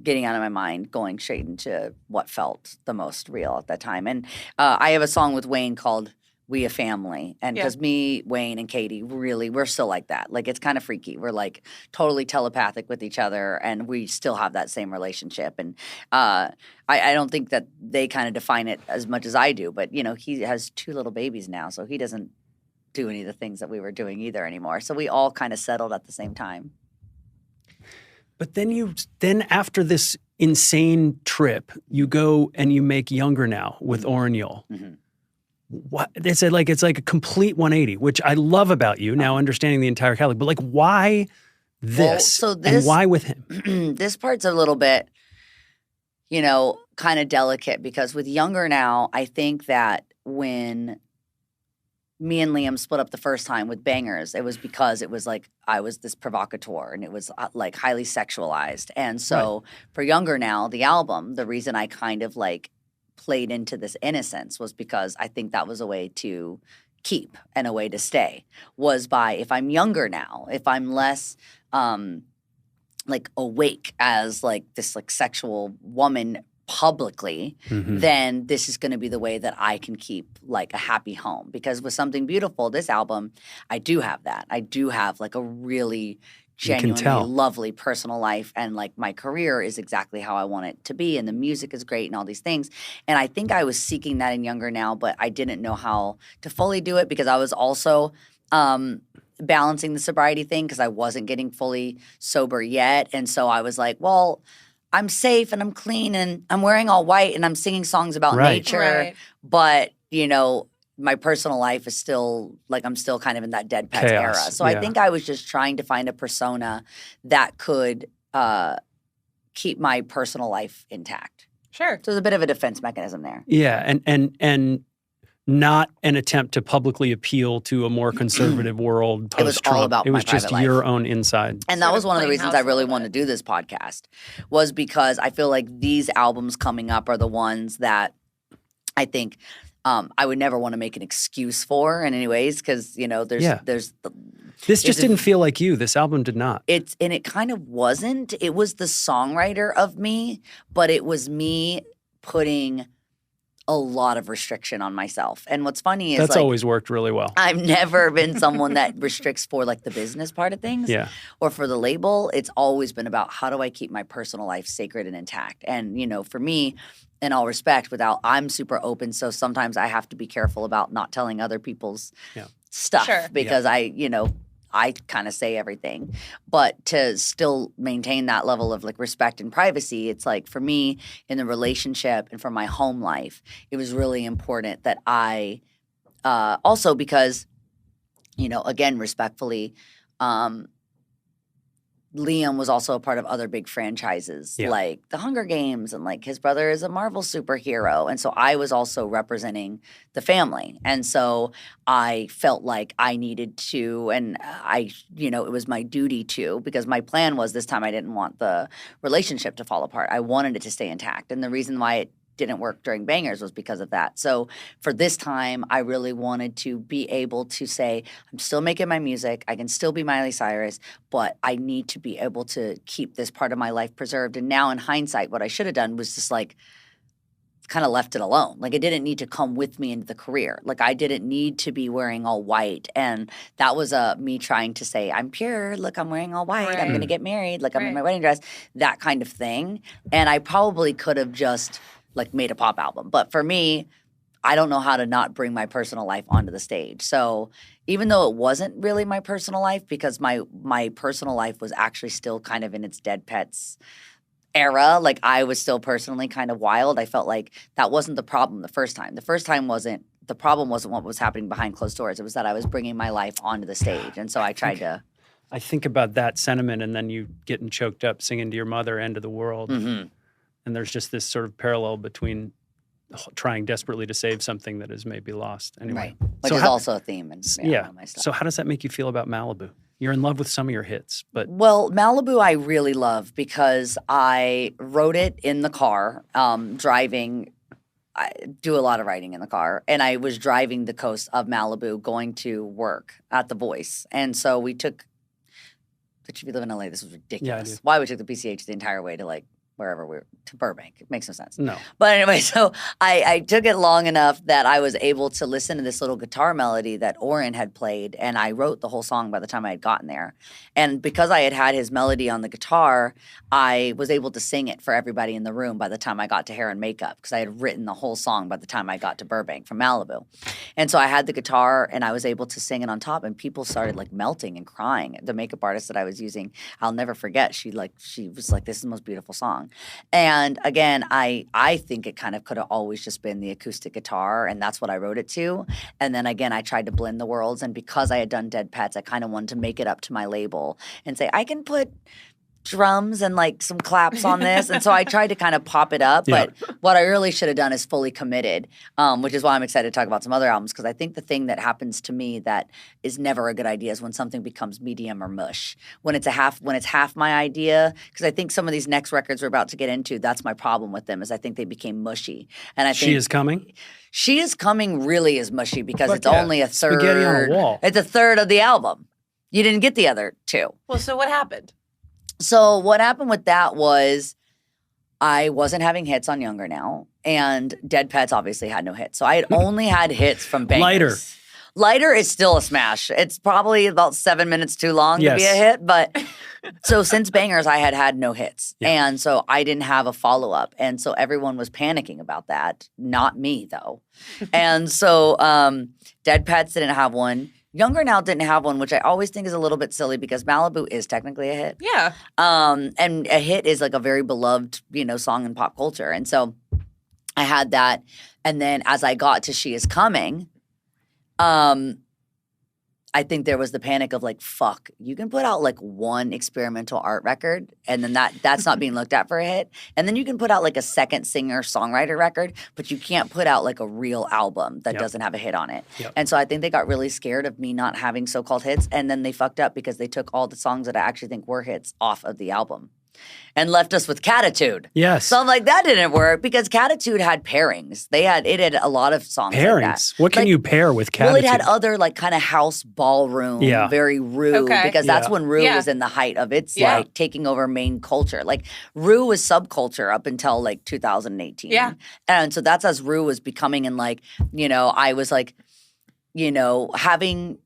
Getting out of my mind, going straight into what felt the most real at that time. And I have a song with Wayne called We a Family. And because me, Wayne, and Katie really, we're still like that. Like it's kind of freaky. We're like totally telepathic with each other and we still have that same relationship. And I don't think that they kind of define it as much as I do. But, you know, he has 2 little babies now. So he doesn't do any of the things that we were doing either anymore. So we all kind of settled at the same time. But then after this insane trip, you go and you make Younger Now with Orniel. Mhm. What it's like a complete 180, which I love about you now understanding the entire catalog. But like, why this? so and this- why with him? This part's a little bit, you know, kind of delicate because with Younger Now, I think that when me and Liam split up the first time with Bangers, it was because it was like I was this provocateur and it was like highly sexualized. And so for Younger Now, the album, the reason I kind of like played into this innocence was because I think that was a way to keep and a way to stay was by if I'm younger now, if I'm less like awake as like this like sexual woman publicly, Mhm. then this is going to be the way that I can keep like a happy home. Because with Something Beautiful, this album, I do have that. I do have like a really You can genuinely tell. lovely personal life and like my career is exactly how I want it to be and the music is great and all these things. And I think I was seeking that in Younger Now, but I didn't know how to fully do it because I was also balancing the sobriety thing because I wasn't getting fully sober yet. And so I was like, well, I'm safe and I'm clean and I'm wearing all white and I'm singing songs about Right. nature. Right. But, you know, my personal life is still like I'm still kind of in that dead pets Chaos, era. So yeah. I think I was just trying to find a persona that could keep my personal life intact. Sure. So there's a bit of a defense mechanism there. Yeah, and not an attempt to publicly appeal to a more conservative world It was all post-Trump. about It my was just private life. your own inside. And that Sort was of one of the playing reasons house I a really little wanted to bit. do this podcast was because I feel like these albums coming up are the ones that I think I would never want to make an excuse for in any ways because, you know, there's This It's just a- didn't feel like you. This album did not. and it kind of wasn't. It was the songwriter of me, but it was me putting a lot of restriction on myself. And what's funny is That's like always worked really well. I've never been someone that restricts for like the business part of things Yeah. or for the label. It's always been about how do I keep my personal life sacred and intact. And, you know, for me, in all respect, I'm super open. So sometimes I have to be careful about not telling other people's Yeah. stuff Sure. because I kind of say everything. But to still maintain that level of like respect and privacy, it's like for me in the relationship and for my home life, it was really important that I also because, you know, again, respectfully, Liam was also a part of other big franchises Yeah. like The Hunger Games and like his brother is a Marvel superhero. And so I was also representing the family. And so I felt like I needed to, and it was my duty to, because my plan was this time I didn't want the relationship to fall apart. I wanted it to stay intact. And the reason why it didn't work during Bangers was because of that. So for this time, I really wanted to be able to say, I'm still making my music. I can still be Miley Cyrus, but I need to be able to keep this part of my life preserved. And now in hindsight, what I should have done was just like kind of left it alone. Like it didn't need to come with me into the career. Like I didn't need to be wearing all white. And that was me trying to say, I'm pure. Look, I'm wearing all white. I'm going to get married. Like I'm in my wedding dress, that kind of thing. And I probably could have just like made a pop album. But for me, I don't know how to not bring my personal life onto the stage. So even though it wasn't really my personal life, because my personal life was actually still kind of in its Dead Pets era, like I was still personally kind of wild. I felt like that wasn't the problem the first time. The problem wasn't what was happening behind closed doors. It was that I was bringing my life onto the stage. And so I tried to. I think about that sentiment and then you getting choked up singing to your mother, End of the World. Mm-hmm. And there's just this sort of parallel between trying desperately to save something that is maybe lost. Anyway. Right. Which is also a theme in my stuff. So how does that make you feel about Malibu? You're in love with some of your hits, but... Well, Malibu I really love because I wrote it in the car, driving. I do a lot of writing in the car. And I was driving the coast of Malibu going to work at The Voice. And so we took... But if you live in LA, this was ridiculous. Yeah, Why we took the PCH the entire way to like wherever we were, to Burbank. It makes no sense. No. But anyway, so I took it long enough that I was able to listen to this little guitar melody that Oren had played, and I wrote the whole song by the time I had gotten there. And because I had his melody on the guitar, I was able to sing it for everybody in the room by the time I got to Hair and Makeup, because I had written the whole song by the time I got to Burbank from Malibu. And so I had the guitar, and I was able to sing it on top, and people started like melting and crying. The makeup artist that I was using, I'll never forget, she was like, this is the most beautiful song. And again, I think it kind of could have always just been the acoustic guitar, and that's what I wrote it to. And then again, I tried to blend the worlds, and because I had done Dead Pets, I kind of wanted to make it up to my label and say, I can put drums and like some claps on this. And so I tried to kind of pop it up. Yeah. But what I really should have done is fully committed, which is why I'm excited to talk about some other albums, because I think the thing that happens to me that is never a good idea is when something becomes medium or mush. When it's half my idea, because I think some of these next records we're about to get into, that's my problem with them, is I think they became mushy. And I think She Is Coming? She Is Coming really is mushy because Fuck it's yeah. only a third. Spaghetti on a wall. It's a third of the album. You didn't get the other two. Well, so what happened? So what happened with that was I wasn't having hits on Younger Now, and Dead Pets obviously had no hits. So I had only had hits from Bangers. Lighter is still a smash. It's probably about 7 minutes too long to be a hit. But so since Bangers, I had no hits. Yeah. And so I didn't have a follow-up. And so everyone was panicking about that. Not me, though. And so Dead Pets didn't have one. Younger Now didn't have one, which I always think is a little bit silly because Malibu is technically a hit. Yeah. And a hit is like a very beloved, song in pop culture. And so I had that. And then as I got to She Is Coming, I think there was the panic of like, fuck, you can put out like one experimental art record and then that's not being looked at for a hit. And then you can put out like a second singer-songwriter record, but you can't put out like a real album that doesn't have a hit on it. Yep. And so I think they got really scared of me not having so-called hits, and then they fucked up because they took all the songs that I actually think were hits off of the album and left us with Catitude. Yes. So I'm like, that didn't work because Catitude had pairings. It had a lot of songs Pairings? like that. What can you pair with Catitude? Well, it had other like kind of house ballroom, very Rue, because that's when Rue was in the height of its like taking over main culture. Like Rue was subculture up until like 2018. Yeah. And so that's as Rue was becoming, and like, I was like, having,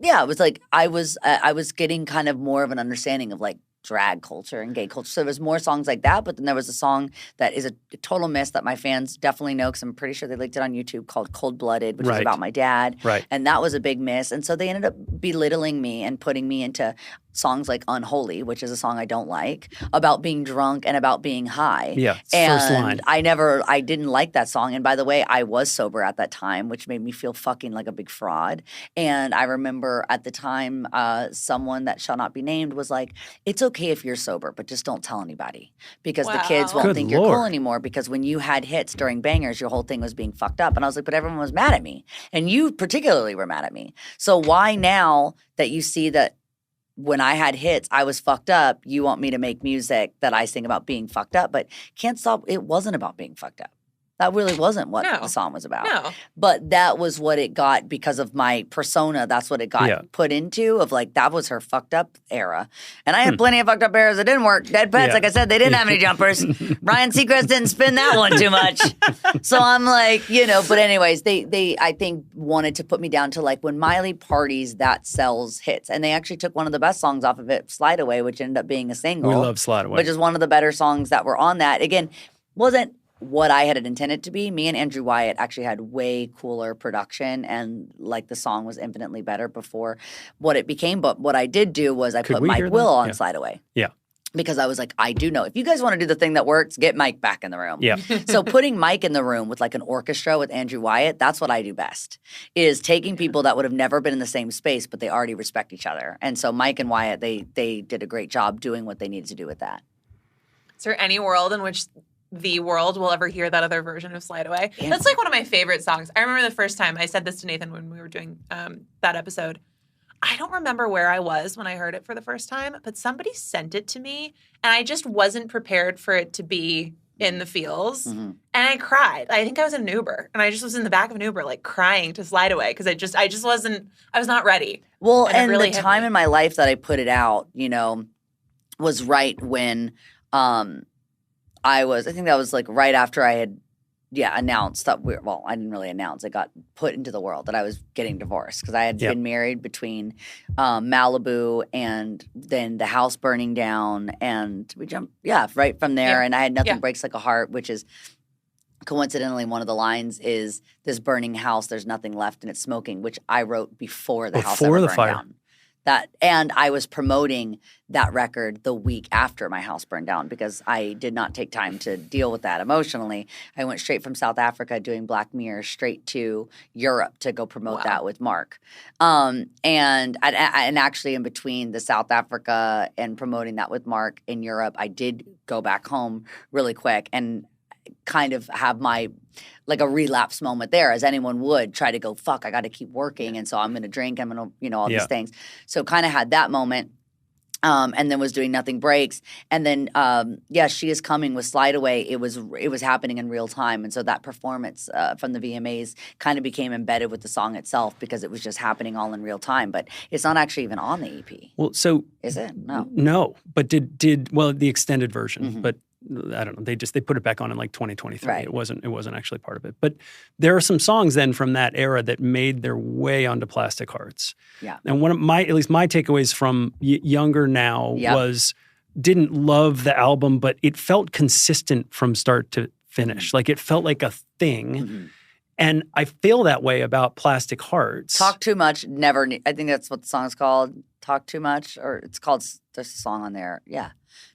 it was like I was getting kind of more of an understanding of like drag culture and gay culture. So there was more songs like that, but then there was a song that is a total miss that my fans definitely know because I'm pretty sure they linked it on YouTube called Cold Blooded, which is about my dad. Right. And that was a big miss. And so they ended up belittling me and putting me into songs like Unholy, which is a song I don't like, about being drunk and about being high. Yeah, and first line. I didn't like that song. And by the way, I was sober at that time, which made me feel fucking like a big fraud. And I remember at the time, someone that shall not be named was like, it's okay if you're sober, but just don't tell anybody because the kids won't Good think Lord. you're cool anymore, because when you had hits during Bangers, your whole thing was being fucked up. And I was like, but everyone was mad at me. And you particularly were mad at me. So why now that you see that when I had hits, I was fucked up, you want me to make music that I sing about being fucked up, but Can't Stop, it wasn't about being fucked up. That really wasn't what No. the song was about. No. But that was what it got because of my persona. That's what it got put into of like, that was her fucked up era. And I had plenty of fucked up eras that didn't work. Dead Pets, like I said, they didn't have any jumpers. Ryan Seacrest didn't spin that one too much. So I'm like, but anyways, they I think wanted to put me down to like when Miley parties, that sells hits. And they actually took one of the best songs off of it, Slide Away, which ended up being a single. We love Slide Away. Which is one of the better songs that were on that. Again, wasn't what I had it intended to be. Me and Andrew Wyatt actually had way cooler production, and like the song was infinitely better before what it became. But what I did do was I put Mike Will on Slide Away. Yeah. Because I was like, I do know. If you guys want to do the thing that works, get Mike back in the room. Yeah. So putting Mike in the room with like an orchestra with Andrew Wyatt, that's what I do best, is taking people that would have never been in the same space, but they already respect each other. And so Mike and Wyatt, they did a great job doing what they needed to do with that. Is there any world in which the world will ever hear that other version of Slide Away? Yeah. That's like one of my favorite songs. I remember the first time I said this to Nathan when we were doing that episode. I don't remember where I was when I heard it for the first time, but somebody sent it to me, and I just wasn't prepared for it to be in the feels. Mm-hmm. And I cried. I think I was in an Uber, and I just was in the back of an Uber, like crying to Slide Away because I was not ready. Well, and and really the hit time me. in my life that I put it out, was right when I think that was like right after I had, announced that I didn't really announce. It got put into the world that I was getting divorced because I had been married between Malibu and then the house burning down, and we jumped, right from there. Yeah. And I had Nothing Breaks Like a Heart, which is coincidentally one of the lines is this burning house, there's nothing left and it's smoking, which I wrote before the house ever burned down. And I was promoting that record the week after my house burned down because I did not take time to deal with that emotionally. I went straight from South Africa doing Black Mirror straight to Europe to go promote that with Mark. And actually in between the South Africa and promoting that with Mark in Europe, I did go back home really quick and kind of have my like a relapse moment there, as anyone would try to go, fuck, I got to keep working. And so I'm going to drink. I'm going to, all these things. So kind of had that moment. And then was doing Nothing Breaks. And then, She Is Coming with Slide Away. It was happening in real time. And so that performance from the VMAs kind of became embedded with the song itself because it was just happening all in real time. But it's not actually even on the EP. Well, so is it? No. No. But the extended version, but I don't know. They put it back on in like 2023. Right. It wasn't actually part of it. But there are some songs then from that era that made their way onto Plastic Hearts. Yeah. And one of my takeaways from Younger Now was didn't love the album, but it felt consistent from start to finish. Like it felt like a thing. Mm-hmm. And I feel that way about Plastic Hearts. Talk Too Much, never. I think that's what the song's called. Talk Too Much, or it's called. There's a song on there. Yeah.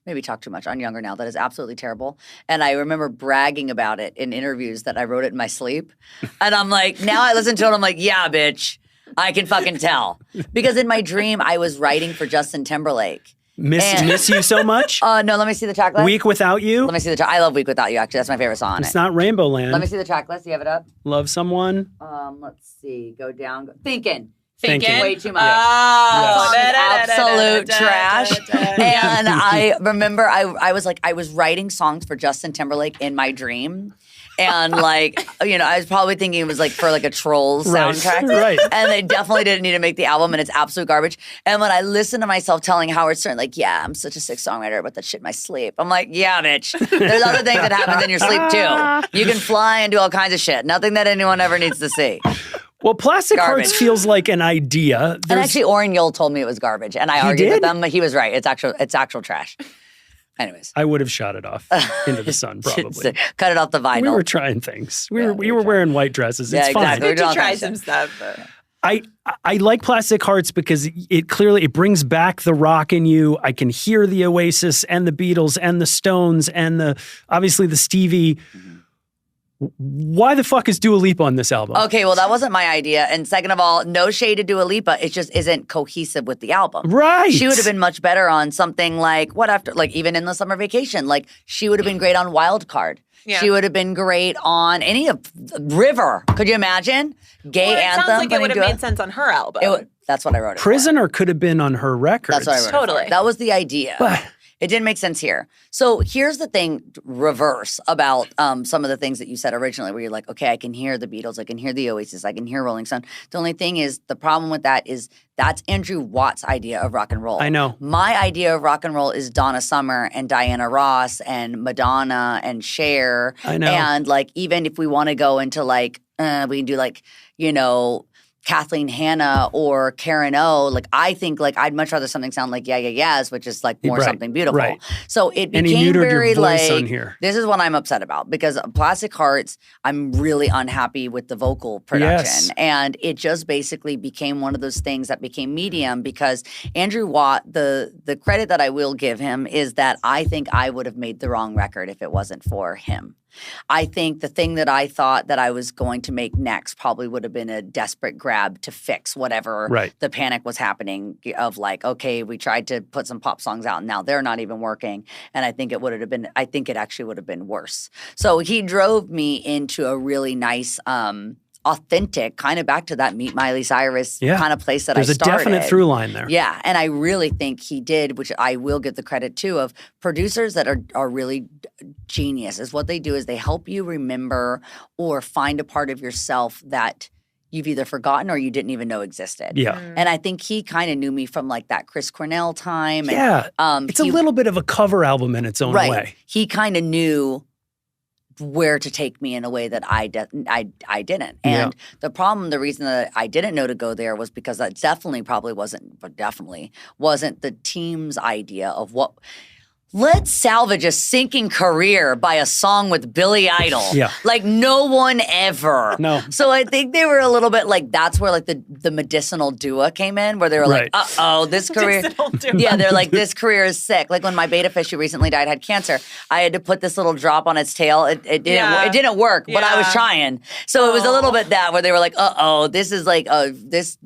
Maybe Talk Too Much on Younger Now. That is absolutely terrible. And I remember bragging about it in interviews that I wrote it in my sleep. And I'm like, now I listen to it, I'm like, yeah, bitch, I can fucking tell. Because in my dream, I was writing for Justin Timberlake. Miss You So Much? No, let me see the track list. Week Without You? Let me see the track. I love Week Without You, actually. That's my favorite song on It's not Rainbow Land. Let me see the track list. You have it up? Love Someone? Let's see. Go down. Thinking. Thinking. Way too much. Oh, absolute trash. And I remember I was like, I was writing songs for Justin Timberlake in my dream. And like, I was probably thinking it was like for like a Trolls soundtrack. Right. And they definitely didn't need to make the album, and it's absolute garbage. And when I listen to myself telling Howard Stern, like, yeah, I'm such a sick songwriter about that shit in my sleep. I'm like, yeah, bitch. There's other things that happen in your sleep too. You can fly and do all kinds of shit. Nothing that anyone ever needs to see. Well, Plastic Hearts feels like an idea. And actually, Orrin Yule told me it was garbage, and I argued with them. But he was right. It's actual trash. Anyways, I would have shot it off into the sun, probably. Cut it off the vinyl. We were trying things. We were wearing white dresses. It's exactly. fine. We did try some stuff. I like Plastic Hearts because it brings back the rock in you. I can hear the Oasis and the Beatles and the Stones and obviously the Stevie. Mm-hmm. Why the fuck is Dua Lipa on this album? Okay, well, that wasn't my idea. And second of all, no shade to Dua Lipa. It just isn't cohesive with the album. Right. She would have been much better on something like, even in the Summer Vacation. Like, she would have been great on Wild Card. Yeah. She would have been great on any of River. Could you imagine? Gay anthem. It sounds like it would have made sense on her album. That's what I wrote it Prisoner for. could have been on her record. That's what I wrote it for. That was the idea. It didn't make sense here. So here's the thing, reverse about some of the things that you said originally, where you're like, okay, I can hear the Beatles, I can hear the Oasis, I can hear Rolling Stone. The only thing is, the problem with that is that's Andrew Watt's idea of rock and roll. I know. My idea of rock and roll is Donna Summer and Diana Ross and Madonna and Cher. I know. And like, even if we want to go into like, we can do like, you know, Kathleen Hanna or Karen O. Like, I think like I'd much rather something sound like Yeah Yeah Yeahs, which is like more Right, something beautiful. right. So it And he became neutered very your voice like on here. this is what I'm upset about, because Plastic Hearts, I'm really unhappy with the vocal production. Yes. And it just basically became one of those things that became medium, because Andrew Watt, the credit that I will give him is that I think I would have made the wrong record if it wasn't for him. I think the thing that I thought that I was going to make next probably would have been a desperate grab to fix whatever Right. the panic was happening of like, okay, we tried to put some pop songs out and now they're not even working. And I think I think it actually would have been worse. So he drove me into a really nice, authentic, kind of back to that Meet Miley Cyrus Yeah. kind of place that There's I a started. definite through line there. Yeah, and I really think he did, which I will give the credit to, of producers that are really genius. Is what they do is they help you remember or find a part of yourself that you've either forgotten or you didn't even know existed. Yeah. And I think he kind of knew me from like that Chris Cornell time. Yeah. And, It's a little bit of a cover album in its own right. way. He kind of knew where to take me in a way that I didn't. And the reason that I didn't know to go there was because that definitely wasn't the team's idea of what. Let's salvage a sinking career by a song with Billy Idol. Yeah. Like no one ever. No. So I think they were a little bit like, that's where like the medicinal duo came in, where they were Right. like, uh-oh, this career. Medicinal duo. Yeah, they're like, this career is sick. Like when my beta fish who recently died had cancer, I had to put this little drop on its tail. It didn't work, but I was Yeah. trying. So it was a little bit that where they were like, uh-oh, this is like this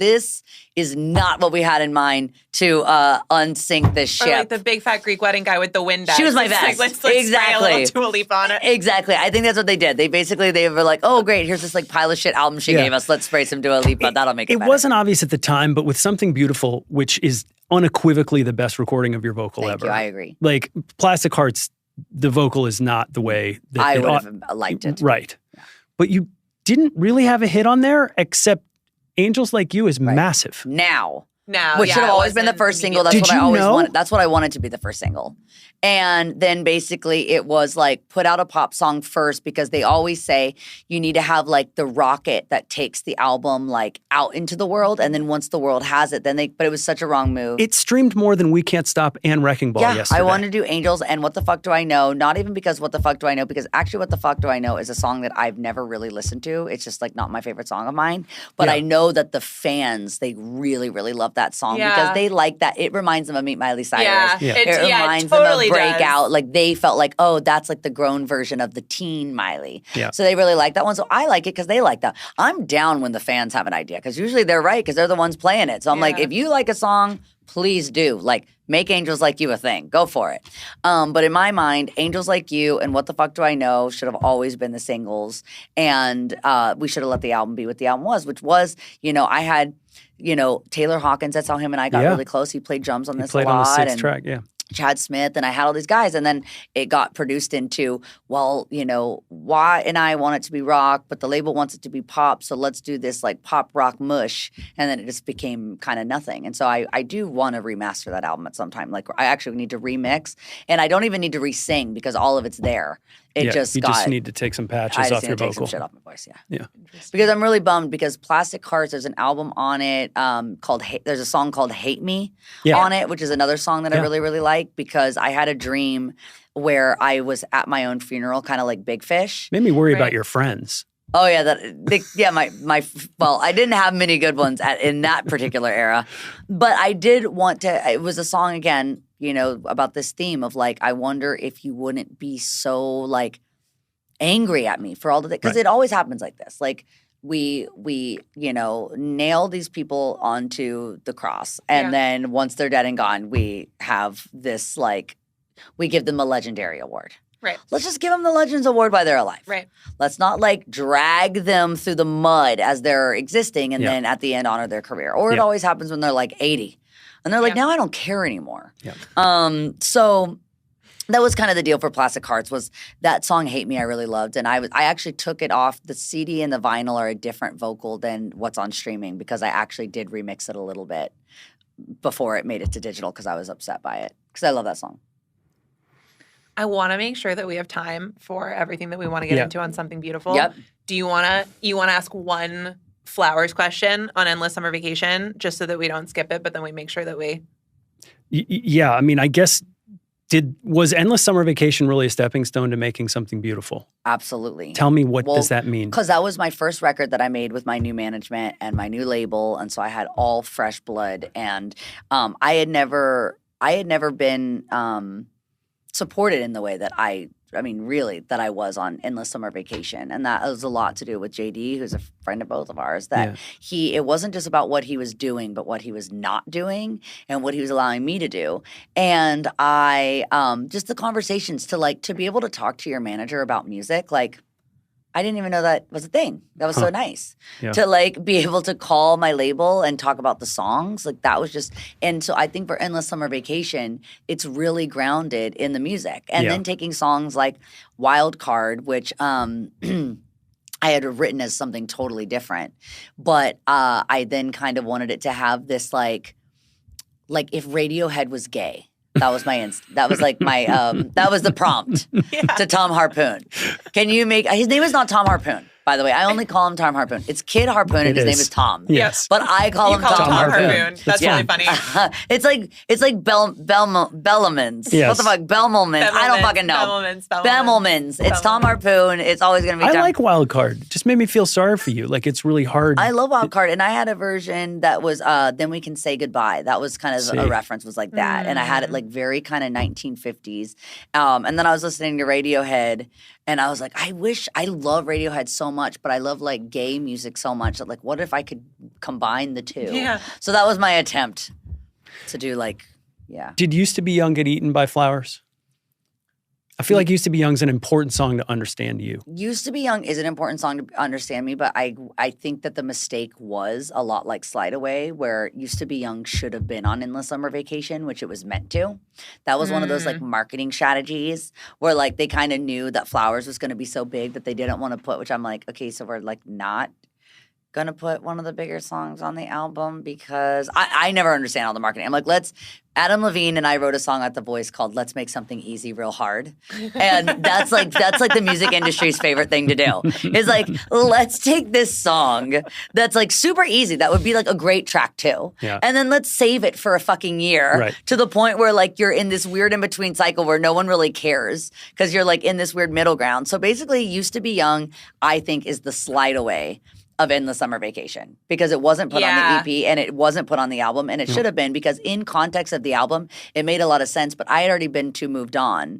is not what we had in mind to unsink this Or ship. like the big fat Greek wedding guy with the Windex. She was my It's like, best. let's spray a Exactly. little Dua Lipa on it. Exactly. I think that's what they did. They were like, oh, great, here's this like pile of shit album she Yeah. gave us. Let's spray some Dua Lipa. That'll make it better. It wasn't obvious at the time, but with Something Beautiful, which is unequivocally the best recording of your vocal Thank ever. you. I agree. Like Plastic Hearts, the vocal is not the way that I it would ought. have liked it. Right. But you didn't really have a hit on there, except Angels Like You is massive. Now. No, Which yeah, should have it always been the wasn't first single. immediately. That's Did what I you always know? wanted. That's what I wanted to be the first single. And then basically it was like put out a pop song first, because they always say you need to have like the rocket that takes the album like out into the world. And then once the world has it, but it was such a wrong move. It streamed more than We Can't Stop and Wrecking Ball yesterday. I wanted to do Angels and What the Fuck Do I Know? Not even because What the Fuck Do I Know? Because actually What the Fuck Do I Know is a song that I've never really listened to. It's just like not my favorite song of mine. But Yeah. I know that the fans, they really, really love that song Yeah. because they like that. It reminds them of Meet Miley Cyrus. Yeah, Yeah. It reminds totally them of Breakout. does. Like they felt like, oh, that's like the grown version of the teen Miley. Yeah. So they really like that one. So I like it because they like that. I'm down when the fans have an idea, because usually they're right because they're the ones playing it. So I'm like, Yeah. if you like a song, please do. Like, make Angels Like You a thing. Go for it. But in my mind, Angels Like You and What the Fuck Do I Know should have always been the singles. And we should have let the album be what the album was, which was, I had, Taylor Hawkins. That's how him and I got Yeah. really close. He played drums on He this played a lot. on the sixth and track, yeah. Chad Smith, and I had all these guys, and then it got produced into, why and I want it to be rock, but the label wants it to be pop, so let's do this like pop rock mush, and then it just became kind of nothing. And so I do want to remaster that album at some time. Like I actually need to remix, and I don't even need to re-sing because all of it's there. It Yeah, just you got. just need to take some I patches just off need your to take some vocal. shit off my voice, Yeah. because I'm really bummed because Plastic Hearts, there's an album on it called there's a song called Hate Me Yeah. on it, which is another song that I Yeah. really, really like, because I had a dream where I was at my own funeral, kind of like Big Fish. Made me worry Right. about your friends. Oh yeah, well, I didn't have many good ones in that particular era, but I did want to. It was a song again, about this theme of like, I wonder if you wouldn't be so like angry at me for all of it, because Right. it always happens like this. Like we nail these people onto the cross, and Yeah. then once they're dead and gone, we have this like we give them a legendary award. Right. Let's just give them the Legends Award while they're alive. Right. Let's not like drag them through the mud as they're existing and then at the end honor their career. Or it always happens when they're like 80. And they're like, now I don't care anymore. Yeah. So that was kind of the deal for Plastic Hearts was that song Hate Me I really loved. And I actually took it off. The CD and the vinyl are a different vocal than what's on streaming because I actually did remix it a little bit before it made it to digital because I was upset by it because I love that song. I want to make sure that we have time for everything that we want to get into on Something Beautiful. Yep. Do you want to ask one Flowers question on Endless Summer Vacation just so that we don't skip it, but then we make sure that we... Yeah, I mean, I guess, was Endless Summer Vacation really a stepping stone to making Something Beautiful? Absolutely. Tell me, what does that mean? Because that was my first record that I made with my new management and my new label, and so I had all fresh blood, and I had never been supported in the way that I was on Endless Summer Vacation. And that was a lot to do with JD, who's a friend of both of ours, that it wasn't just about what he was doing, but what he was not doing and what he was allowing me to do. And I, just the conversations to be able to talk to your manager about music, like, I didn't even know that was a thing. That was so nice to like be able to call my label and talk about the songs. Like that was just, and so I think for Endless Summer Vacation, it's really grounded in the music. And then taking songs like Wild Card, which I had written as something totally different, but I then kind of wanted it to have this like if Radiohead was gay. That was that was the prompt to Tom Harpoon. Can you make, his name is not Tom Harpoon, by the way. I only call him Tom Harpoon. It's Kid Harpoon and his name is Tom. Yes. But I call him Tom Harpoon. That's really funny. It's like Bellamans. Yes. What the fuck? Belmans. I don't fucking know. Belmans. It's Tom Harpoon. It's always going to be Tom. I like Wild Card. Just made me feel sorry for you. Like it's really hard. I love Wild Card. And I had a version that was Then We Can Say Goodbye. That was kind of a reference, was like that. And I had it like very kind of 1950s. And then I was listening to Radiohead and I was like, I love Radiohead so much, but I love like gay music so much that like, what if I could combine the two? Yeah. So that was my attempt to do like, Did Used to Be Young get eaten by Flowers? I feel like Used to Be Young is an important song to understand you. Used to Be Young is an important song to understand me, but I think that the mistake was a lot like Slide Away, where Used to Be Young should have been on Endless Summer Vacation, which it was meant to. That was one of those like marketing strategies where like they kind of knew that Flowers was going to be so big that they didn't want to put, which I'm like, okay, so we're like not going to put one of the bigger songs on the album because I never understand all the marketing. I'm like, Adam Levine and I wrote a song at The Voice called Let's Make Something Easy Real Hard. And that's like the music industry's favorite thing to do. Is like, let's take this song that's like super easy. That would be like a great track too. Yeah. And then let's save it for a fucking year to the point where like you're in this weird in-between cycle where no one really cares because you're like in this weird middle ground. So basically Used to Be Young, I think, is the Slide Away of Endless Summer Vacation because it wasn't put on the EP and it wasn't put on the album, and it should have been because in context of the album it made a lot of sense, but I had already been too moved on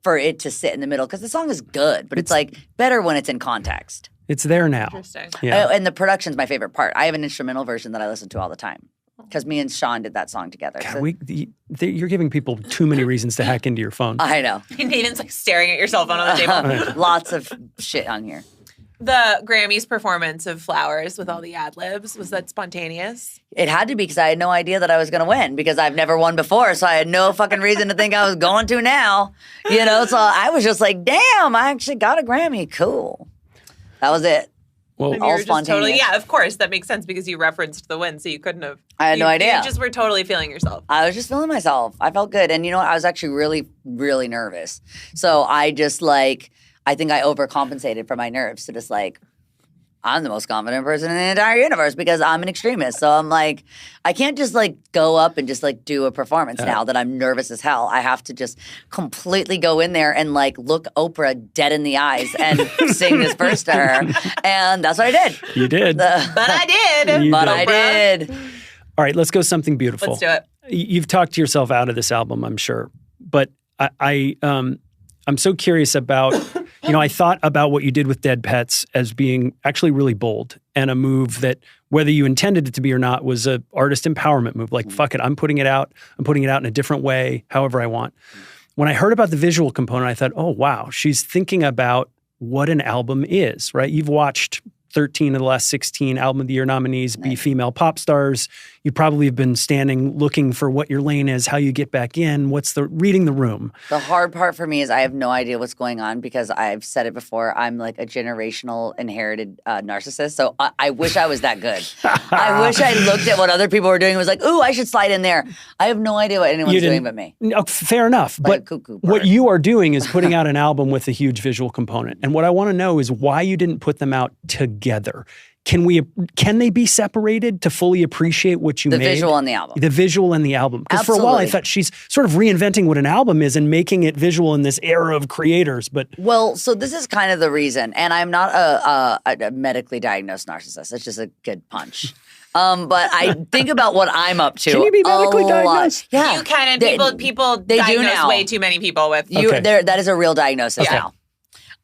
for it to sit in the middle because the song is good, but it's like better when it's in context. It's there now. Interesting. Yeah. And the production's my favorite part. I have an instrumental version that I listen to all the time because me and Sean did that song together. God, you're giving people too many reasons to hack into your phone. I know. Nathan's like staring at your cell phone on the table. Lots of shit on here. The Grammys performance of Flowers with all the ad-libs, was that spontaneous? It had to be because I had no idea that I was going to win because I've never won before. So I had no fucking reason to think I was going to now. You know, so I was just like, damn, I actually got a Grammy. Cool. That was it. Well, all spontaneous. Of course. That makes sense because you referenced the win, so you couldn't have. I had no idea. You just were totally feeling yourself. I was just feeling myself. I felt good. And you know what? I was actually really, really nervous. So I just like, I think I overcompensated for my nerves to just like, I'm the most confident person in the entire universe because I'm an extremist. So I'm like, I can't just like go up and just like do a performance now that I'm nervous as hell. I have to just completely go in there and like look Oprah dead in the eyes and sing this verse to her. And that's what I did. You did. But I did. I did. All right, let's go Something Beautiful. Let's do it. You've talked yourself out of this album, I'm sure. But I'm so curious about, I thought about what you did with Dead Pets as being actually really bold and a move that, whether you intended it to be or not, was a artist empowerment move. Like, fuck it, I'm putting it out. I'm putting it out in a different way, however I want. when I heard about the visual component, I thought, oh, wow, she's thinking about what an album is, right? You've watched 13 of the last 16 Album of the Year nominees be female pop stars. You probably have been standing looking for what your lane is, how you get back in, reading the room. The hard part for me is I have no idea what's going on because I've said it before. I'm like a generational inherited narcissist. So I wish I was that good. I wish I looked at what other people were doing and was like, ooh, I should slide in there. I have no idea what anyone's doing but me. No, fair enough. Like but what you are doing is putting out an album with a huge visual component. And what I want to know is why you didn't put them out together. Can they be separated to fully appreciate what you made? The visual and the album. The visual and the album. Because for a while I thought she's sort of reinventing what an album is and making it visual in this era of creators. But well, so this is kind of the reason. And I'm not a medically diagnosed narcissist. It's just a good punch. But I think about what I'm up to. Can you be medically diagnosed? Yeah. You kind of, people they diagnose do now. Way too many people with. That is a real diagnosis now.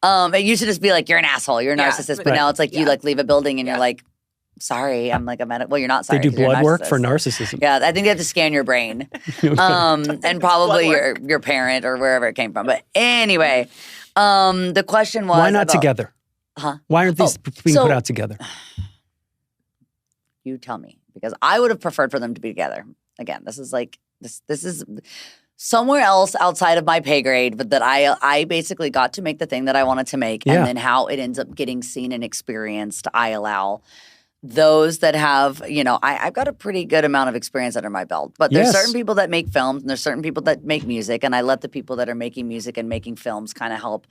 It used to just be like, you're an asshole, you're a narcissist, but now it's like you like leave a building and you're like, sorry, I'm like a medic. Well, you're not sorry. They do blood work for narcissism. Yeah, I think they have to scan your brain, and probably your parent or wherever it came from. But anyway, the question was, why not together? Huh? Why aren't these being put out together? You tell me, because I would have preferred for them to be together. Again, this is like this is somewhere else outside of my pay grade, but that I basically got to make the thing that I wanted to make. And then how it ends up getting seen and experienced, I allow those that have, I've got a pretty good amount of experience under my belt. But there's certain people that make films and there's certain people that make music. And I let the people that are making music and making films kind of help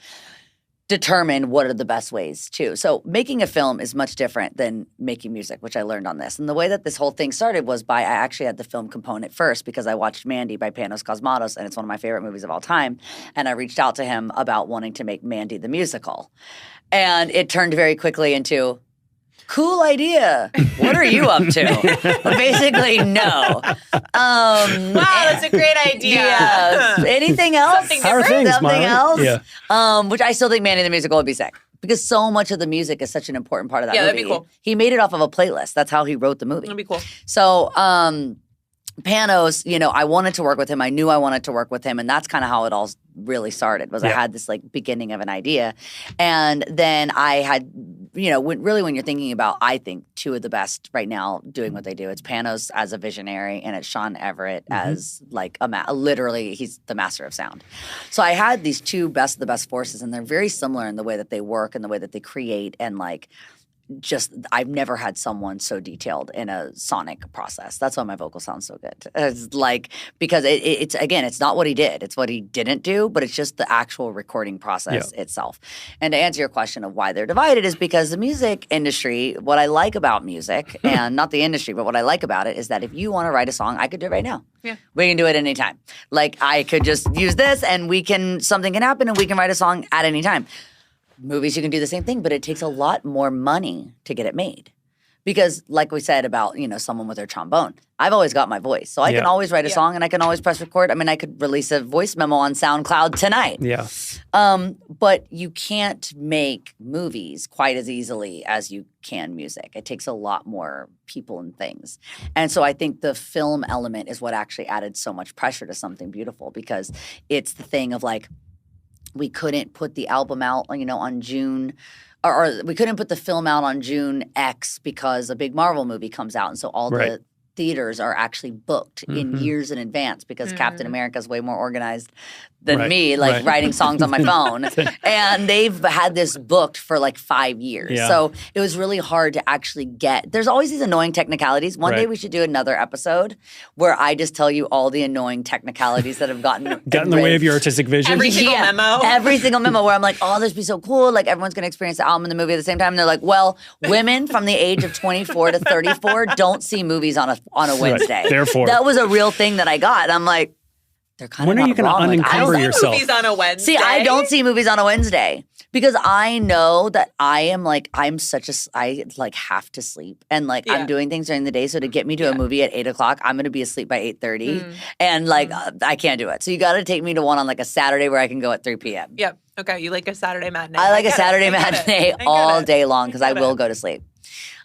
determine what are the best ways too. So making a film is much different than making music, which I learned on this. And the way that this whole thing started was I actually had the film component first because I watched Mandy by Panos Cosmatos, and it's one of my favorite movies of all time. And I reached out to him about wanting to make Mandy the musical. And it turned very quickly into, cool idea. What are you up to? Basically, no. Wow, that's a great idea. Yeah. Anything else? Something different. Something else? Yeah. Which I still think Manny the Musical would be sick. Because so much of the music is such an important part of that movie. Yeah, that'd be cool. He made it off of a playlist. That's how he wrote the movie. That'd be cool. So, Panos, I wanted to work with him. I knew I wanted to work with him. And that's kind of how it all really started, was I had this like beginning of an idea. And then I had, when you're thinking about, I think, two of the best right now doing what they do, it's Panos as a visionary and it's Sean Everett as like literally he's the master of sound. So I had these two best of the best forces, and they're very similar in the way that they work and the way that they create, and like, I've never had someone so detailed in a sonic process. That's why my vocal sounds so good. It's like, because it's again, it's not what he did. It's what he didn't do, but it's just the actual recording process itself. And to answer your question of why they're divided is because the music industry, what I like about music, and not the industry, but what I like about it is that if you want to write a song, I could do it right now. Yeah. We can do it anytime. Like I could just use this and something can happen and we can write a song at any time. Movies, you can do the same thing, but it takes a lot more money to get it made. Because like we said about, someone with their trombone, I've always got my voice. So I can always write a song and I can always press record. I mean, I could release a voice memo on SoundCloud tonight. Yeah. But you can't make movies quite as easily as you can music. It takes a lot more people and things. And so I think the film element is what actually added so much pressure to something beautiful, because it's the thing of like, we couldn't put the album out, on June, or we couldn't put the film out on June X because a big Marvel movie comes out. And so all the theaters are actually booked in years in advance because Captain America is way more organized than me, writing songs on my phone. And they've had this booked for like 5 years. Yeah. So it was really hard to actually get. There's always these annoying technicalities. One day we should do another episode where I just tell you all the annoying technicalities that have gotten in the way of your artistic vision. Every single memo. Every single memo where I'm like, oh, this would be so cool. Like everyone's going to experience the album and the movie at the same time. And they're like, well, women from the age of 24 to 34 don't see movies on a Wednesday. Right. Therefore. That was a real thing that I got. And I'm like, they're kind when of are you going to unencumber yourself? Movies on a Wednesday. See, I don't see movies on a Wednesday because I know that I have to sleep, and like I'm doing things during the day. So to get me to a movie at 8:00, I'm going to be asleep by 8:30, and like I can't do it. So you got to take me to one on like a Saturday where I can go at 3 p.m. Yep. Okay. You like a Saturday matinee? I like a Saturday matinee all day long because I will go to sleep.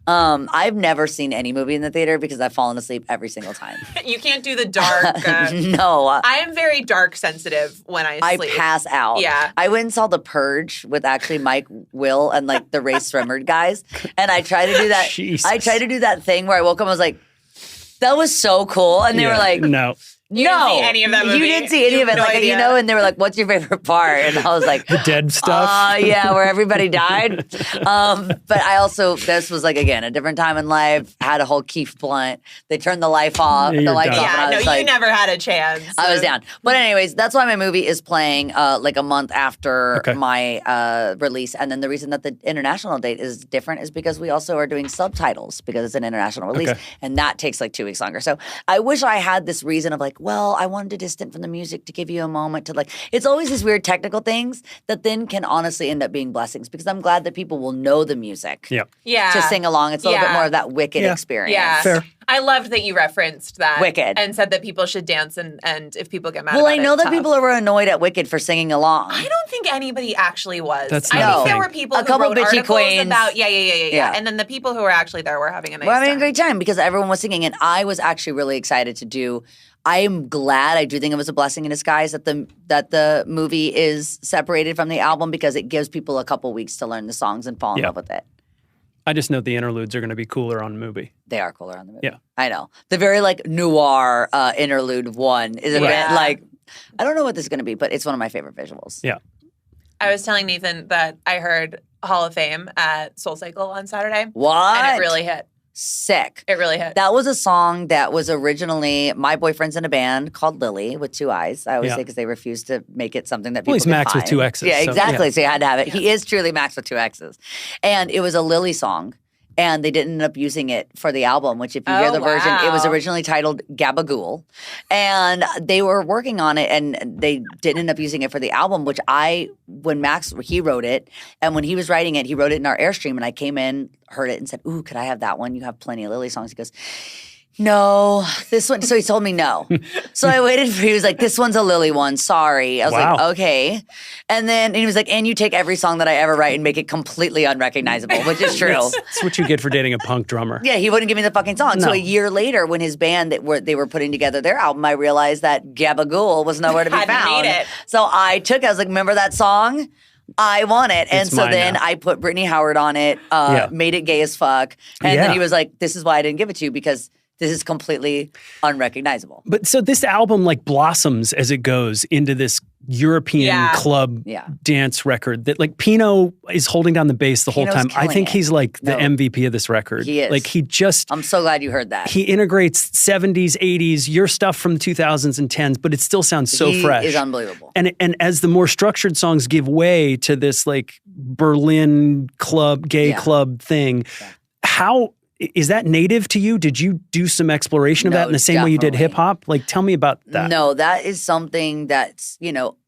I've never seen any movie in the theater because I've fallen asleep every single time. You can't do the dark. No. I am very dark sensitive when I sleep. I pass out. Yeah. I went and saw The Purge with actually Mike Will and like the Ray Sremmurd guys. And I tried to do that. Jesus. I tried to do that thing where I woke up and was like, that was so cool. And they were like, no. You didn't see any of that movie? You didn't see any of it. No like, idea. you know, and they were like, what's your favorite part? And I was like, The dead stuff. Yeah, where everybody died. But I also, this was like, again, a different time in life, had a whole Keef blunt. They turned the life off. Yeah, the you're lights done. off. And Yeah, I no, was you like, never had a chance. I was down. But anyways, that's why my movie is playing like a month after Okay. my release. And then the reason that the international date is different is because we also are doing subtitles because it's an international release. Okay. And that takes like 2 weeks longer. So I wish I had this reason of like, well, I wanted to distant from the music to give you a moment to like, it's always these weird technical things that then can honestly end up being blessings because I'm glad that people will know the music Yeah. Yeah. to sing along. It's a little bit Yeah. more of that Wicked Yeah. experience. Yeah. Fair. I loved that you referenced that. Wicked. And said that people should dance and if people get mad Well, about I know it, that tough. people were annoyed at Wicked for singing along. I don't think anybody actually was. That's I not a think there thing. were people A who couple wrote bitchy articles queens. about yeah. Yeah. And then the people who were actually there were having a nice We're having time. a great time because everyone was singing, and I was actually really excited to do. I am glad. I do think it was a blessing in disguise that the movie is separated from the album because it gives people a couple weeks to learn the songs and fall in Yeah. love with it. I just know the interludes are going to be cooler on movie. They are cooler on the movie. Yeah. I know. The very like noir interlude one is a Yeah. bit like I don't know what this is going to be, but it's one of my favorite visuals. Yeah. I was telling Nathan that I heard Hall of Fame at Soul Cycle on Saturday. What? And it really hit. Sick. It really hit. That was a song that was originally my boyfriend's in a band called Lily with 2 eyes. I always Yeah. say because they refused to make it something that people Well, he's could Max with find. 2 X's, Yeah, so, exactly. yeah. So you had to have it. He is truly Max with 2 X's. And it was a Lily song. And they didn't end up using it for the album, which if you hear Oh, the version, it was wow. originally titled Gabagool. And they were working on it and they didn't end up using it for the album, which when Max, he wrote it. And when he was writing it, he wrote it in our Airstream. And I came in, heard it and said, ooh, could I have that one? You have plenty of Lily songs. He goes, no, this one. So he told me no. So I waited for, he was like, this one's a Lily one. Sorry. I was Wow. like, okay. And then he was like, and you take every song that I ever write and make it completely unrecognizable, which is true. That's what you get for dating a punk drummer. Yeah, he wouldn't give me the fucking song. So No. a year later, when his band they were putting together their album, I realized that Gabagool was nowhere to be Hadn't found. made it. So I was like, remember that song? I want it. And It's so mine then now. I put Brittany Howard on it, Yeah. made it gay as fuck. And Yeah. then he was like, this is why I didn't give it to you because this is completely unrecognizable. But so this album like blossoms as it goes into this European Yeah. club Yeah. dance record that like Pino is holding down the bass the whole Pino's time. I killing think it. he's like the No. MVP of this record. He is. Like he just I'm so glad you heard that. he integrates 70s, 80s, your stuff from the 2000s and 10s, but it still sounds so he fresh. is unbelievable. And as the more structured songs give way to this like Berlin club, gay Yeah. club thing, Yeah. how is that native to you? Did you do some exploration of that No, in the same way you did definitely. hip hop? Like, tell me about that. No, that is something that's,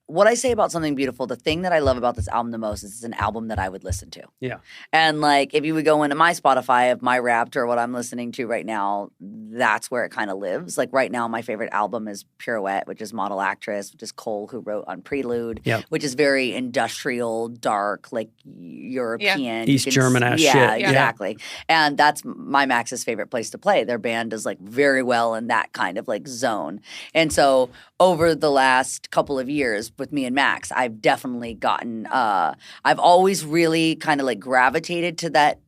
what I say about Something Beautiful, the thing that I love about this album the most is it's an album that I would listen to. Yeah. And like, if you would go into my Spotify of my Wrapped or what I'm listening to right now, that's where it kind of lives. Like right now, my favorite album is Pirouette, which is Model Actress, which is Cole who wrote on Prelude, Yeah. which is very industrial, dark, like European. East You can German ass yeah, shit. Yeah. exactly. And that's my Max's favorite place to play. Their band does like very well in that kind of like zone. And so over the last couple of years with me and Max, I've definitely gotten, I've always really kind of like gravitated to that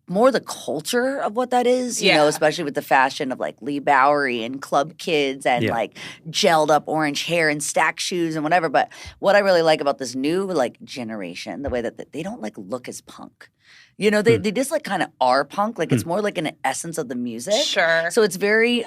more the culture of what that is, you know, Yeah. especially with the fashion of like Lee Bowery and club kids and Yeah. like gelled up orange hair and stack shoes and whatever. But what I really like about this new like generation, the way that they don't like look as punk. You know, they just like kind of are punk. Like it's more like an essence of the music. Sure. So it's very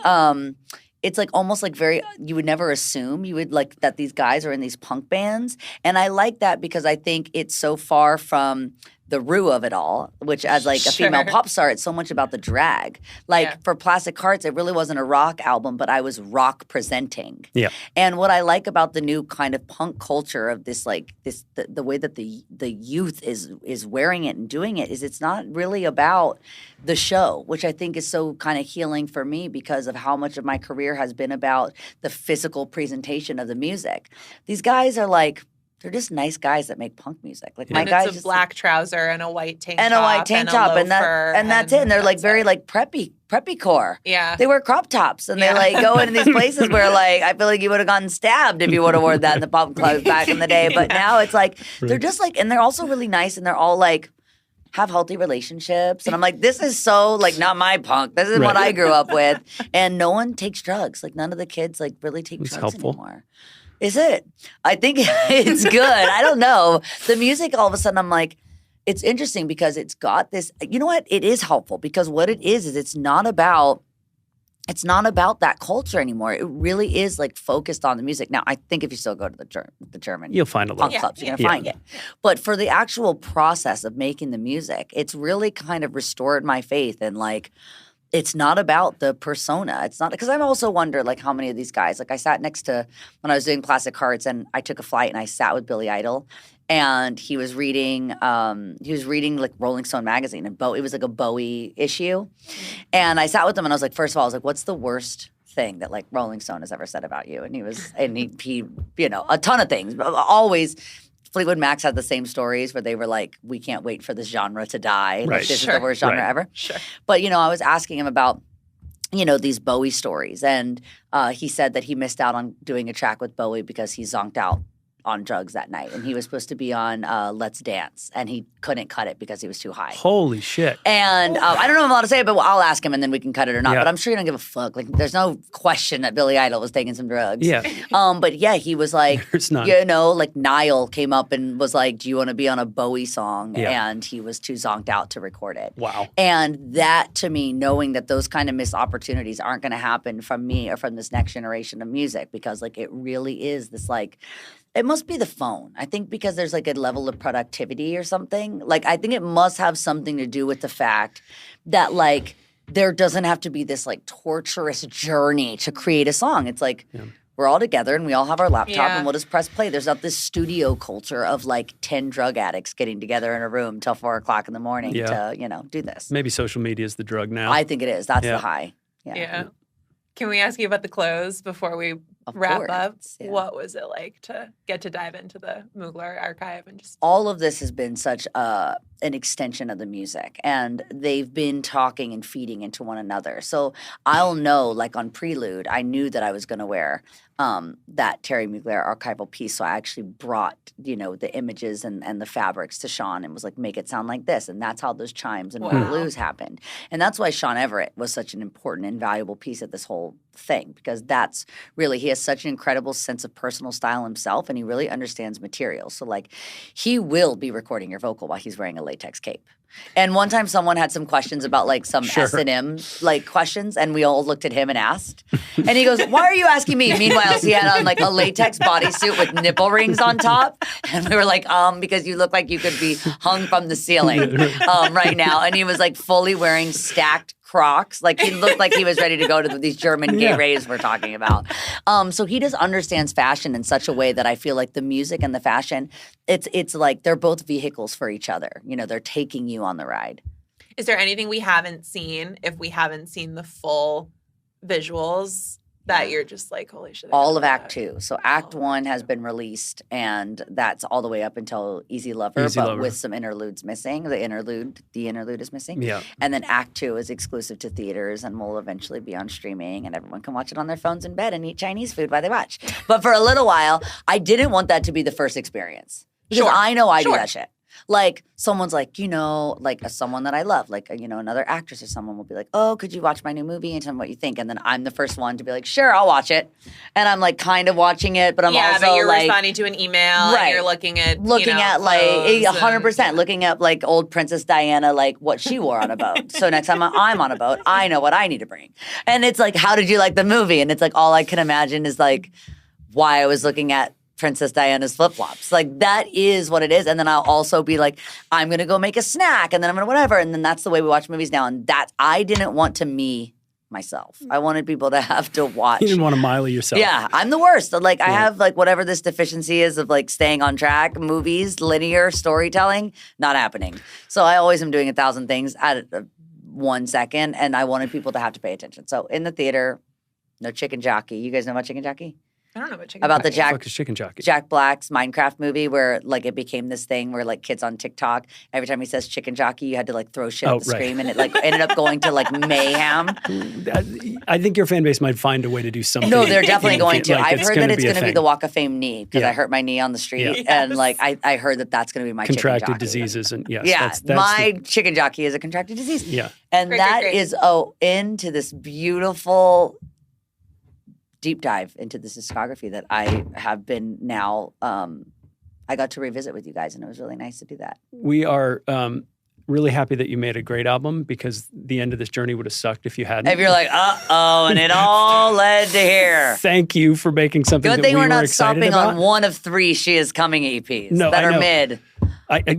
it's like almost like very you would never assume you would like that these guys are in these punk bands. And I like that because I think it's so far from the roux of it all, which as like a female Sure. pop star, it's so much about the drag. Like Yeah. for Plastic Hearts, it really wasn't a rock album, but I was rock presenting. Yeah. And what I like about the new kind of punk culture of this, like this, the way that the youth is wearing it and doing it is it's not really about the show, which I think is so kind of healing for me because of how much of my career has been about the physical presentation of the music. These guys are like they're just nice guys that make punk music. Like Yeah. my And guys it's a just black trouser and a white tank top. and a white tank top and that's it. And they're like very like preppy core. Yeah. They wear crop tops and they Yeah. like go into these places where like I feel like you would have gotten stabbed if you would have worn that in the pub clubs back in the day. But now it's like they're just like, and they're also really nice and they're all like have healthy relationships. And I'm like, this is so like not my punk. This is what I grew up with. And no one takes drugs. Like none of the kids like really take It's drugs helpful. anymore. Is it? I think it's good. I don't know. The music, all of a sudden, I'm like, it's interesting because it's got this. You know what? It is helpful because what it is it's not about that culture anymore. It really is like focused on the music. Now, I think if you still go to the German You'll find a punk little. clubs, you're gonna find it. But for the actual process of making the music, it's really kind of restored my faith in like. It's not about the persona. It's not because I've also wondered like how many of these guys. Like I sat next to when I was doing Plastic Hearts, and I took a flight and I sat with Billy Idol, and he was reading like Rolling Stone magazine, and it was like a Bowie issue, and I sat with him and I was like, first of all, I was like, what's the worst thing that like Rolling Stone has ever said about you? And he you know a ton of things, but always. Fleetwood Mac had the same stories where they were like, we can't wait for this genre to die. Like, Right. this is the worst genre ever. Sure. But, you know, I was asking him about, you know, these Bowie stories. And he said that he missed out on doing a track with Bowie because he zonked out on drugs that night. And he was supposed to be on Let's Dance. And he couldn't cut it because he was too high. Holy shit. And I don't know if I'm allowed to say it, but I'll ask him and then we can cut it or not. Yeah. But I'm sure you don't give a fuck. Like, there's no question that Billy Idol was taking some drugs. Yeah. But yeah, he was like, There's none. you know, like Niall came up and was like, do you want to be on a Bowie song? Yeah. And he was too zonked out to record it. Wow. And that to me, knowing that those kind of missed opportunities aren't going to happen from me or from this next generation of music, because like it really is this like, it must be the phone. I think because there's like a level of productivity or something. Like I think it must have something to do with the fact that like there doesn't have to be this like torturous journey to create a song. It's like we're all together and we all have our laptop and we'll just press play. There's not this studio culture of like 10 drug addicts getting together in a room till 4 o'clock in the morning to, you know, do this. Maybe social media is the drug now. I think it is. That's the high. Yeah. Can we ask you about the clothes before we wrap up? Yeah. What was it like to get to dive into the Mugler archive and just all of this has been such an extension of the music, and they've been talking and feeding into one another. So I'll know, like on Prelude, I knew that I was going to wear that Terry Mugler archival piece. So I actually brought, you know, the images and the fabrics to Sean and was like, make it sound like this. And that's how those chimes and blues happened. And that's why Sean Everett was such an important and valuable piece of this whole thing, because that's really, he has such an incredible sense of personal style himself, and he really understands material. So like he will be recording your vocal while he's wearing a latex cape. And one time someone had some questions about like some S&M like questions, and we all looked at him and asked. And he goes, why are you asking me? Meanwhile, he had on like a latex bodysuit with nipple rings on top. And we were like, because you look like you could be hung from the ceiling right now. And he was like fully wearing stacked Crocs. Like he looked like he was ready to go to these German gay raves we're talking about. So he just understands fashion in such a way that I feel like the music and the fashion, it's like they're both vehicles for each other. You know, they're taking you on the ride. Is there anything we haven't seen, if we haven't seen the full visuals, that you're just like, holy shit? All of Act 2. So Act 1 has been released, and that's all the way up until Easy Lover, with some interludes missing. The interlude is missing. Yeah. And then Act 2 is exclusive to theaters and will eventually be on streaming, and everyone can watch it on their phones in bed and eat Chinese food while they watch. But for a little while, I didn't want that to be the first experience. Because I know I do that shit. Like, someone's like, you know, like someone that I love, like, you know, another actress or someone will be like, oh, could you watch my new movie and tell me what you think? And then I'm the first one to be like, sure, I'll watch it. And I'm like kind of watching it, but I'm also but you're like responding to an email and you're looking at like 100% looking at like old Princess Diana, like what she wore on a boat. So next time I'm on a boat, I know what I need to bring. And it's like, how did you like the movie? And it's like, all I can imagine is like why I was looking at Princess Diana's flip-flops. Like, that is what it is. And then I'll also be like, I'm going to go make a snack, and then I'm going to whatever. And then that's the way we watch movies now. And that, I didn't want to me myself. I wanted people to have to watch. You didn't want to Miley yourself. Yeah, I'm the worst. Like, I have, like, whatever this deficiency is of, like, staying on track, movies, linear storytelling, not happening. So I always am doing 1,000 things at 1 second, and I wanted people to have to pay attention. So in the theater, no chicken jockey. You guys know about chicken jockey? I don't know what chicken. About the What fuck is chicken jockey? Jack Black's Minecraft movie where like it became this thing where like kids on TikTok, every time he says chicken jockey, you had to like throw shit at the right. screen and it like ended up going to like mayhem. I think your fan base might find a way to do something. No, they're definitely going to. Like, I've heard that it's be a going to be thing. the Walk of Fame knee because Yeah. I hurt my knee on the street. Yeah. And like I heard that that's going to be my Contracted chicken jockey. diseases and yes. Yeah, That's my chicken jockey is a contracted disease. yeah. And Great, that great, great. is into this beautiful deep dive into this discography that I have been now. I got to revisit with you guys, and it was really nice to do that. We are really happy that you made a great album because the end of this journey would have sucked if you hadn't. If you're like, and it all led to here. Thank you for making something Good that thing we we're were not excited stopping about. on one of 3 She Is Coming EPs No, that I are know. mid.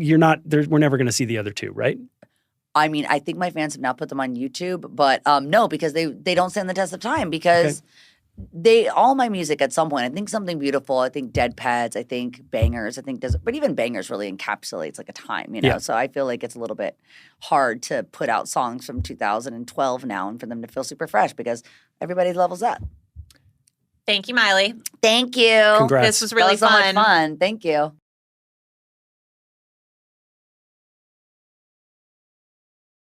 You're not. We're never going to see the other 2, right? I mean, I think my fans have now put them on YouTube, but no, because they don't stand the test of time because all my music at some point, I think Something Beautiful, I think Dead Pets, I think Bangers, but even Bangers really encapsulates like a time, you know? Yeah. So I feel like it's a little bit hard to put out songs from 2012 now and for them to feel super fresh because everybody levels up. Thank you, Miley. Thank you. Congrats. This was really that was so fun. much fun. Thank you.